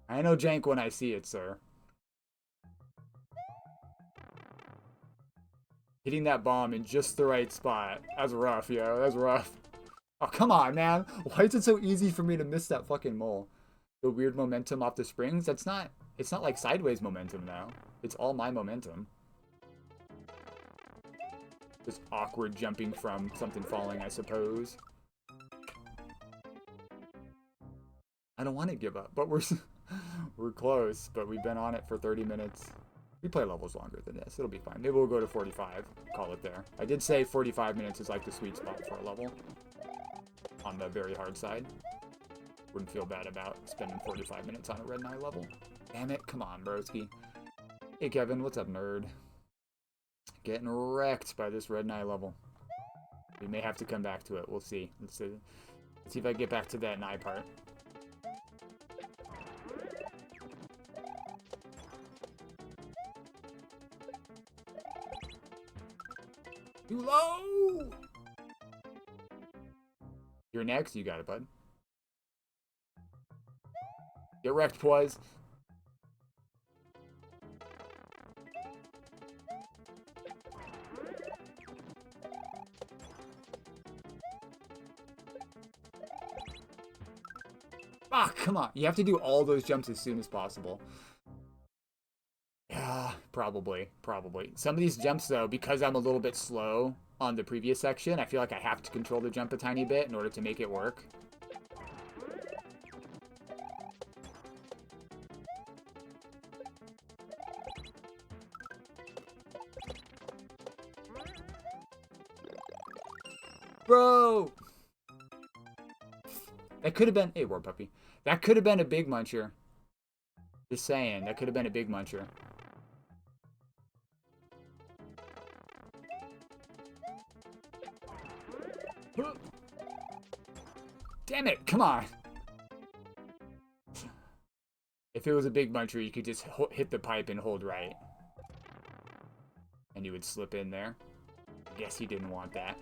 I know jank when I see it, sir. Hitting that bomb in just the right spot. That's rough, yo. That's rough. Oh, come on, man. Why is it so easy for me to miss that fucking mole? The weird momentum off the springs? It's not like sideways momentum now. It's all my momentum. Just awkward jumping from something falling, I suppose. I don't want to give up, but we're close. But we've been on it for 30 minutes. We play levels longer than this. It'll be fine. Maybe we'll go to 45. Call it there. I did say 45 minutes is like the sweet spot for a level. On the very hard side. Wouldn't feel bad about spending 45 minutes on a Red Knight level. Damn it. Come on, broski. Hey, Kevin. What's up, nerd? Getting wrecked by this Red Knight level. We may have to come back to it. We'll see. Let's see if I get back to that Knight part. Too low! You're next. You got it, bud. Get wrecked, Poise. Ah, come on. You have to do all those jumps as soon as possible. Yeah, probably. Some of these jumps, though, because I'm a little bit slow on the previous section, I feel like I have to control the jump a tiny bit in order to make it work. Bro! That could have been... Hey, War Puppy. That could have been a big muncher. Just saying, that could have been a big muncher. Damn it, come on. If it was a big muncher, you could just hit the pipe and hold right. And you would slip in there. I guess he didn't want that.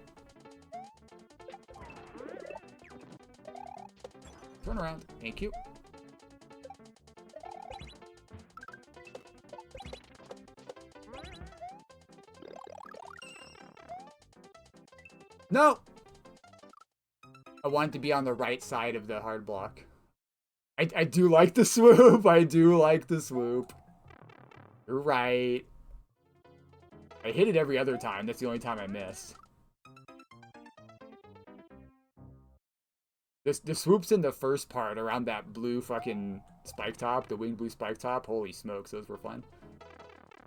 Turn around. Thank you. No! I wanted to be on the right side of the hard block. I do like the swoop. I do like the swoop. You're right. I hit it every other time. That's the only time I missed. The swoops in the first part around that blue fucking spike top, the wing blue spike top. Holy smokes, those were fun.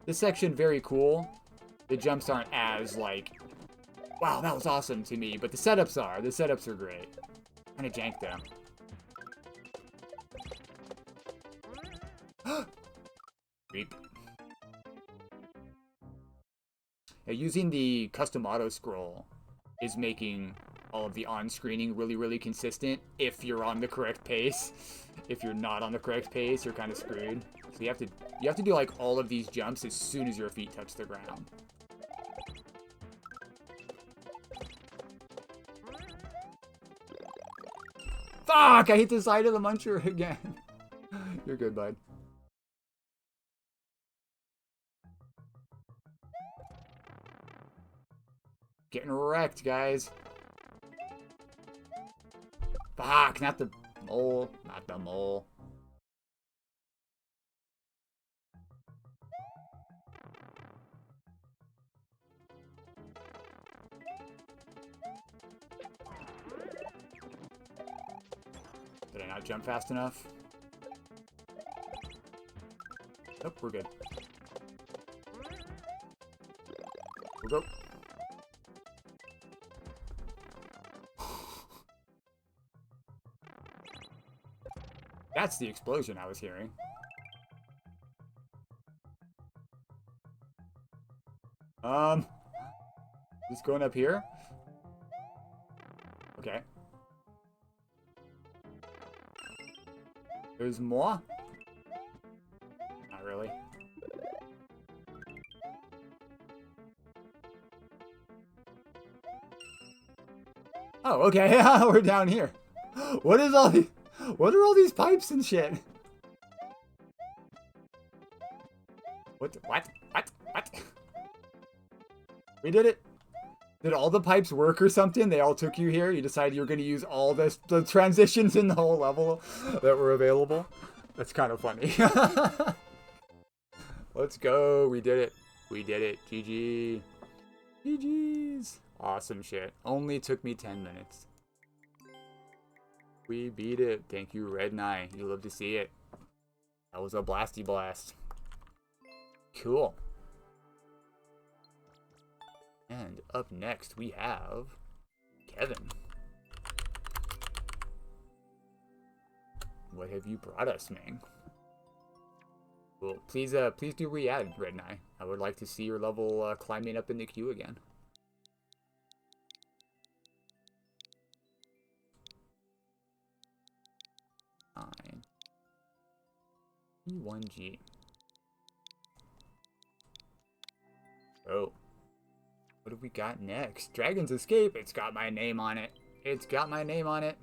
This section, very cool. The jumps aren't as, like, wow, that was awesome to me. But the setups are. The setups are great. Kind of jank, though. Reap. Now, using the custom auto scroll is making all of the on-screening really, really consistent if you're on the correct pace. If you're not on the correct pace, you're kind of screwed. So you have to do like all of these jumps as soon as your feet touch the ground. Fuck! I hit the side of the muncher again. You're good, bud. Getting wrecked, guys. Fuck, not the mole. Not the mole. Did I not jump fast enough? Nope, we're good. We'll go. That's the explosion I was hearing. Just going up here? Okay. There's more? Not really. Oh, okay. We're down here. What is all these? What are all these pipes and shit? What? We did it. Did all the pipes work or something? They all took you here? You decided you were going to use all the transitions in the whole level that were available? That's kind of funny. Let's go. We did it. We did it. GG. GG's. Awesome shit. Only took me 10 minutes. We beat it. Thank you, Red Nye. You love to see it. That was a blasty blast. Cool. And up next we have Kevin. What have you brought us, man? Well, please do re-add, Red Nye. I would like to see your level climbing up in the queue again. Fine. E1G. Oh. What have we got next? Dragon's Escape. It's got my name on it. It's got my name on it.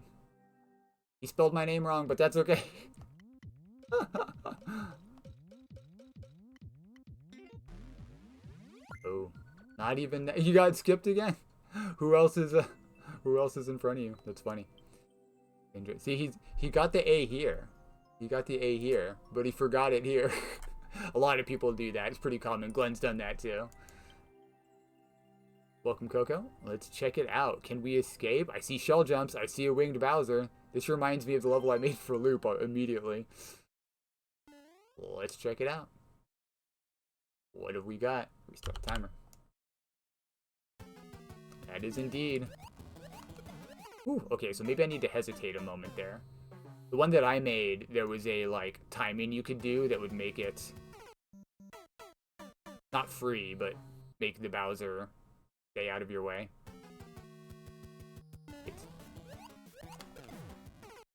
He spelled my name wrong, but that's okay. Oh, not even that. You got skipped again. Who else is in front of you? That's funny. See, he got the A here. He got the A here, but he forgot it here. A lot of people do that. It's pretty common. Glenn's done that too. Welcome, Coco. Let's check it out. Can we escape? I see shell jumps. I see a winged Bowser. This reminds me of the level I made for Loop immediately. Let's check it out. What have we got? Restart the timer. That is indeed. Ooh, okay, so maybe I need to hesitate a moment there. The one that I made, there was a, like, timing you could do that would make it not free, but make the Bowser stay out of your way.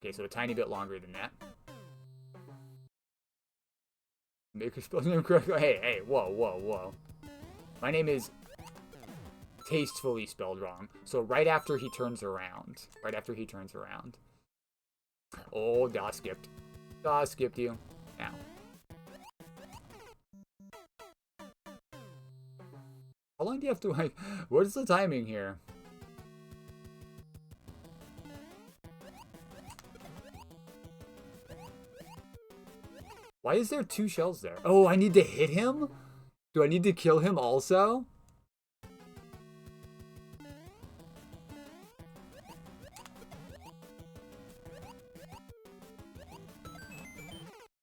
Okay, so a tiny bit longer than that. Make her spell his name correctly. Hey, whoa. My name is tastefully spelled wrong. So right after he turns around. Oh, Da skipped. Da skipped you. Now. How long do you have to, like, what is the timing here? Why is there 2 shells there? Oh, I need to hit him? Do I need to kill him also?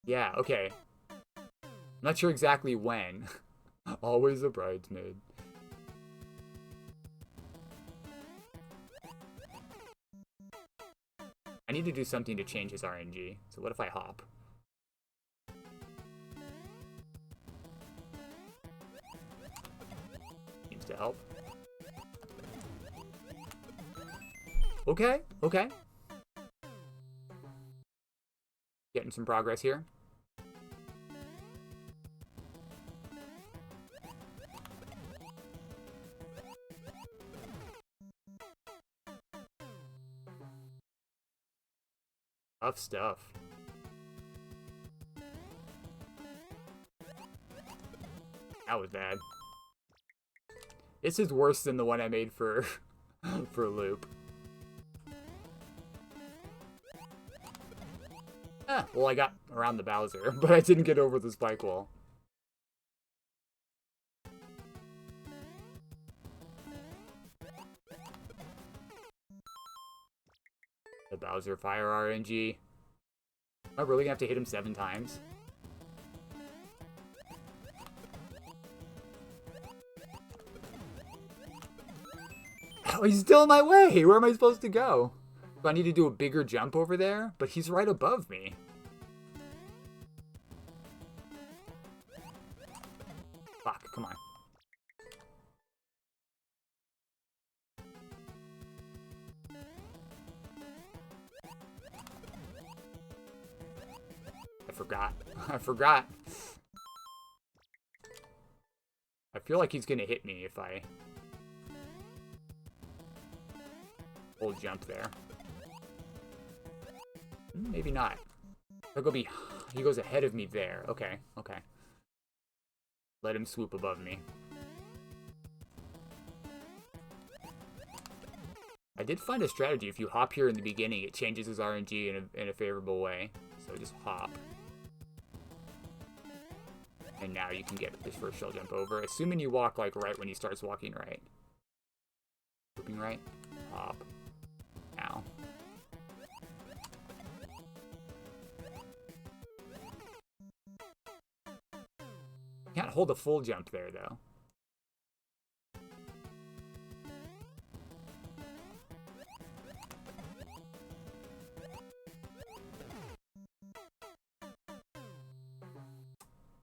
Yeah, okay. I'm not sure exactly when. Always a bridesmaid. I need to do something to change his RNG. So what if I hop? to help. Okay, okay. Getting some progress here. Tough stuff. That was bad. This is worse than the one I made for for Loop. Ah, well, I got around the Bowser, but I didn't get over the spike wall. The Bowser Fire RNG. Am I really gonna have to hit him 7 times? Oh, he's still in my way! Where am I supposed to go? Do I need to do a bigger jump over there? But he's right above me. Fuck, come on. I forgot. I forgot. I feel like he's gonna hit me if I hold jump there. Maybe not. He'll go he goes ahead of me there. Okay, okay. Let him swoop above me. I did find a strategy. If you hop here in the beginning, it changes his RNG in a favorable way. So just hop. And now you can get this first shell jump over, assuming you walk like right when he starts walking right. Swooping right. Hop. Now. Can't hold a full jump there, though.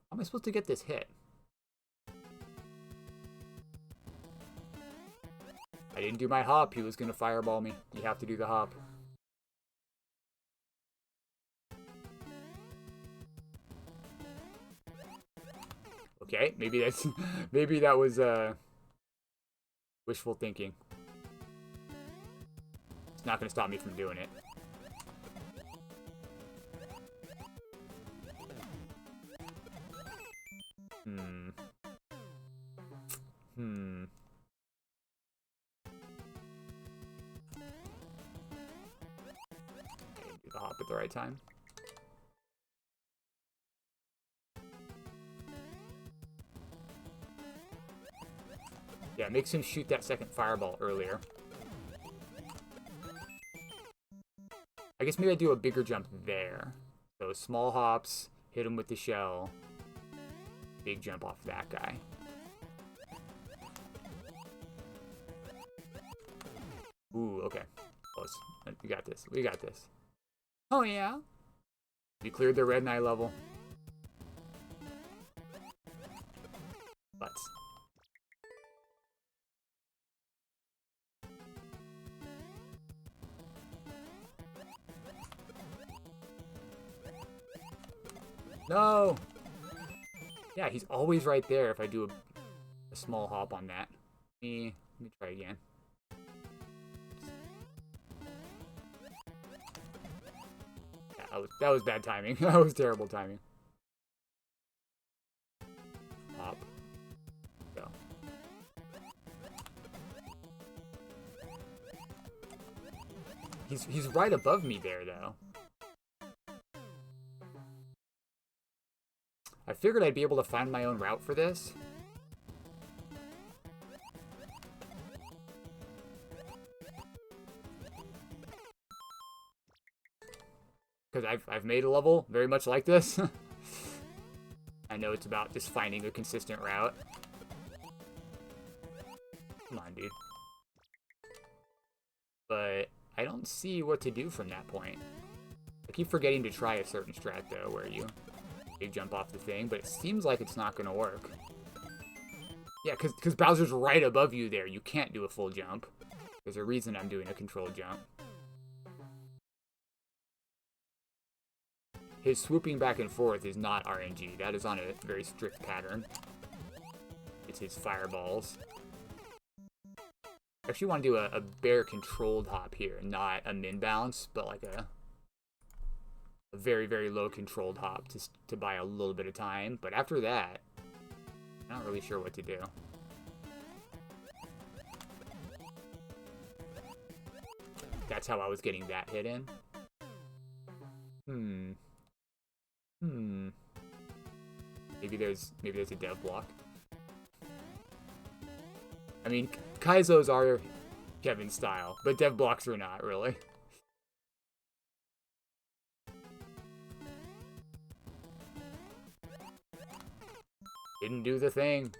How am I supposed to get this hit? I didn't do my hop. He was going to fireball me. You have to do the hop. Okay, maybe that's maybe that was wishful thinking. It's not going to stop me from doing it. Okay, do the hop at the right time. Yeah, it makes him shoot that second fireball earlier. I guess maybe I do a bigger jump there. So small hops, hit him with the shell. Big jump off that guy. Ooh, okay. Close. We got this. We got this. Oh, yeah? We cleared the red eye level. Butts. No! Yeah, he's always right there if I do a small hop on that. Let me try again. Yeah, that was bad timing. That was terrible timing. Hop. Go. He's right above me there, though. I figured I'd be able to find my own route for this. Because I've made a level very much like this. I know it's about just finding a consistent route. Come on, dude. But I don't see what to do from that point. I keep forgetting to try a certain strat, though, where you big jump off the thing, but it seems like it's not going to work. Yeah, because Bowser's right above you there. You can't do a full jump. There's a reason I'm doing a controlled jump. His swooping back and forth is not RNG. That is on a very strict pattern. It's his fireballs. I actually want to do a bear controlled hop here, not a min bounce, but like a very, very low controlled hop to buy a little bit of time. But after that, I'm not really sure what to do. That's how I was getting that hit in. Maybe there's a dev block. I mean, Kaizos are Kevin's style, but dev blocks are not, really. Didn't do the thing.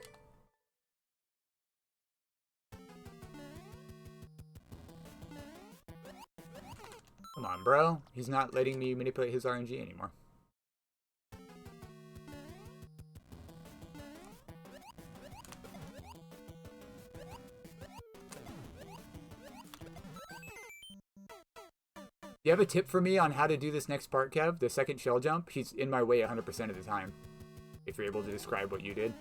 Come on, bro. He's not letting me manipulate his RNG anymore. You have a tip for me on how to do this next part, Kev? The second shell jump? He's in my way 100% of the time. If you're able to describe what you did.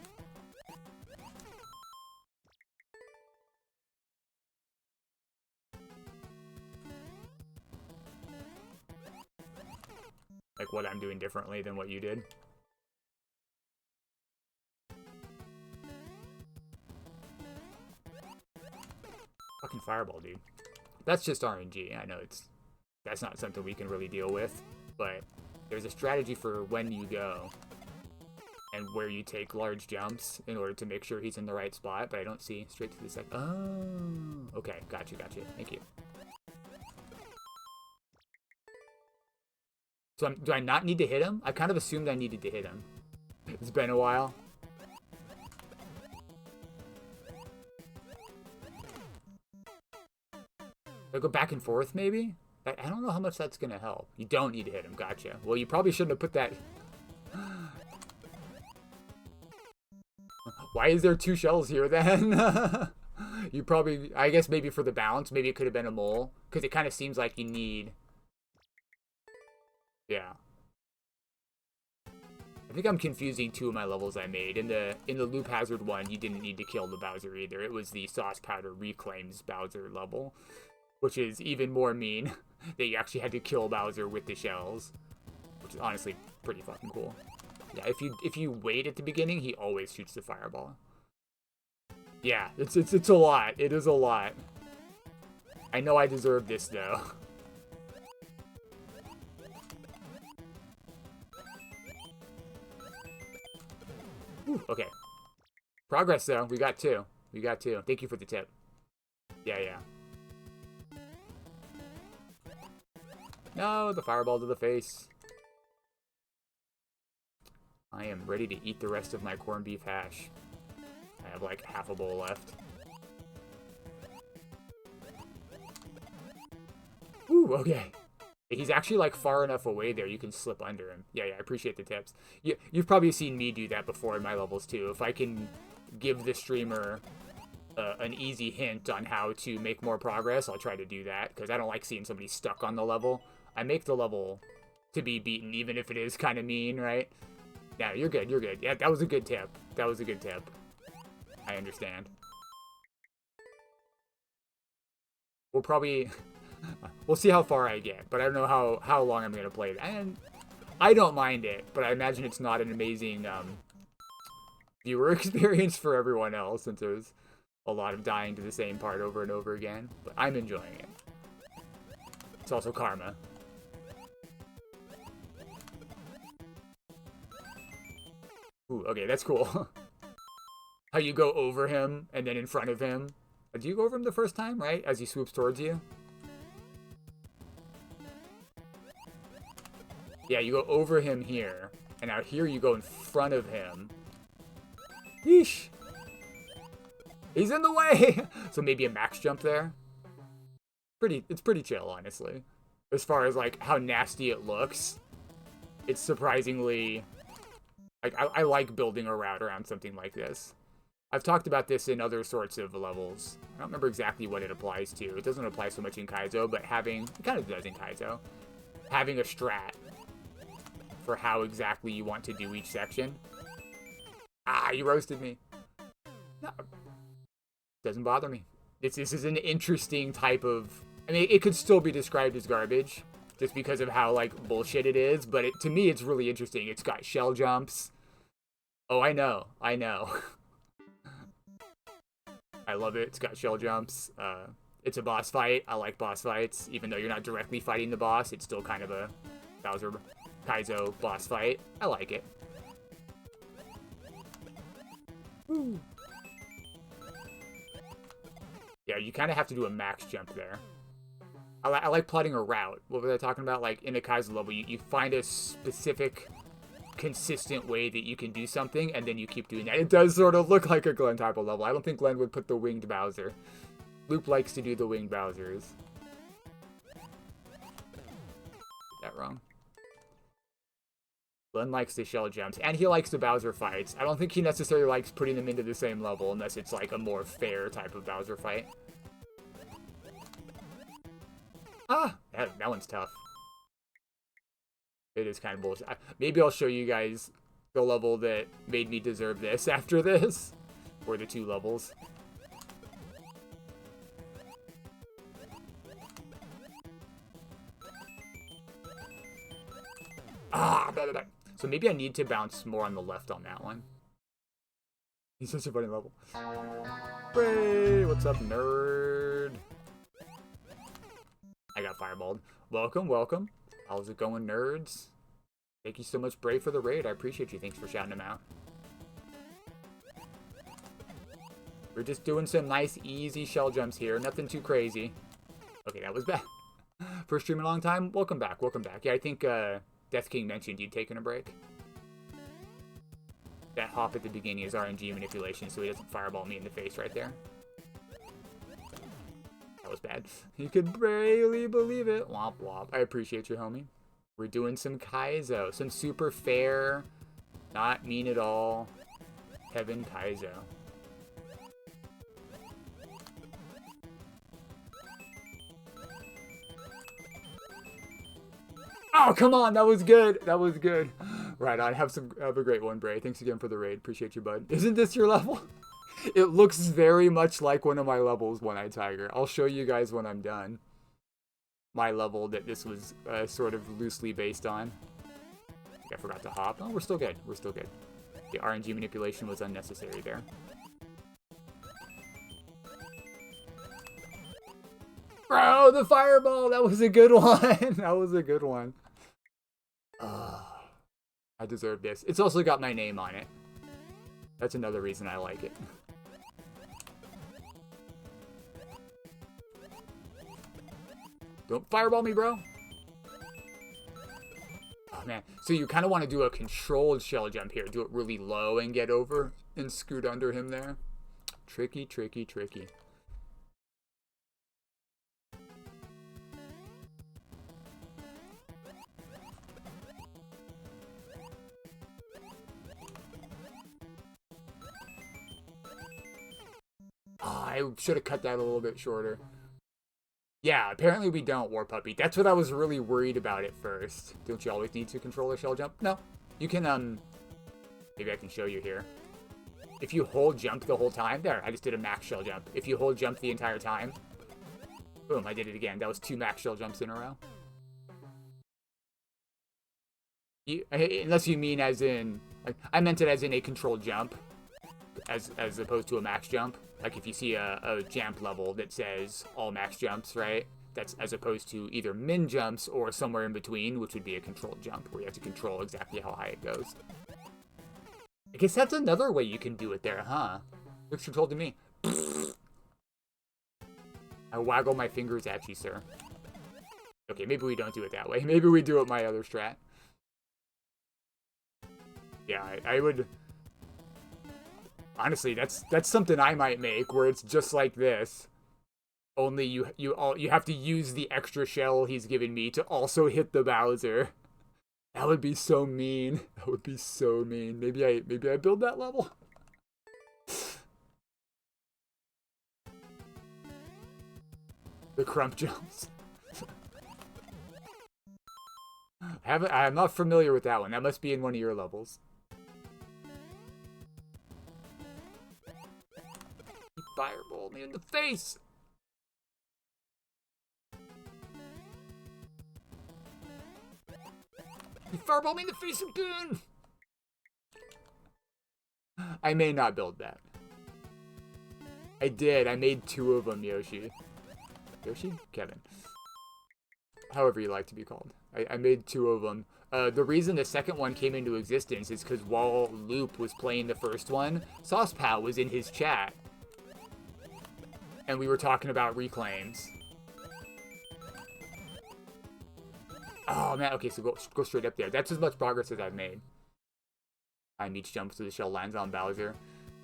Like what I'm doing differently than what you did. Fucking fireball, dude. That's just RNG. I know that's not something we can really deal with, but there's a strategy for when you go and where you take large jumps in order to make sure he's in the right spot, but I don't see straight to the second. Oh, okay. Gotcha. Thank you. So do I not need to hit him? I kind of assumed I needed to hit him. It's been a while. I go back and forth, maybe? I don't know how much that's going to help. You don't need to hit him. Gotcha. Well, you probably shouldn't have put that... Why is there 2 shells here, then? You probably... I guess maybe for the balance. Maybe it could have been a mole. Because it kind of seems like you need... Yeah. I think I'm confusing 2 of my levels I made. In the Loop Hazard one, you didn't need to kill the Bowser either. It was the Sauce Powder Reclaims Bowser level. Which is even more mean that you actually had to kill Bowser with the shells. Which is honestly pretty fucking cool. Yeah, if you wait at the beginning, he always shoots the fireball. Yeah, it's a lot. It is a lot. I know I deserve this though. Ooh, okay. Progress though. We got 2. Thank you for the tip. Yeah. No, the fireball to the face. I am ready to eat the rest of my corned beef hash. I have like half a bowl left. Ooh, okay. He's actually like far enough away there you can slip under him. Yeah, I appreciate the tips. You've probably seen me do that before in my levels too. If I can give the streamer an easy hint on how to make more progress, I'll try to do that, because I don't like seeing somebody stuck on the level. I make the level to be beaten, even if it is kind of mean, right? Yeah, you're good. Yeah, that was a good tip. I understand. We'll probably... we'll see how far I get, but I don't know how long I'm going to play. And I don't mind it, but I imagine it's not an amazing viewer experience for everyone else, since there's a lot of dying to the same part over and over again. But I'm enjoying it. It's also karma. Ooh, okay, that's cool. How you go over him and then in front of him. Do you go over him the first time, right? As he swoops towards you? Yeah, you go over him here. And now here you go in front of him. Yeesh. He's in the way! So maybe a max jump there. It's pretty chill, honestly. As far as, like, how nasty it looks. It's surprisingly... Like, I like building a route around something like this. I've talked about this in other sorts of levels. I don't remember exactly what it applies to. It doesn't apply so much in Kaizo, but it kind of does in Kaizo. Having a strat for how exactly you want to do each section. Ah, you roasted me. No, doesn't bother me. This is an interesting type of... I mean, it could still be described as garbage, just because of how, like, bullshit it is, but to me, it's really interesting. It's got shell jumps. Oh, I know. I know. I love it. It's got shell jumps. It's a boss fight. I like boss fights. Even though you're not directly fighting the boss, it's still kind of a Bowser Kaizo boss fight. I like it. Woo. Yeah, you kind of have to do a max jump there. I like plotting a route. What was I talking about? Like, in a Kaizo level, you find a specific, consistent way that you can do something, and then you keep doing that. It does sort of look like a Glenn type of level. I don't think Glenn would put the winged Bowser. Loop likes to do the winged Bowsers. That wrong. Glenn likes the shell jumps, and he likes the Bowser fights. I don't think he necessarily likes putting them into the same level, unless it's like a more fair type of Bowser fight. Ah! That one's tough. It is kind of bullshit. Maybe I'll show you guys the level that made me deserve this after this. Or the 2 levels. Ah! So maybe I need to bounce more on the left on that one. He's such a funny level. Hey, what's up, nerd? I got fireballed. Welcome, welcome. How's it going, nerds? Thank you so much, Bray, for the raid. I appreciate you. Thanks for shouting them out. We're just doing some nice, easy shell jumps here. Nothing too crazy. Okay, that was bad. First stream in a long time. Welcome back, welcome back. Yeah, I think Death King mentioned you'd taken a break. That hop at the beginning is RNG manipulation, so he doesn't fireball me in the face right there. That was bad. You could barely believe it. Womp womp. I appreciate you, homie. We're doing some Kaizo. Some super fair, not mean at all, Kevin Kaizo. Oh, come on. That was good. That was good. Right on. Have a great one, Bray. Thanks again for the raid. Appreciate you, bud. Isn't this your level? It looks very much like one of my levels, One-Eyed Tiger. I'll show you guys when I'm done. My level that this was sort of loosely based on. I forgot to hop. Oh, we're still good. We're still good. The RNG manipulation was unnecessary there. Bro, the fireball! That was a good one! That was a good one. I deserve this. It's also got my name on it. That's another reason I like it. Don't fireball me, bro. Oh, man. So you kind of want to do a controlled shell jump here. Do it really low and get over and scoot under him there. Tricky, tricky, tricky. Oh, I should have cut that a little bit shorter. Yeah, apparently we don't, War Puppy. That's what I was really worried about at first. Don't you always need to control a shell jump? No. You can, maybe I can show you here. If you hold jump the whole time, there, I just did a max shell jump. If you hold jump the entire time, boom, I did it again. That was 2 max shell jumps in a row. Unless you mean as in, like, I meant it as in a controlled jump, as opposed to a max jump. Like if you see a jump level that says all max jumps, right? That's as opposed to either min jumps or somewhere in between, which would be a controlled jump, where you have to control exactly how high it goes. I guess that's another way you can do it there, huh? Looks controlled to me. I waggle my fingers at you, sir. Okay, maybe we don't do it that way. Maybe we do it my other strat. Yeah, I would... Honestly, that's something I might make, where it's just like this. Only you have to use the extra shell he's given me to also hit the Bowser. That would be so mean. That would be so mean. Maybe I build that level. The crump jumps. I'm not familiar with that one. That must be in one of your levels. He fireballed me in the face! He fireballed me in the face again! I may not build that. I did. I made 2 of them, Yoshi. Yoshi? Kevin. However you like to be called. I made 2 of them. The reason the second one came into existence is because while Loop was playing the first one, SaucePal was in his chat. And we were talking about reclaims. Oh, man. Okay, so go straight up there. That's as much progress as I've made. Each jump so the shell lands on Bowser.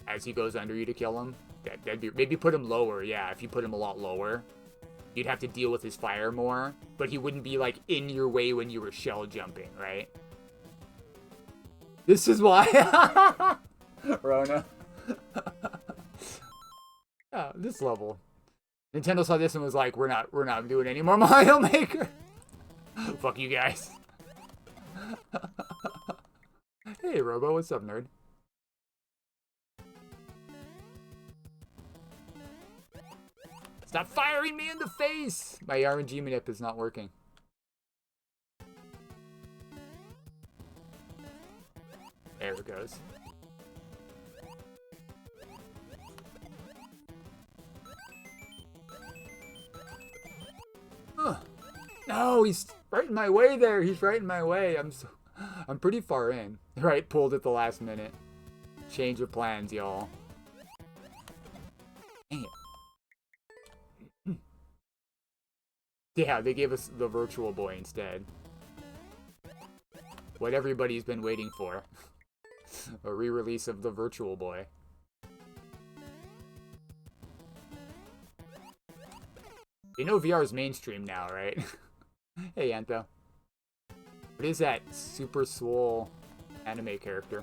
As he goes under you to kill him. That'd be... Maybe put him lower, yeah. If you put him a lot lower. You'd have to deal with his fire more. But he wouldn't be, like, in your way when you were shell jumping, right? This is why... Rona. Yeah, this level. Nintendo saw this and was like, we're not doing any more Mario Maker. Fuck you guys. Hey, Robo, what's up, nerd? Stop firing me in the face! My RNG manip is not working. There it goes. Huh. No, he's right in my way there. He's right in my way. I'm pretty far in. Right, pulled at the last minute. Change of plans, y'all. Dang it. Yeah, they gave us the Virtual Boy instead. What everybody's been waiting for. A re-release of the Virtual Boy. You know VR is mainstream now, right? Hey, Anto. What is that super swole anime character?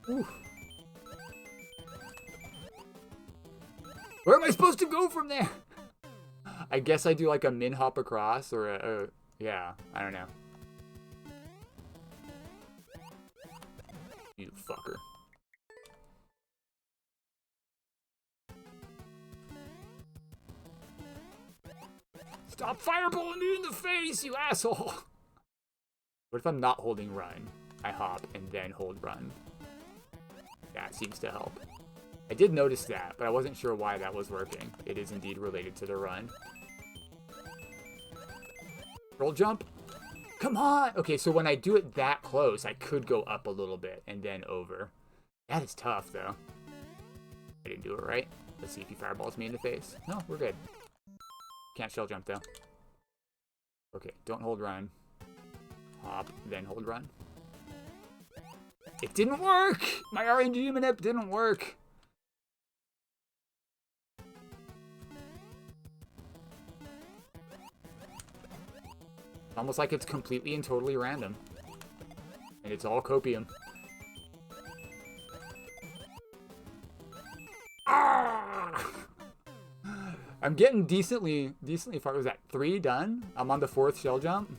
Ooh. Where am I supposed to go from there? I guess I do like a min hop across or a yeah, I don't know. You fucker. Stop fireballing me in the face, you asshole! What if I'm not holding run? I hop and then hold run. That seems to help. I did notice that, but I wasn't sure why that was working. It is indeed related to the run. Roll jump? Come on! Okay, so when I do it that close, I could go up a little bit and then over. That is tough, though. I didn't do it right. Let's see if he fireballs me in the face. No, we're good. Can't shell jump, though. Okay, don't hold run. Hop, then hold run. It didn't work! My RNG manip didn't work! It's almost like it's completely and totally random. And it's all copium. Ah! I'm getting decently far. Was that 3 done? I'm on the 4th shell jump.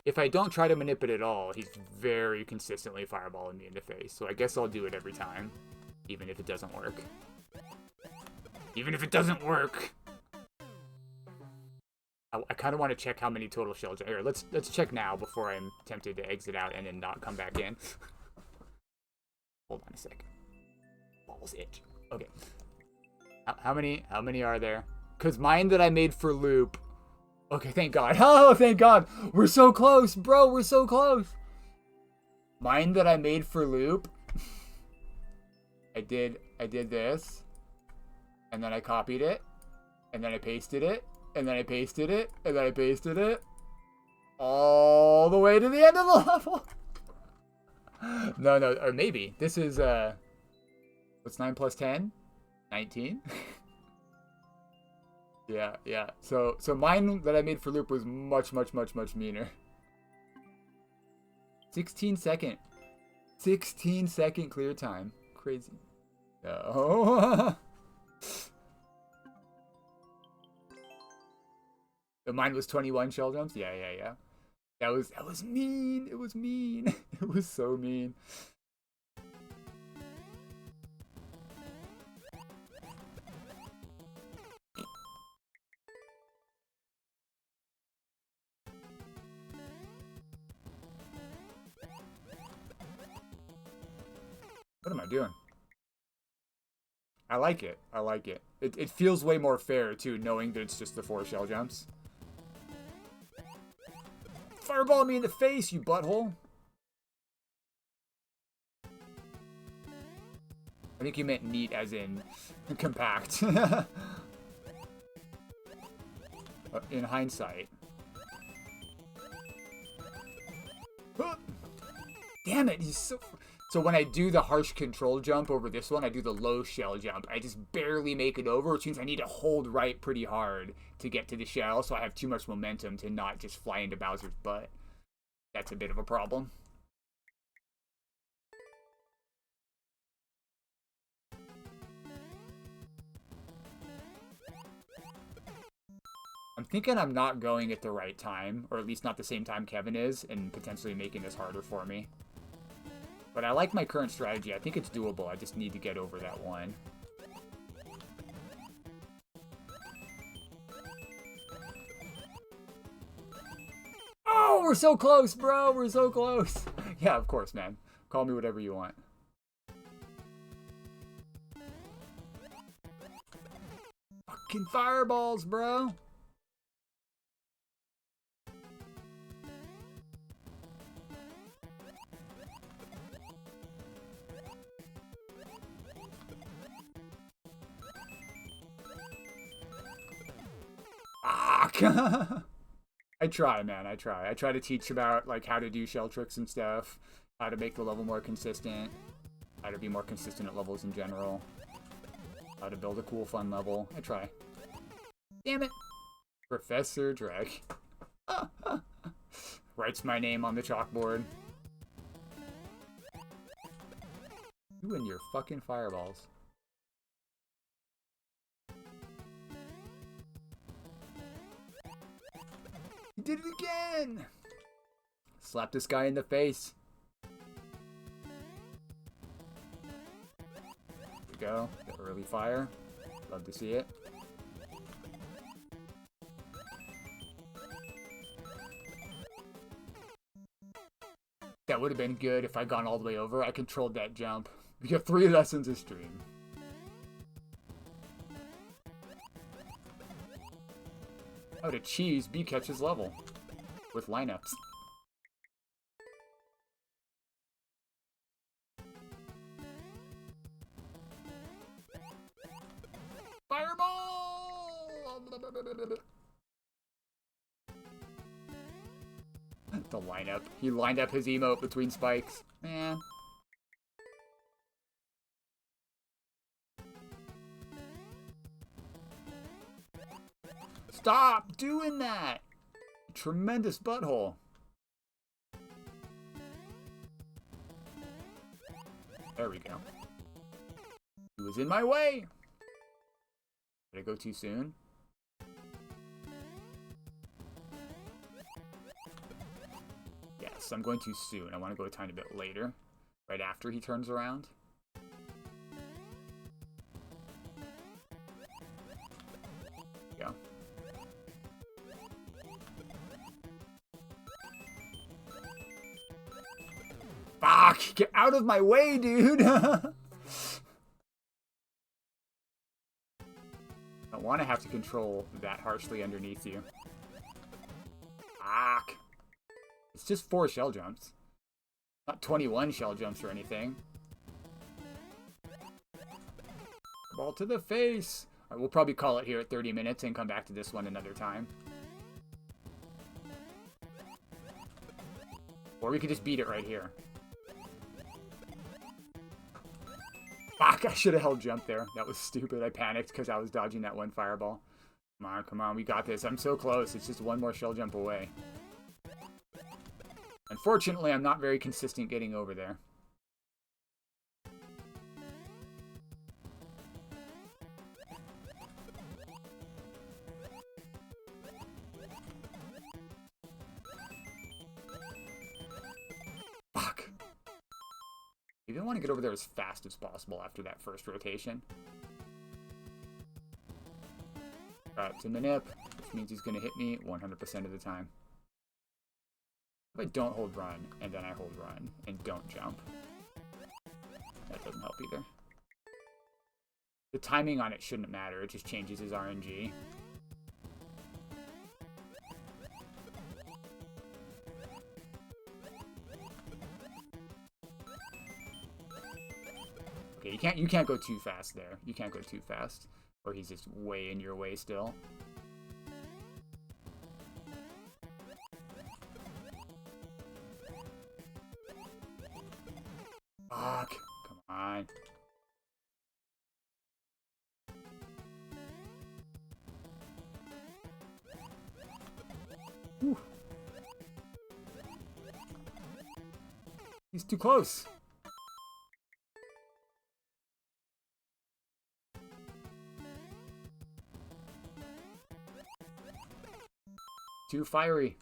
If I don't try to manipulate at all, he's very consistently fireballing me in the face. So I guess I'll do it every time. Even if it doesn't work. Even if it doesn't work! I kind of want to check how many total shell jumps. Here, let's check now before I'm tempted to exit out and then not come back in. Hold on a sec. Balls itch. Okay. How many are there? Because mine that I made for Loop. Okay, thank God. Oh, thank God. We're so close, bro. We're so close. Mine that I made for Loop. I did this. And then I copied it. And then I pasted it. And then I pasted it. And then I pasted it. All the way to the end of the level. No, or maybe. This is, what's 9 plus 10? 19? Yeah. So mine that I made for Loop was much meaner. 16 second. 16-second clear time. Crazy. Oh. Mine was 21 shell jumps? Yeah. That was mean. It was mean. It was so mean. What am I doing? I like it. I like it. It feels way more fair, too, knowing that it's just the 4 shell jumps. Fireball me in the face, you butthole. I think you meant neat as in compact. In hindsight. Damn it, he's so... So when I do the harsh control jump over this one, I do the low shell jump. I just barely make it over, which means I need to hold right pretty hard to get to the shell, so I have too much momentum to not just fly into Bowser's butt. That's a bit of a problem. I'm thinking I'm not going at the right time, or at least not the same time Kevin is, and potentially making this harder for me. But I like my current strategy. I think it's doable. I just need to get over that one. Oh, we're so close, bro. We're so close. Yeah, of course, man. Call me whatever you want. Fucking fireballs, bro. I try, man. I try. I try to teach about like how to do shell tricks and stuff, how to make the level more consistent, how to be more consistent at levels in general, how to build a cool, fun level. I try. Damn it. Professor Drek. Writes my name on the chalkboard. You and your fucking fireballs. He did it again! Slap this guy in the face. There we go. The early fire. Love to see it. That would have been good if I'd gone all the way over. I controlled that jump. We got 3 lessons a stream. How to cheese B-Catch's level with lineups. Fireball! The lineup. He lined up his emote between spikes. Man. Stop doing that! Tremendous butthole. There we go. He was in my way! Did I go too soon? Yes, I'm going too soon. I want to go a tiny bit later. Right after he turns around. There we go. Fuck! Get out of my way, dude! I don't want to have to control that harshly underneath you. Fuck! It's just 4 shell jumps. Not 21 shell jumps or anything. Ball to the face! Alright, we'll probably call it here at 30 minutes and come back to this one another time. Or we could just beat it right here. Fuck, I should have held jump there. That was stupid. I panicked because I was dodging that one fireball. Come on, we got this. I'm so close. It's just one more shell jump away. Unfortunately, I'm not very consistent getting over there. You didn't want to get over there as fast as possible after that first rotation. Got to Manip, which means he's going to hit me 100% of the time. If I don't hold run, and then I hold run, and don't jump, that doesn't help either. The timing on it shouldn't matter, it just changes his RNG. Okay, you can't go too fast there. You can't go too fast, or he's just way in your way still. Fuck. Come on. Whew. He's too close. Too fiery.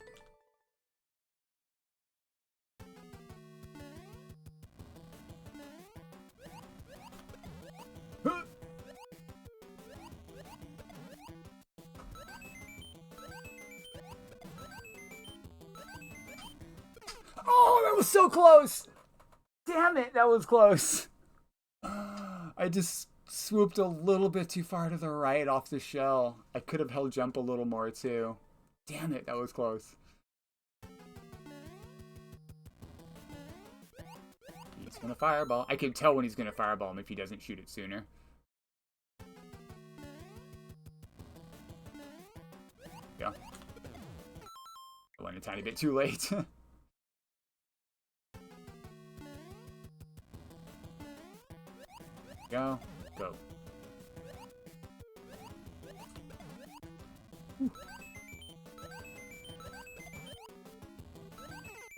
Oh, that was so close! Damn it, that was close. I just swooped a little bit too far to the right off the shell. I could have held jump a little more too. Damn it, that was close. He's gonna fireball. I can tell when he's gonna fireball him if he doesn't shoot it sooner. Yeah. I went a tiny bit too late. Go. Go.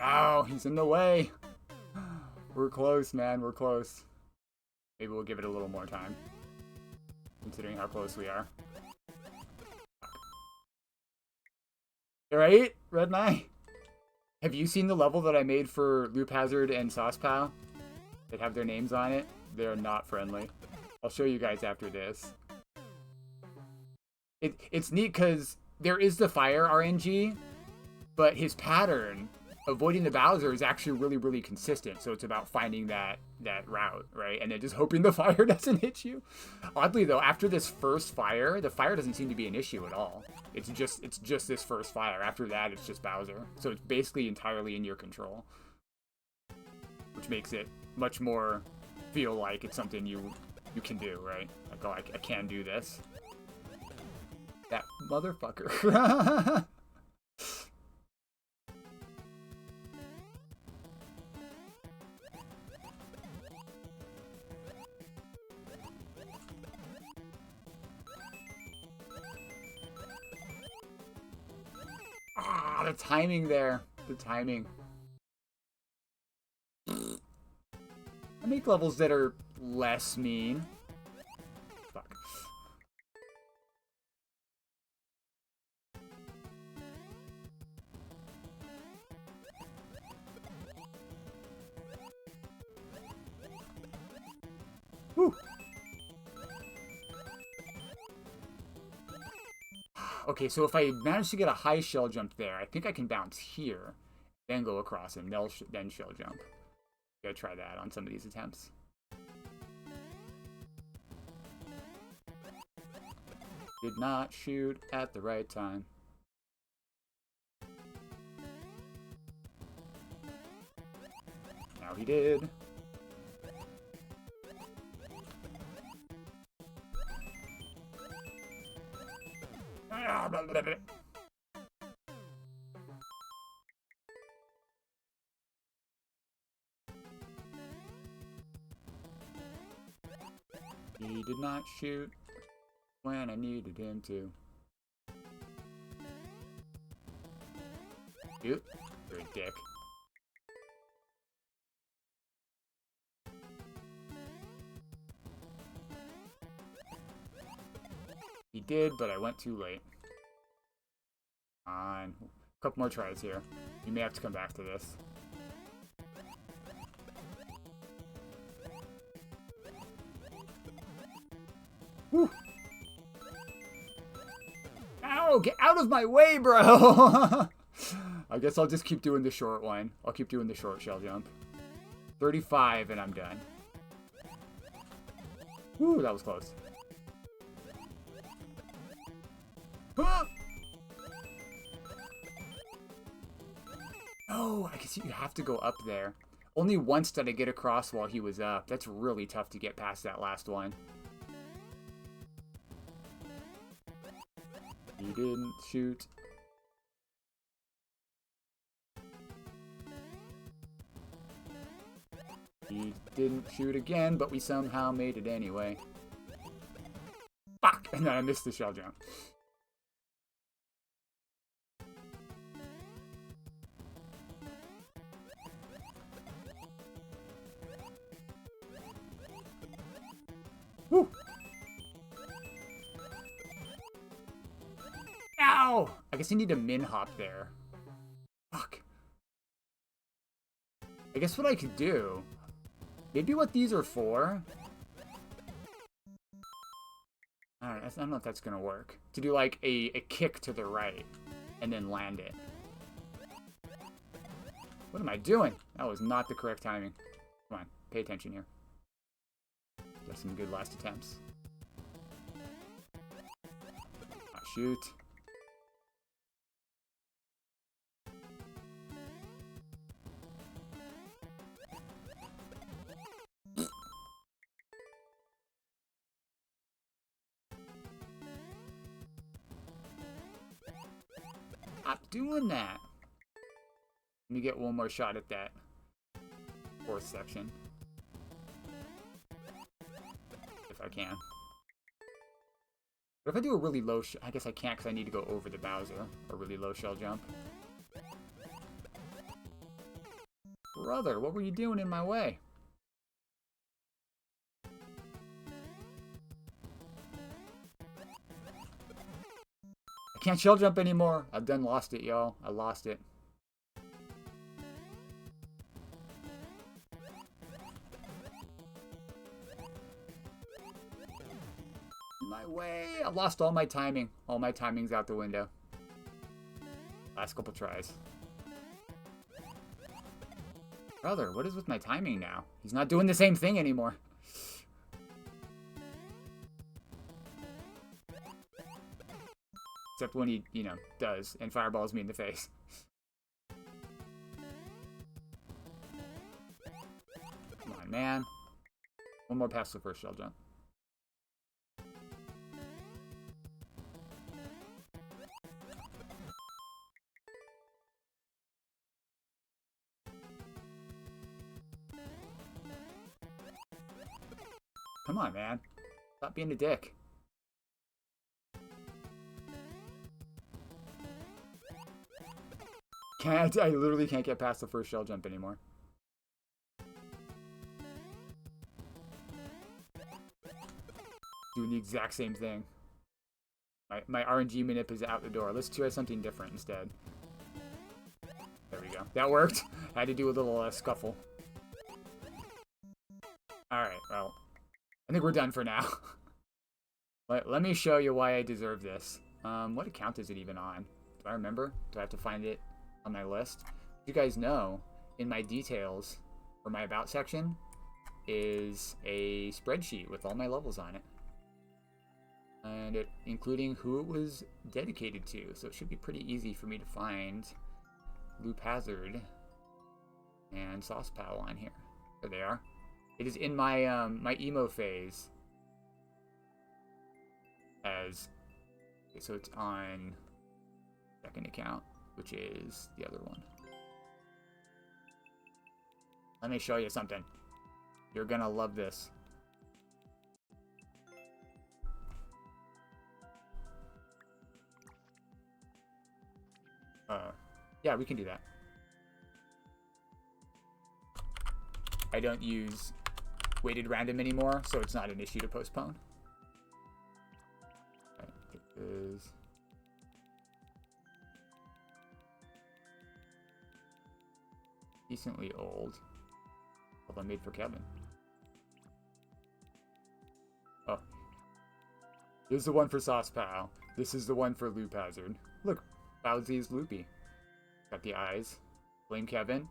Oh, he's in the way. We're close, man. We're close. Maybe we'll give it a little more time, considering how close we are. Right, Red Knight? Have you seen the level that I made for Loop Hazard and Saucepow? That have their names on it? They're not friendly. I'll show you guys after this. It's neat because there is the fire RNG, but his pattern, avoiding the Bowser, is actually really, really consistent. So it's about finding that route, right? And then just hoping the fire doesn't hit you. Oddly though, after this first fire, the fire doesn't seem to be an issue at all. It's just this first fire. After that, it's just Bowser. So it's basically entirely in your control, which makes it much more feel like it's something you can do, right? Like, oh, I can do this. That motherfucker. Ah, the timing there. The timing. I make levels that are less mean. Fuck. Whew. Okay, so if I manage to get a high shell jump there, I think I can bounce here, then go across and then shell jump. Gotta try that on some of these attempts. Did not shoot at the right time. Now he did. He did not shoot when I needed him to. Shoot. You're a dick. He did, but I went too late. On. A couple more tries here. You may have to come back to this. Bro, get out of my way, bro! I guess I'll just keep doing the short one. I'll keep doing the short shell jump. 35 and I'm done. Woo, that was close. Oh, I guess you have to go up there. Only once did I get across while he was up. That's really tough to get past that last one. He didn't shoot. He didn't shoot again, but we somehow made it anyway. Fuck! And then I missed the shell jump. Woo! Ow! I guess you need a min hop there. Fuck. I guess what I could do... Maybe what these are for? I don't know if that's gonna work. To do like a kick to the right and then land it. What am I doing? That was not the correct timing. Come on, pay attention here. Got some good last attempts. Ah, shoot. Stop doing that. Let me get one more shot at that fourth section. If I can. But if I do a really low I guess I can't because I need to go over the Bowser. A really low shell jump. Brother, what were you doing in my way? I can't shell jump anymore. I've done lost it, y'all. I lost it. My way. I lost all my timing. All my timing's out the window. Last couple tries. Brother, what is with my timing now? He's not doing the same thing anymore. Except when he, you know, does and fireballs me in the face. Come on, man. One more past the first shell jump. Come on, man. Stop being a dick. I literally can't get past the first shell jump anymore. Doing the exact same thing. My RNG manip is out the door. Let's try something different instead. There we go. That worked. I had to do a little scuffle. Alright, well. I think we're done for now. Let me show you why I deserve this. What account is it even on? Do I remember? Do I have to find it on my list? You guys know, in my details, or my about section, is a spreadsheet with all my levels on it. And including who it was dedicated to. So it should be pretty easy for me to find Loop Hazard and Sauce Pal on here. There they are. It is in my my emo phase. As okay, so it's on second account, which is the other one. Let me show you something. You're gonna love this. Yeah, we can do that. I don't use weighted random anymore, so it's not an issue to postpone. Okay, it is decently old. Although made for Kevin. Oh. Here's the one for Sauce Pal. This is the one for Loop Hazard. Look, Bowsy's loopy. Got the eyes. Blame Kevin.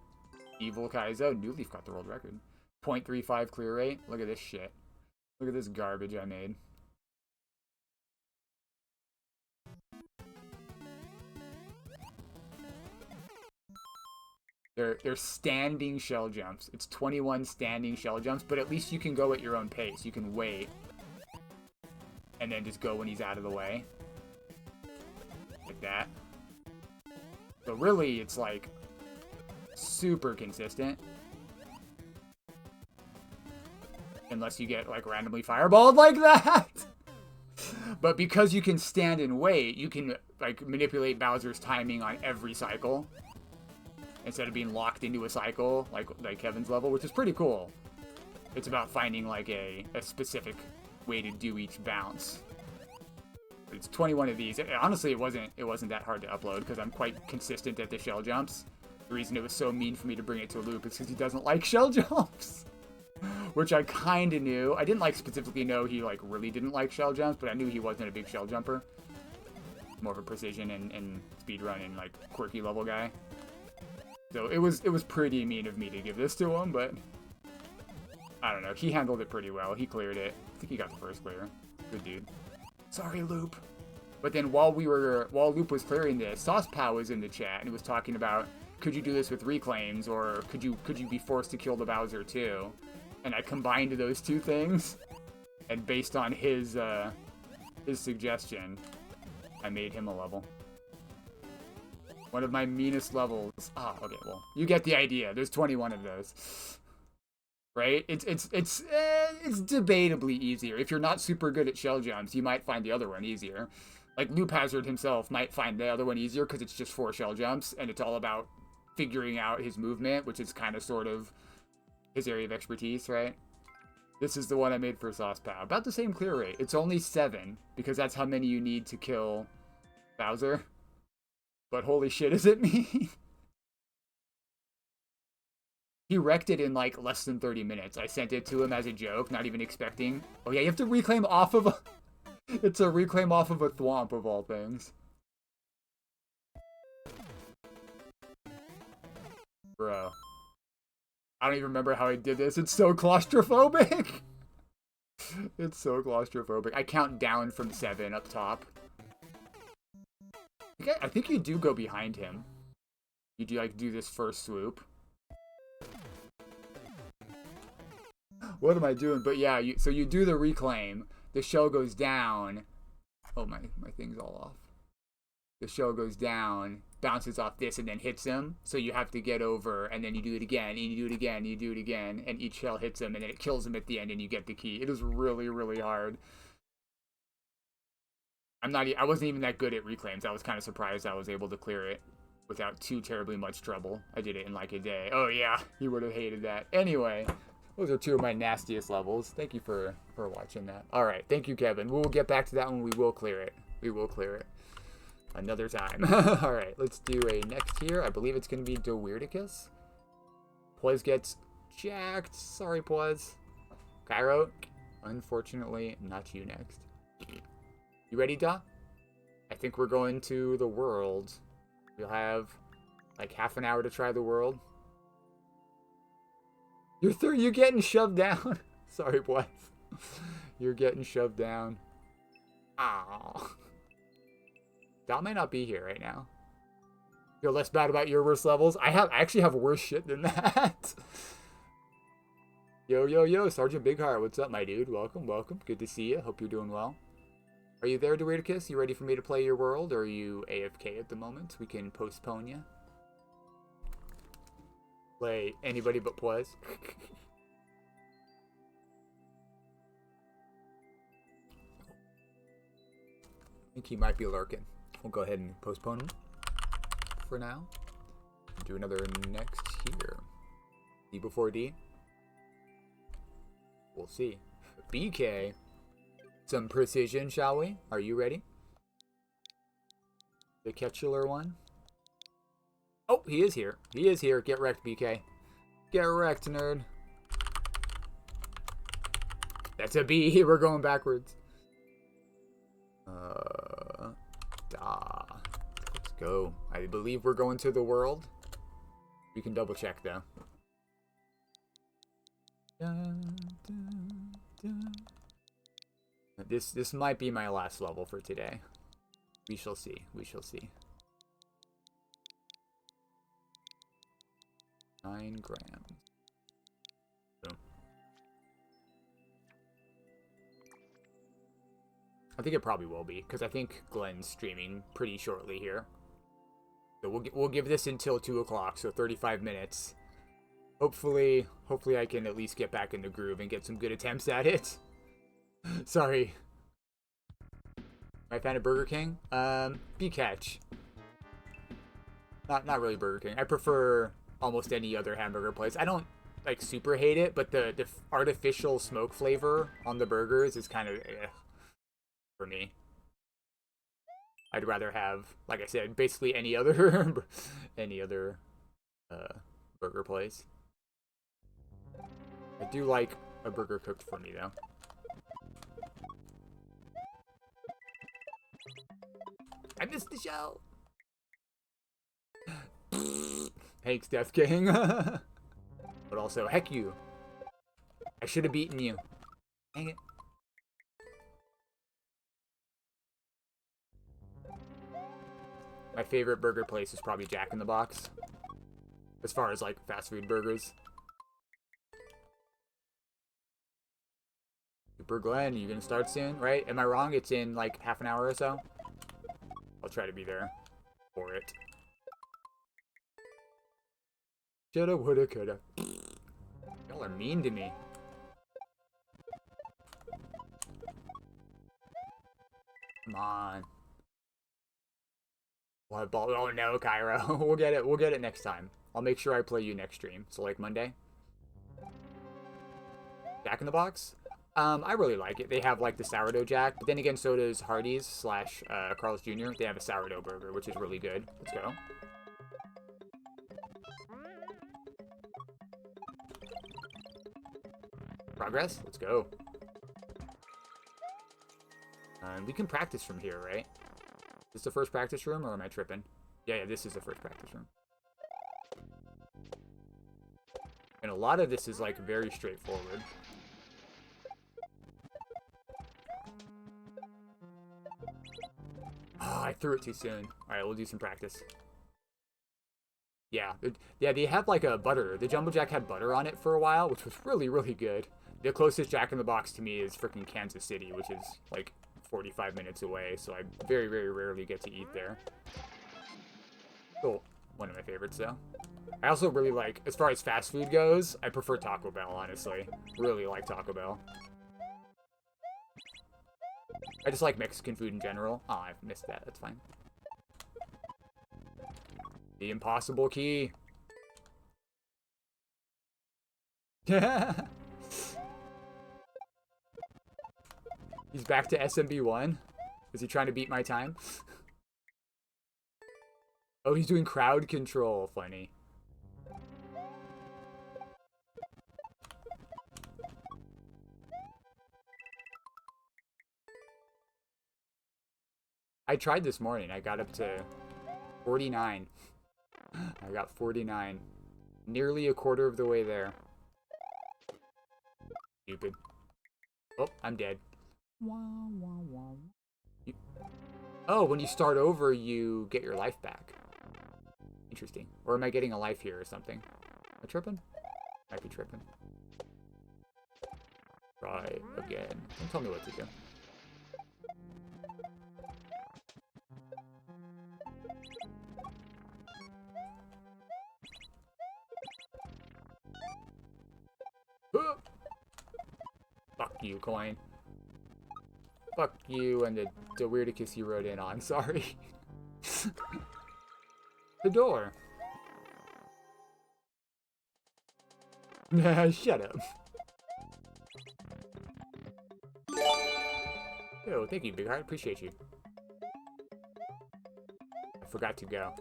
Evil Kaizo. New Leaf got the world record. 0.35 clear rate. Look at this shit. Look at this garbage I made. They're standing shell jumps. It's 21 standing shell jumps, but at least you can go at your own pace. You can wait. And then just go when he's out of the way. Like that. So really, it's like super consistent. Unless you get like randomly fireballed like that. But because you can stand and wait, you can like manipulate Bowser's timing on every cycle. Instead of being locked into a cycle, like Kevin's level, which is pretty cool. It's about finding like a specific way to do each bounce. But it's 21 of these. Honestly, it wasn't that hard to upload because I'm quite consistent at the shell jumps. The reason it was so mean for me to bring it to a loop is because he doesn't like shell jumps. Which I kind of knew. I didn't like specifically know he like really didn't like shell jumps, but I knew he wasn't a big shell jumper. More of a precision and speedrun and like quirky level guy. So it was pretty mean of me to give this to him, but I don't know. He handled it pretty well. He cleared it. I think he got the first clear. Good dude. Sorry, Loop. But then while Loop was clearing this, SaucePow was in the chat and he was talking about, could you do this with reclaims, or could you be forced to kill the Bowser too? And I combined those two things, and based on his suggestion, I made him a level. One of my meanest levels. Ah, okay, well, you get the idea. There's 21 of those. Right? It's debatably easier. If you're not super good at shell jumps, you might find the other one easier. Like, Loop Hazard himself might find the other one easier because it's just 4 shell jumps, and it's all about figuring out his movement, which is kind of sort of his area of expertise, right? This is the one I made for SaucePow. About the same clear rate. It's only 7, because that's how many you need to kill Bowser. But holy shit, is it me? He wrecked it in like less than 30 minutes. I sent it to him as a joke, not even expecting. Oh yeah, you have to reclaim off of a... It's a reclaim off of a thwomp of all things. Bro. I don't even remember how I did this. It's so claustrophobic. It's so claustrophobic. I count down from 7 up top. I think you do go behind him. You do like do this first swoop. What am I doing? But yeah, so you do the reclaim. The shell goes down. Oh, my thing's all off. The shell goes down, bounces off this, and then hits him. So you have to get over, and then you do it again, and you do it again, and you do it again, and each shell hits him, and then it kills him at the end, and you get the key. It is really, really hard. I wasn't even that good at reclaims. I was kind of surprised I was able to clear it without too terribly much trouble. I did it in like a day. Oh yeah, you would have hated that. Anyway, those are 2 of my nastiest levels. Thank you for watching that. All right, thank you, Kevin. We'll get back to that one. We will clear it. We will clear it another time. All right, let's do a next here. I believe it's going to be Deweirdicus. Poise gets jacked. Sorry, Poise. Cairo, unfortunately, not you next. You ready, Da? I think we're going to the world. We'll have like half an hour to try the world. You're getting shoved down. Sorry, boys. You're getting shoved down. Aww. Da may not be here right now. Feel less bad about your worst levels? I actually have worse shit than that. Yo, Sergeant Big Heart. What's up, my dude? Welcome. Good to see you. Hope you're doing well. Are you there, Deweirdicus? You ready for me to play your world, or are you AFK at the moment? We can postpone you. Play anybody but Poise. I think he might be lurking. We'll go ahead and postpone him for now. Do another next here. D before D. We'll see. BK. Some precision, shall we? Are you ready? The Ketchular one. Oh, he is here. He is here. Get wrecked, BK. Get wrecked, nerd. That's a B. We're going backwards. go. I believe we're going to the world. We can double check though. Dun, dun, dun. This might be my last level for today. We shall see. We shall see. 9 grams. Boom. I think it probably will be, because I think Glenn's streaming pretty shortly here. So we'll give this until 2 o'clock, so 35 minutes. Hopefully I can at least get back in the groove and get some good attempts at it. Sorry. Am I a fan of Burger King? B-Catch. Not really Burger King. I prefer almost any other hamburger place. I don't like super hate it, but the artificial smoke flavor on the burgers is kind of for me. I'd rather have, like I said, basically any other burger place. I do like a burger cooked for me though. I missed the show. Thanks, Death King. But also, heck you. I should have beaten you. Dang it. My favorite burger place is probably Jack in the Box. As far as, like, fast food burgers. Super Glenn, you gonna start soon, right? Am I wrong? It's in, like, half an hour or so? I'll try to be there for it. Shoulda, woulda, coulda. Y'all are mean to me. Come on. What ball? Oh no, Cairo. We'll get it. We'll get it next time. I'll make sure I play you next stream. So like Monday. Jack in the Box. I really like it. They have like the sourdough Jack, but then again, so does Hardee's slash Carl's Jr. They have a sourdough burger, which is really good. Let's go. Progress? Let's go. We can practice from here, right? Is this the first practice room, or am I tripping? Yeah, this is the first practice room. And a lot of this is, like, very straightforward. Oh, I threw it too soon. Alright, we'll do some practice. Yeah, they have, like, a butter. The Jumbo Jack had butter on it for a while, which was really, really good. The closest Jack in the Box to me is freaking Kansas City, which is, like, 45 minutes away, so I very, very rarely get to eat there. Oh, one of my favorites, though. I also really like, as far as fast food goes, I prefer Taco Bell, honestly. Really like Taco Bell. I just like Mexican food in general. Oh, I've missed that. That's fine. The impossible key. He's back to SMB1. Is he trying to beat my time? Oh, he's doing crowd control. Funny. I tried this morning. I got up to 49. I got 49. Nearly a quarter of the way there. Stupid. Oh, I'm dead. Oh, when you start over, you get your life back. Interesting. Or am I getting a life here or something? Am I tripping? Might be tripping. Try again. Don't tell me what to do. Fuck you, coin. Fuck you and the Weirdicus you rode in on. Sorry. The door. Shut up. Yo, thank you, Big Heart. Appreciate you. I forgot to go.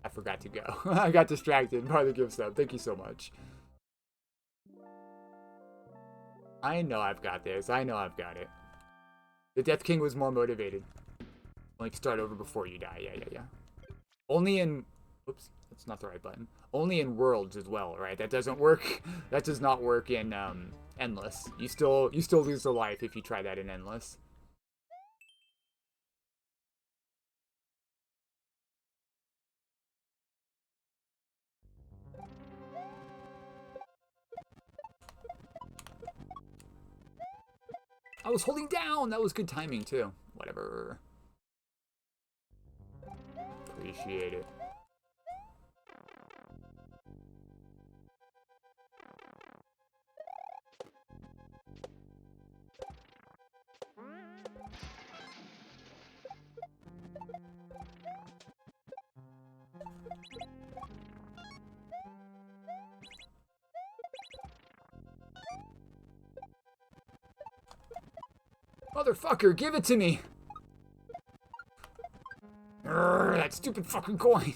I forgot to go. I got distracted by the gift sub. Thank you so much. I know I've got this. I know I've got it. The Death King was more motivated. Like, start over before you die. Yeah. Only in... Oops, that's not the right button. Only in Worlds as well, right? That doesn't work. That does not work in Endless. You still lose a life if you try that in Endless. I was holding down! That was good timing, too. Whatever. Appreciate it. Motherfucker, give it to me! Urgh, that stupid fucking coin!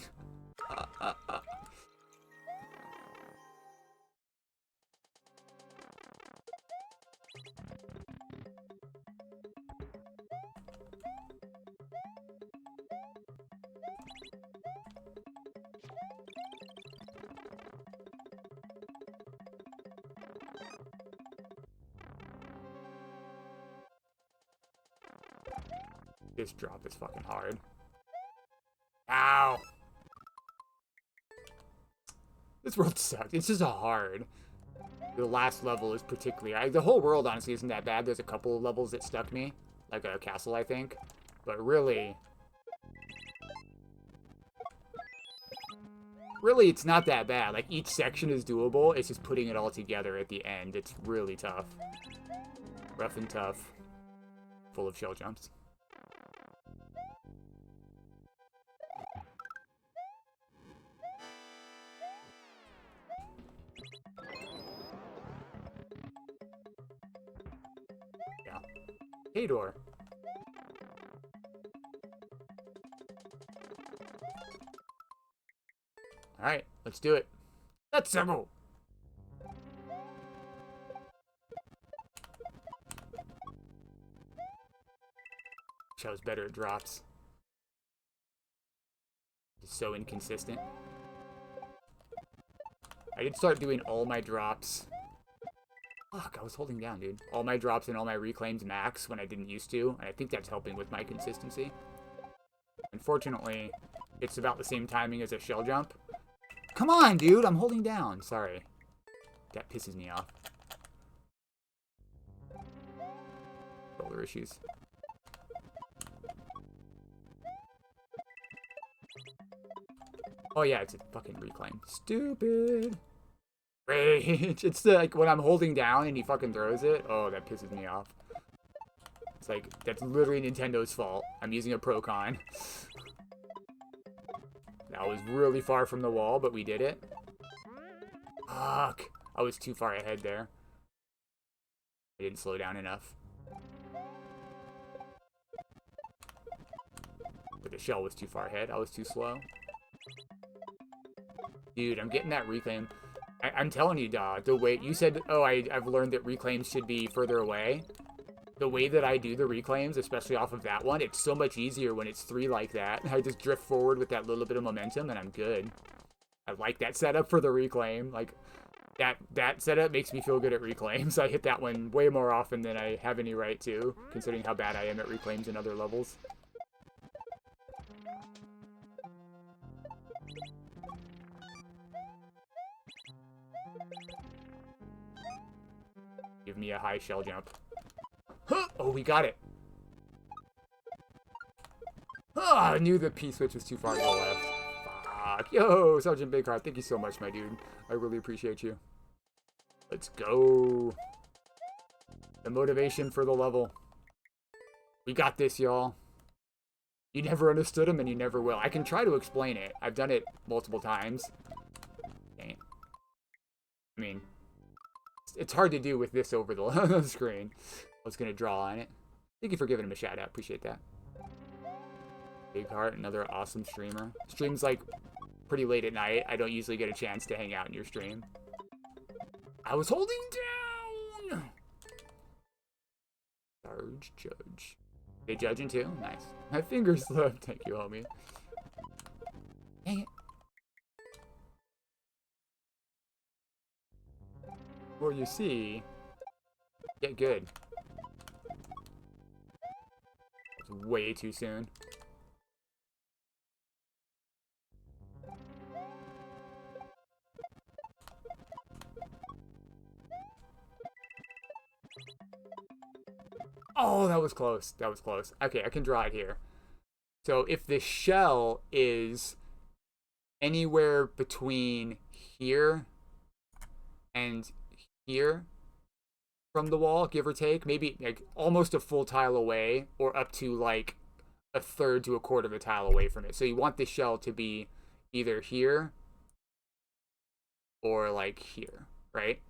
This drop is fucking hard. Ow! This world sucks. It's just a hard. The last level is particularly... the whole world, honestly, isn't that bad. There's a couple of levels that stuck me. Like a castle, I think. But really... Really, it's not that bad. Like, each section is doable. It's just putting it all together at the end. It's really tough. Rough and tough. Full of shell jumps. Yeah. Hador. Alright, let's do it. Let's go! Wish I was better at drops. It's so inconsistent. I did start doing all my drops. Fuck, I was holding down, dude. All my drops and all my reclaims max when I didn't used to, and I think that's helping with my consistency. Unfortunately, it's about the same timing as a shell jump. Come on, dude, I'm holding down. Sorry. That pisses me off. Roller issues. Oh yeah, it's a fucking reclaim. Stupid. Rage. It's the, like, when I'm holding down and he fucking throws it. Oh, that pisses me off. It's like, that's literally Nintendo's fault. I'm using a Pro-Con. That was really far from the wall, but we did it. Fuck. I was too far ahead there. I didn't slow down enough. But the shell was too far ahead. I was too slow. Dude, I'm getting that reclaim. I'm telling you, dog, the way you said, oh, I've learned that reclaims should be further away. The way that I do the reclaims, especially off of that one, it's so much easier when it's 3 like that. I just drift forward with that little bit of momentum and I'm good. I like that setup for the reclaim. Like, that setup makes me feel good at reclaims. I hit that one way more often than I have any right to, considering how bad I am at reclaims in other levels. Give me a high shell jump. Huh! Oh, we got it. Oh, I knew the P-switch was too far to the left. Fuck. Yo, Sergeant Bigheart, thank you so much, my dude. I really appreciate you. Let's go. The motivation for the level. We got this, y'all. You never understood him, and you never will. I can try to explain it. I've done it multiple times. Dang it. I mean, it's hard to do with this over the screen. I was going to draw on it. Thank you for giving him a shout out. Appreciate that. Big Heart, another awesome streamer. Streams like pretty late at night. I don't usually get a chance to hang out in your stream. I was holding down! Sarge Judge. They judging too? Nice. My fingers slipped. Thank you, homie. Dang it. Well, you see, get good. It's way too soon. Oh, that was close. That was close. Okay, I can draw it here. So if the shell is anywhere between here and here from the wall, give or take, maybe like almost a full tile away, or up to like a third to a quarter of a tile away from it. So you want the shell to be either here or like here, right?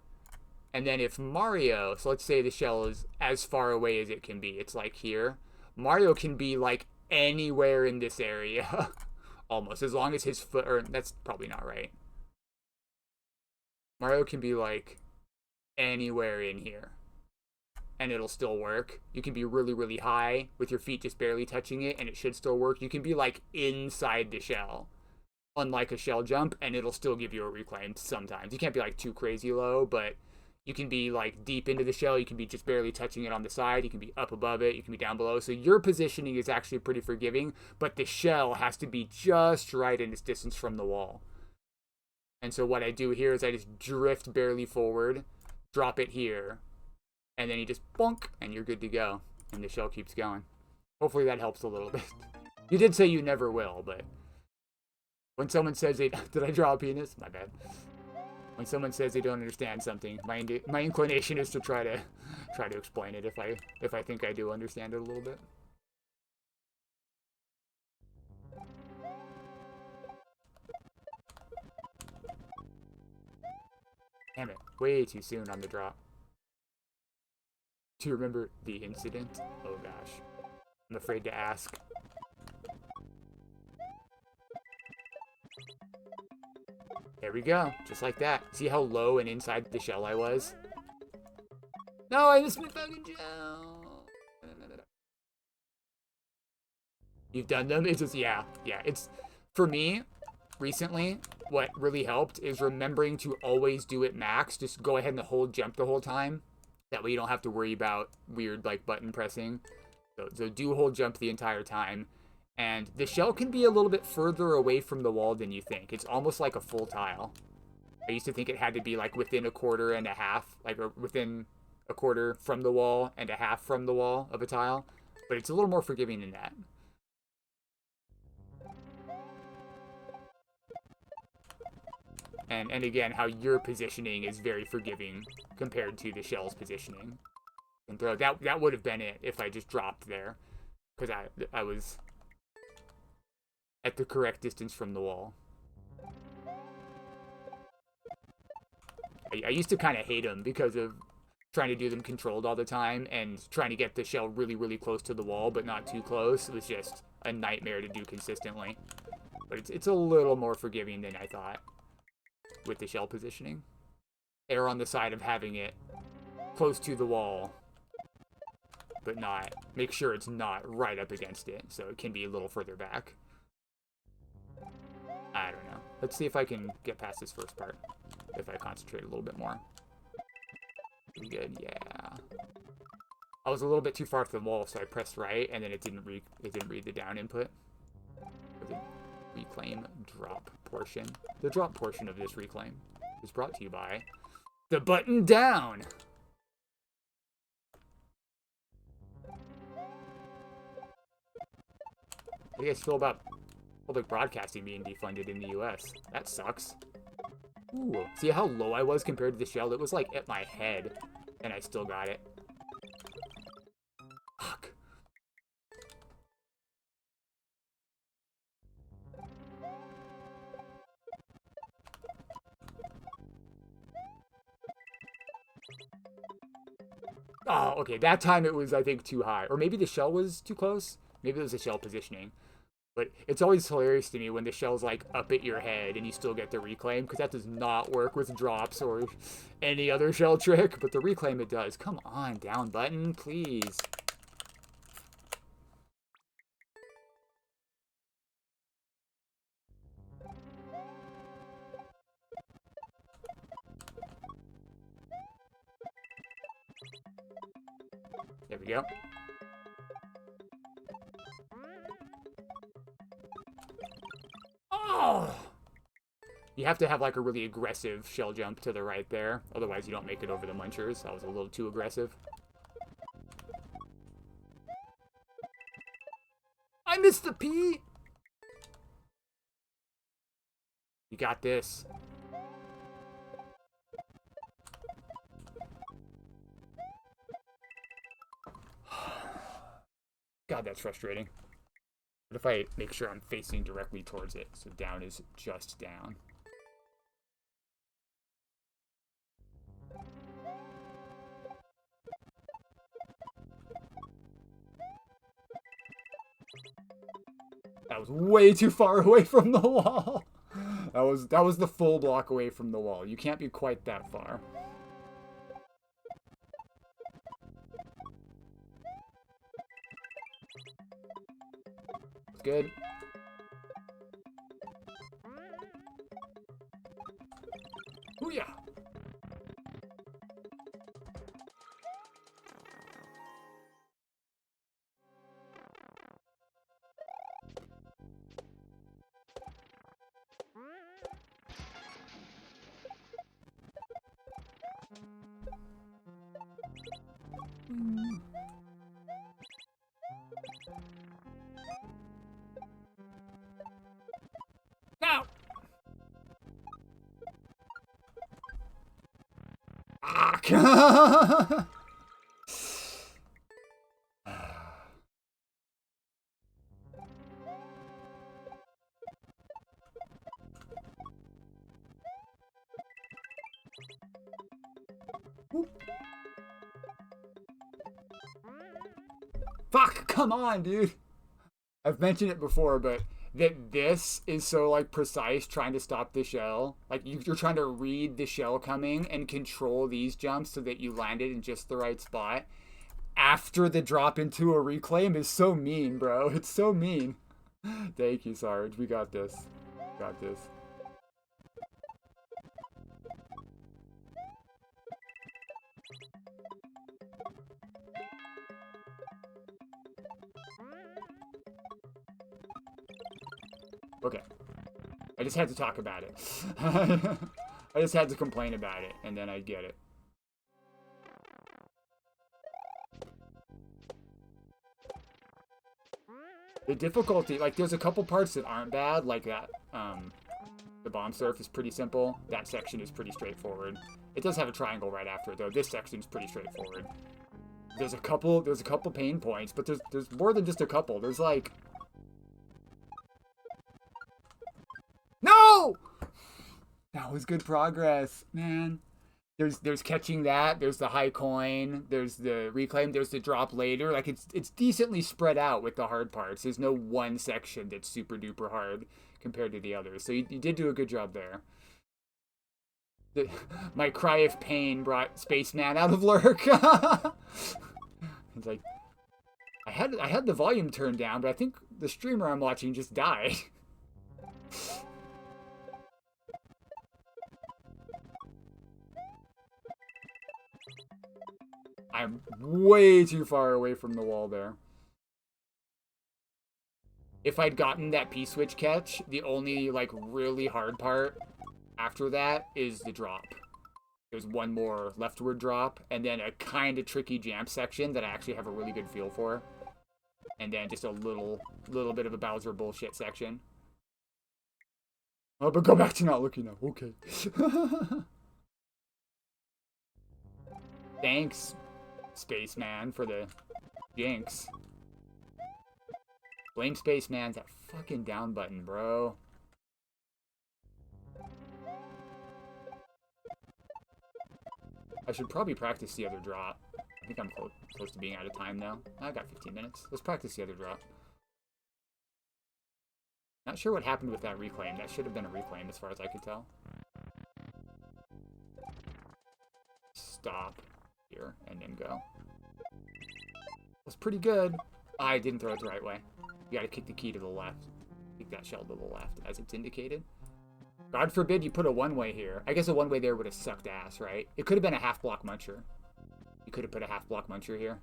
And then if Mario, so let's say the shell is as far away as it can be, it's like here, Mario can be like anywhere in this area almost, as long as his foot, or that's probably not right. Mario can be like anywhere in here and it'll still work. You can be really, really high with your feet just barely touching it and it should still work. You can be like inside the shell, unlike a shell jump, and it'll still give you a reclaim sometimes. You can't be like too crazy low, but you can be like deep into the shell. You can be just barely touching it on the side. You can be up above it. You can be down below. So your positioning is actually pretty forgiving, but the shell has to be just right in its distance from the wall. And so what I do here is I just drift barely forward, drop it here, and then you just bonk, and you're good to go. And the shell keeps going. Hopefully that helps a little bit. You did say you never will, but when someone says they... Did I draw a penis? My bad. When someone says they don't understand something, my inclination is to try to explain it if I think I do understand it a little bit. Damn it, way too soon on the drop. Do you remember the incident? Oh gosh. I'm afraid to ask. There we go, just like that. See how low and inside the shell I was? No, I missed my fucking shell. You've done them? It's just, yeah. It's, for me, recently, what really helped is remembering to always do it max. Just go ahead and hold jump the whole time. That way you don't have to worry about weird, like, button pressing. So do hold jump the entire time. And the shell can be a little bit further away from the wall than you think. It's almost like a full tile. I used to think it had to be like within a quarter and a half, like within a quarter from the wall and a half from the wall of a tile. But it's a little more forgiving than that. And again, how your positioning is very forgiving compared to the shell's positioning. And throw that would have been it if I just dropped there. Because I was at the correct distance from the wall. I used to kind of hate them because of trying to do them controlled all the time and trying to get the shell really, really close to the wall, but not too close. It was just a nightmare to do consistently. But it's a little more forgiving than I thought with the shell positioning. Err on the side of having it close to the wall, but not. Make sure it's not right up against it, so it can be a little further back. I don't know. Let's see if I can get past this first part. If I concentrate a little bit more. Pretty good, yeah. I was a little bit too far from the wall, so I pressed right, and then it didn't read the down input. Or the reclaim drop portion. The drop portion of this reclaim is brought to you by the button down. How do you guys feel about public broadcasting being defunded in the US? That sucks. Ooh, see how low I was compared to the shell? It was like at my head, and I still got it. Fuck. Oh, okay, that time it was, I think, too high. Or maybe the shell was too close? Maybe it was the shell positioning. But it's always hilarious to me when the shell's like up at your head and you still get the reclaim, because that does not work with drops or any other shell trick, but the reclaim it does. Come on, down button, please. There we go. Oh! You have to have like a really aggressive shell jump to the right there. Otherwise you don't make it over the munchers. That was a little too aggressive. I missed the P! You got this. God, that's frustrating. What if I make sure I'm facing directly towards it? So down is just down. That was way too far away from the wall. That was the full block away from the wall. You can't be quite that far. It's good. Ooh yeah. Now. Ah. Fuck, come on, dude. I've mentioned it before, but that this is so, like, precise trying to stop the shell. Like, you're trying to read the shell coming and control these jumps so that you land it in just the right spot. After the drop into a reclaim is so mean, bro. It's so mean. Thank you, Sarge. We got this. Got this. Okay. I just had to talk about it. I just had to complain about it, and then I'd get it. The difficulty, like, there's a couple parts that aren't bad, like that, the bomb surf is pretty simple. That section is pretty straightforward. It does have a triangle right after it, though. This section's pretty straightforward. There's a couple pain points, but there's more than just a couple. There's, like... No! That was good progress, man. There's catching that, there's the high coin, there's the reclaim, there's the drop later. Like, it's decently spread out with the hard parts. There's no one section that's super duper hard compared to the others. So you did do a good job there. My cry of pain brought Spaceman out of lurk. It's like, I had the volume turned down, but I think the streamer I'm watching just died. I'm way too far away from the wall there. If I'd gotten that P-switch catch, the only, like, really hard part after that is the drop. There's one more leftward drop, and then a kind of tricky jump section that I actually have a really good feel for. And then just a little bit of a Bowser bullshit section. Oh, but go back to not looking now. Okay. Thanks, Spaceman, for the jinx. Blame Spaceman, that fucking down button, bro. I should probably practice the other drop. I think I'm close to being out of time now. I got 15 minutes. Let's practice the other drop. Not sure what happened with that reclaim. That should have been a reclaim as far as I could tell. Stop here and then go. That's pretty good. I didn't throw it the right way. You gotta kick the key to the left. Kick that shell to the left as it's indicated. God forbid you put a one-way here. I guess a one-way there would have sucked ass, right? It could have been a half-block muncher. You could have put a half-block muncher here.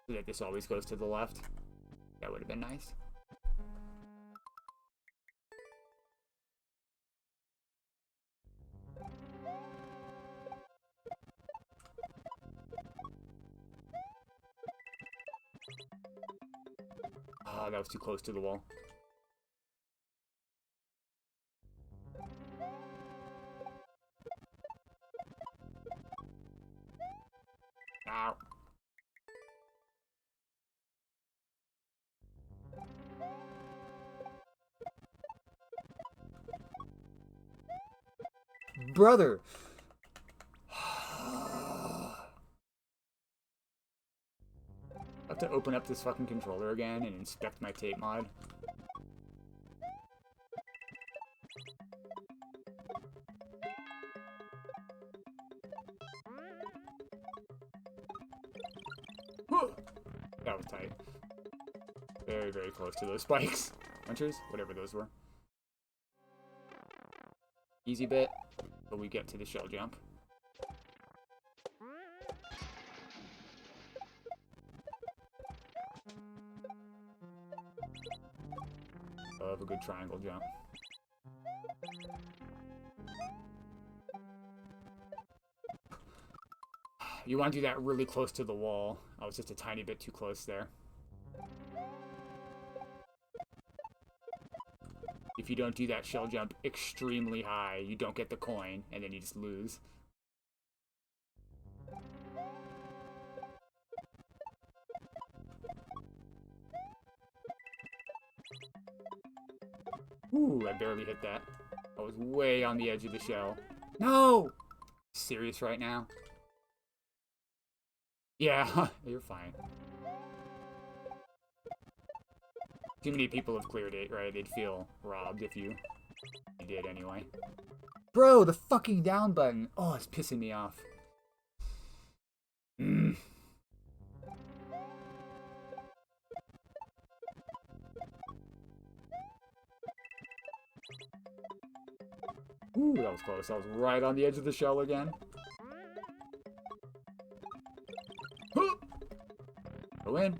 So that this always goes to the left. That would have been nice. Ah, that was too close to the wall. Ow. Brother! I have to open up this fucking controller again and inspect my tape mod. That was tight. Very, very close to those spikes. Punchers? Whatever those were. Easy bit, but we get to the shell jump. I love a good triangle jump. You want to do that really close to the wall. I was just a tiny bit too close there. If you don't do that shell jump extremely high, you don't get the coin, and then you just lose. Ooh, I barely hit that. I was way on the edge of the shell. No! Serious right now? Yeah, you're fine. Too many people have cleared it, right? They'd feel robbed if you did anyway. Bro, the fucking down button. Oh, it's pissing me off. Mm. Ooh, that was close. I was right on the edge of the shell again. Go in.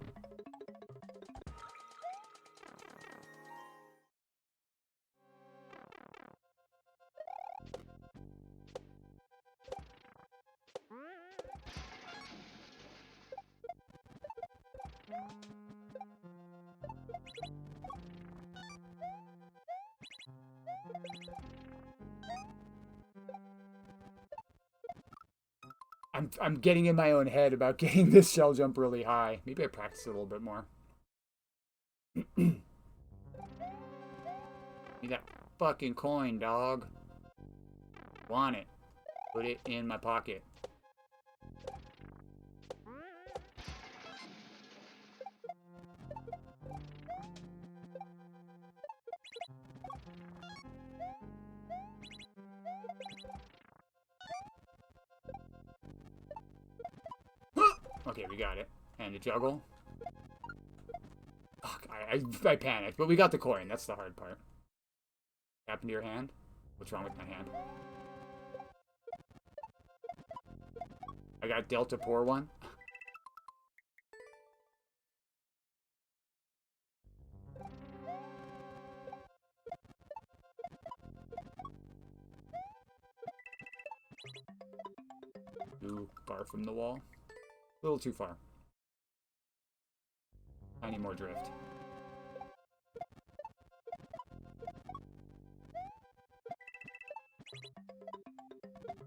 I'm getting in my own head about getting this shell jump really high. Maybe I practice it a little bit more. Need that fucking coin, dog. Want it. Put it in my pocket. Okay, we got it. And the juggle. Fuck, I panicked, but we got the coin. That's the hard part. Happened to your hand? What's wrong with my hand? I got Delta Poor one. Too far from the wall. A little too far. I need more drift.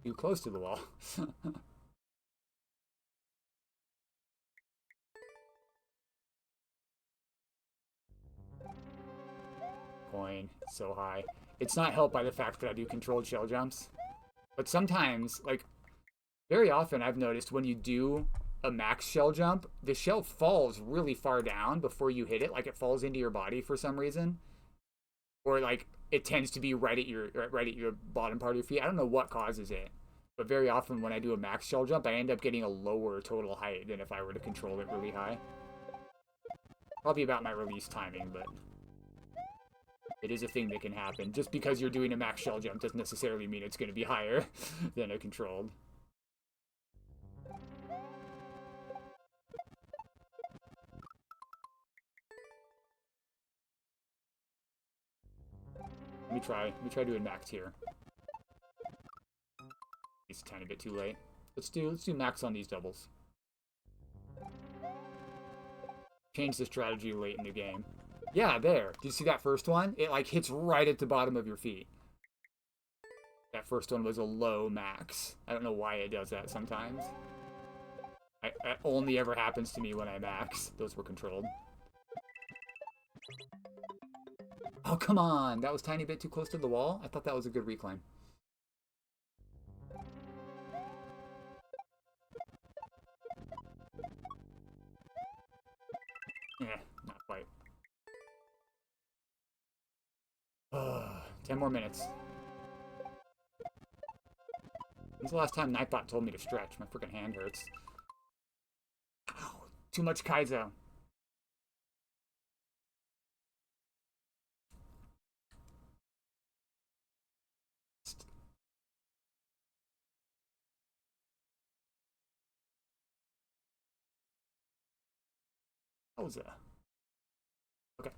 Too close to the wall. Coin, so high. It's not helped by the fact that I do controlled shell jumps. But sometimes, like, very often I've noticed when you do a max shell jump, the shell falls really far down before you hit it. Like, it falls into your body for some reason. Or, like, it tends to be right at your bottom part of your feet. I don't know what causes it. But very often when I do a max shell jump, I end up getting a lower total height than if I were to control it really high. Probably about my release timing, but it is a thing that can happen. Just because you're doing a max shell jump doesn't necessarily mean it's going to be higher than a controlled. me try. Let me try doing max here. It's a tiny bit too late. Let's do max on these doubles. Change the strategy late in the game. Yeah, there. Do you see that first one? It like hits right at the bottom of your feet. That first one was a low max. I don't know why it does that sometimes. It only ever happens to me when I max. Those were controlled. Oh, come on. That was a tiny bit too close to the wall. I thought that was a good reclaim. Yeah, not quite. 10 more minutes. When's the last time Nightbot told me to stretch? My freaking hand hurts. Ow, too much Kaizo. What was that? Okay.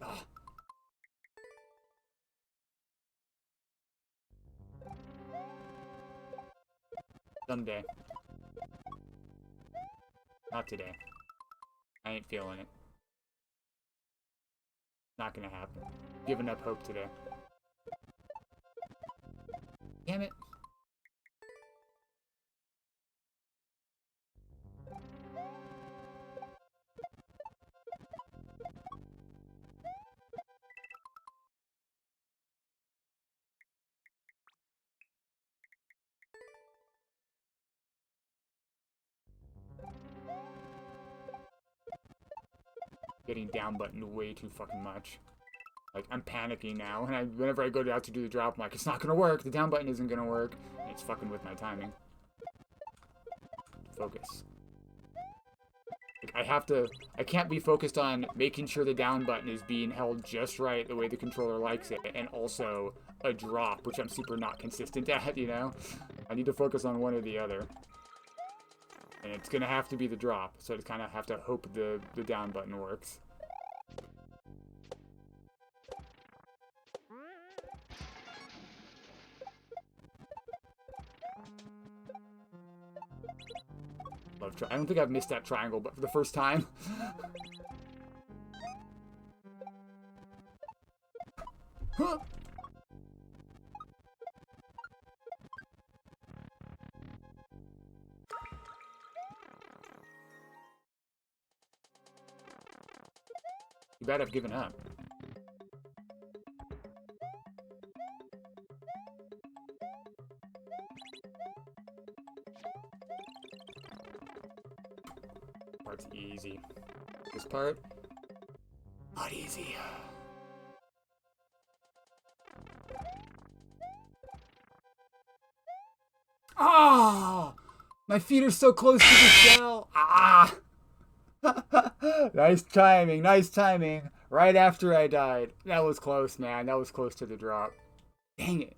Ah. Someday. Not today. I ain't feeling it. Not gonna happen. Giving up hope today. Damn it. Getting down button way too fucking much. Like, I'm panicking now, and whenever I go out to do the drop, I'm like, it's not gonna work, the down button isn't gonna work, and it's fucking with my timing. Focus. Like, I can't be focused on making sure the down button is being held just right, the way the controller likes it, and also a drop, which I'm super not consistent at, you know? I need to focus on one or the other. And it's gonna have to be the drop, so I just kind of have to hope the down button works. I don't think I've missed that triangle, but for the first time. Huh? You bet I've given up. Part's easy. This part, not easy. Ah! Oh, my feet are so close to the shell. Ah! Nice timing, nice timing. Right after I died. That was close, man. That was close to the drop. Dang it.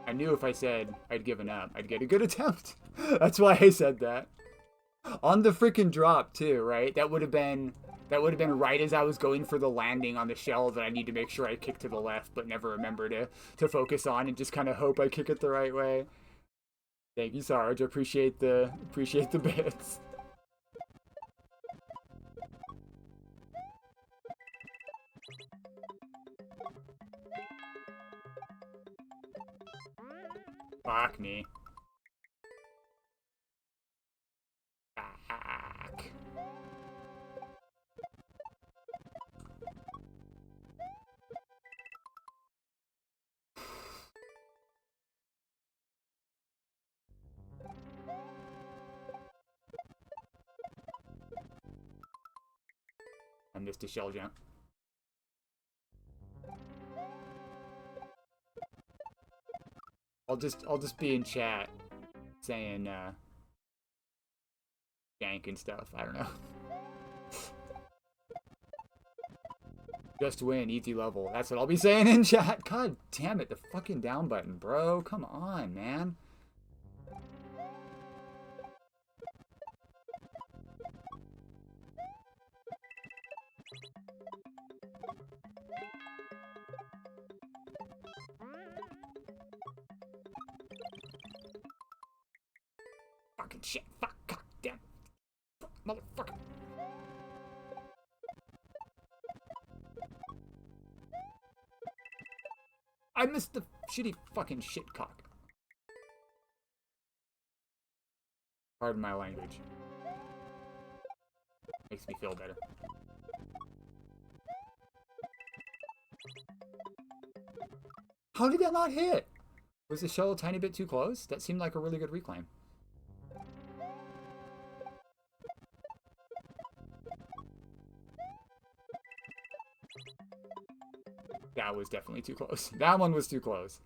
I knew if I said I'd given up, I'd get a good attempt. That's why I said that. On the freaking drop, too, right? That would have been right as I was going for the landing on the shell that I need to make sure I kick to the left, but never remember to focus on and just kind of hope I kick it the right way. Thank you, Sarge. Appreciate the bits. Fuck me. Fuck. I missed a shell jump. I'll just be in chat saying jank and stuff. I don't know. Just win, easy level. That's what I'll be saying in chat. God damn it, the fucking down button, bro. Come on, man. Fucking shit. Fuck. God damn. Fuck, motherfucker. I missed the shitty fucking shitcock. Pardon my language. Makes me feel better. How did that not hit? Was the shell a tiny bit too close? That seemed like a really good reclaim. That was definitely too close. That one was too close.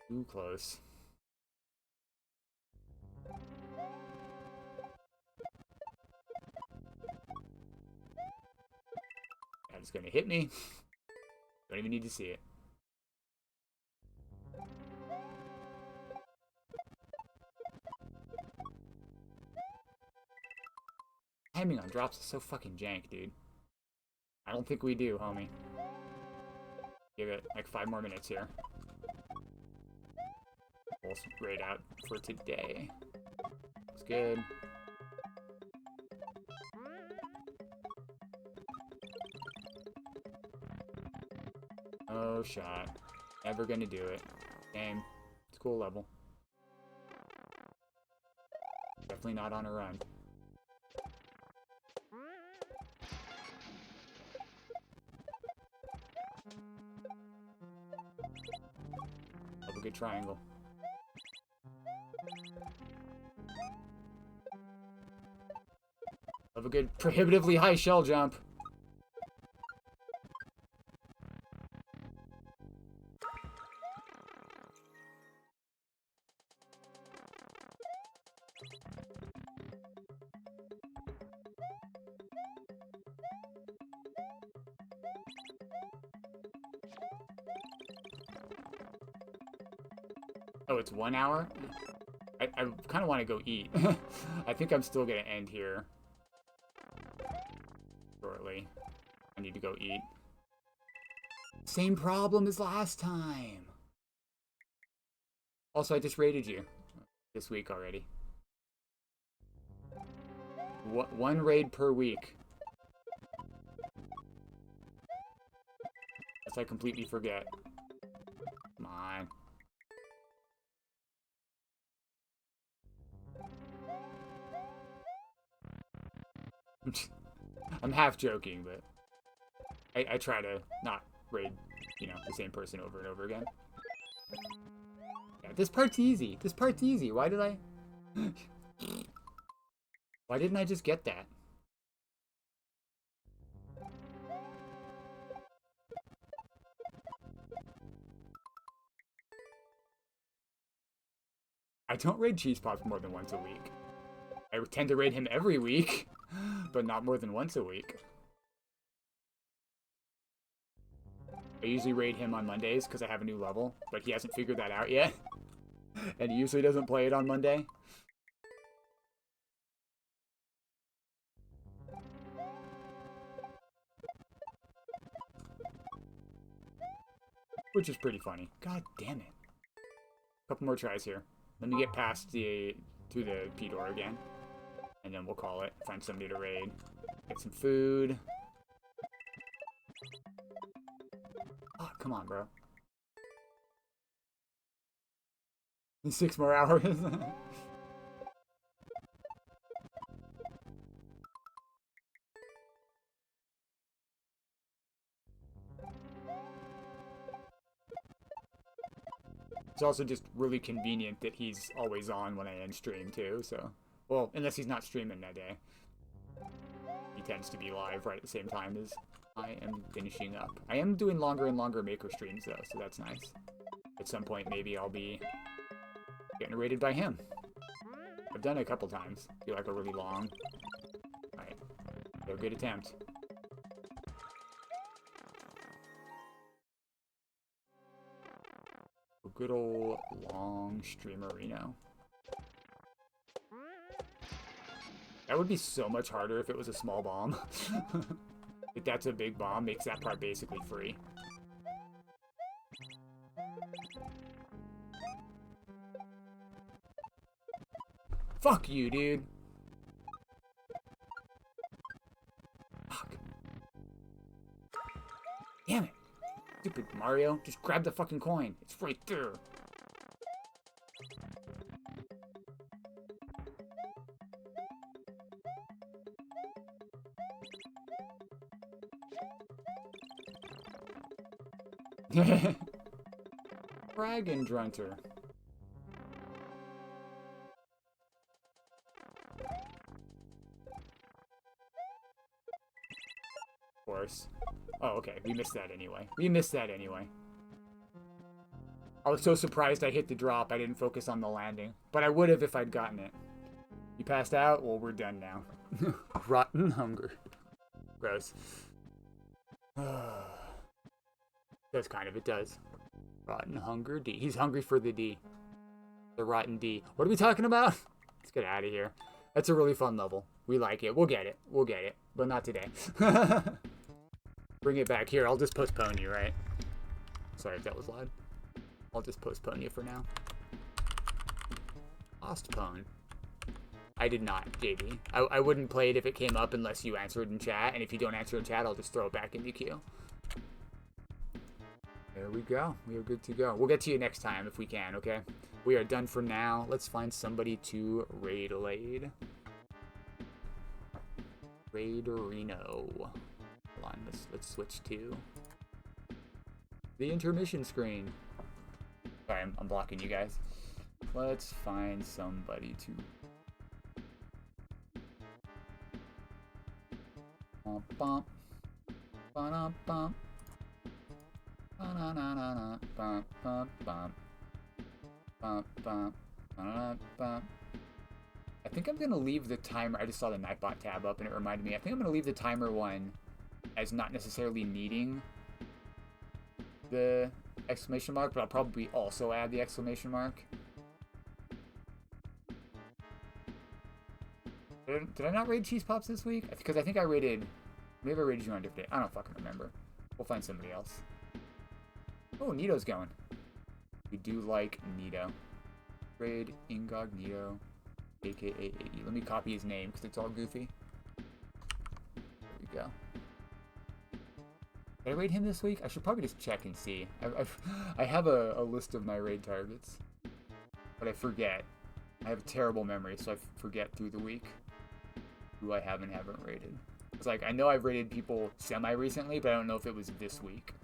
Too close. That is gonna hit me. Don't even need to see it. Timing on drops is so fucking jank, dude. I don't think we do, homie. Give it like 5 more minutes here. We'll raid out for today. Looks good. Oh, shot. Never gonna do it. Game. It's a cool level. Definitely not on a run. Love a good triangle. Love a good prohibitively high shell jump. Oh, it's 1 hour? I kind of want to go eat. I think I'm still going to end here shortly. I need to go eat. Same problem as last time. Also, I just raided you this week already. One raid per week. Unless I completely forget. Come on. I'm half joking, but I try to not raid, you know, the same person over and over again. Yeah, this part's easy. This part's easy. Why did I... Why didn't I just get that? I don't raid Cheese Pops more than once a week. I tend to raid him every week, but not more than once a week. I usually raid him on Mondays because I have a new level, but he hasn't figured that out yet. And he usually doesn't play it on Monday. Which is pretty funny. God damn it. Couple more tries here. Let me get past to the P-door again. And then we'll call it. Find somebody to raid. Get some food. Oh, come on, bro. 6 more hours. It's also just really convenient that he's always on when I end stream too, so... Well, unless he's not streaming that day. He tends to be live right at the same time as I am finishing up. I am doing longer and longer Maker streams though, so that's nice. At some point, maybe I'll be getting rated by him. I've done it a couple times. Do like a really long... Alright. So good attempt. A good old long streamerino. That would be so much harder if it was a small bomb. If that's a big bomb, makes that part basically free. Fuck you, dude. Fuck. Damn it. Stupid Mario. Just grab the fucking coin. It's right there. Dragon Drunter. Of course. Oh, okay. We missed that anyway. We missed that anyway. I was so surprised I hit the drop, I didn't focus on the landing. But I would have if I'd gotten it. You passed out? Well, we're done now. Rotten hunger. Gross. Does kind of, it does. Rotten hunger D. He's hungry for the D. The rotten D. What are we talking about? Let's get out of here. That's a really fun level. We like it. We'll get it. We'll get it. But not today. Bring it back. Here, I'll just postpone you, right? Sorry if that was loud. I'll just postpone you for now. Postpone. I did not, JB. I wouldn't play it if it came up unless you answered in chat. And if you don't answer in chat, I'll just throw it back in the queue. There we go. We are good to go. We'll get to you next time if we can, okay? We are done for now. Let's find somebody to raid Lade. Raiderino. Hold on, let's switch to the intermission screen. Sorry, I'm blocking you guys. Let's find somebody to... Bump, bump. Ba-dum, bump. Ba-na-na-na-na. Bump, bump, bump. Bump, bump. Ba-na-na, bump. I think I'm going to leave the timer. I just saw the Nightbot tab up and it reminded me. I think I'm going to leave the timer one as not necessarily needing the exclamation mark, but I'll probably also add the exclamation mark. Did I not raid Cheese Pops this week? Because I think I raided... Maybe I raided you on a different day. I don't fucking remember. We'll find somebody else. Oh, Nito's going. We do like Nito. Raid Incognito, aka AE. Let me copy his name because it's all goofy. There we go. Did I raid him this week? I should probably just check and see. I have a list of my raid targets, but I forget. I have a terrible memory, so I forget through the week who I have and haven't raided. It's like, I know I've raided people semi-recently, but I don't know if it was this week.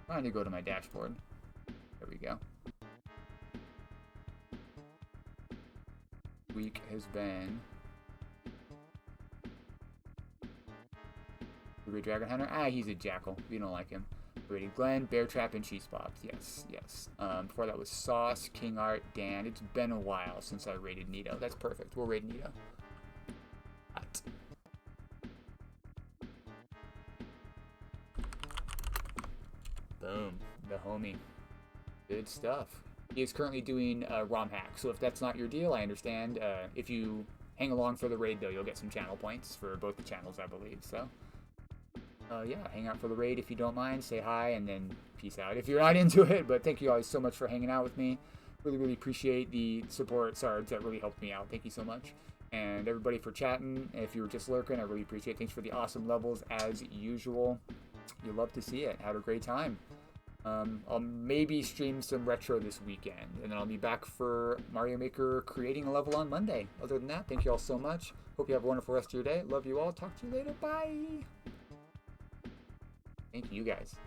Trying to go to my dashboard. There we go. Week has been... Ruby Dragon Hunter? Ah, he's a jackal. We don't like him. Rated Glenn, Bear Trap, and Cheese Pops. Yes, yes. Before that was Sauce, King Art, Dan. It's been a while since I rated Nito. That's perfect. We'll raid Nito. Hot. Boom. The homie. Good stuff. He is currently doing ROM hack, so if that's not your deal, I understand. If you hang along for the raid, though, you'll get some channel points for both the channels, I believe, so... yeah, hang out for the raid if you don't mind. Say hi, and then peace out if you're not into it. But thank you guys so much for hanging out with me. Really, really appreciate the support, Sarge. That really helped me out. Thank you so much. And everybody for chatting. If you were just lurking, I really appreciate it. Thanks for the awesome levels, as usual. You love to see it. Had a great time. I'll maybe stream some retro this weekend. And then I'll be back for Mario Maker creating a level on Monday. Other than that, thank you all so much. Hope you have a wonderful rest of your day. Love you all. Talk to you later. Bye. Thank you guys.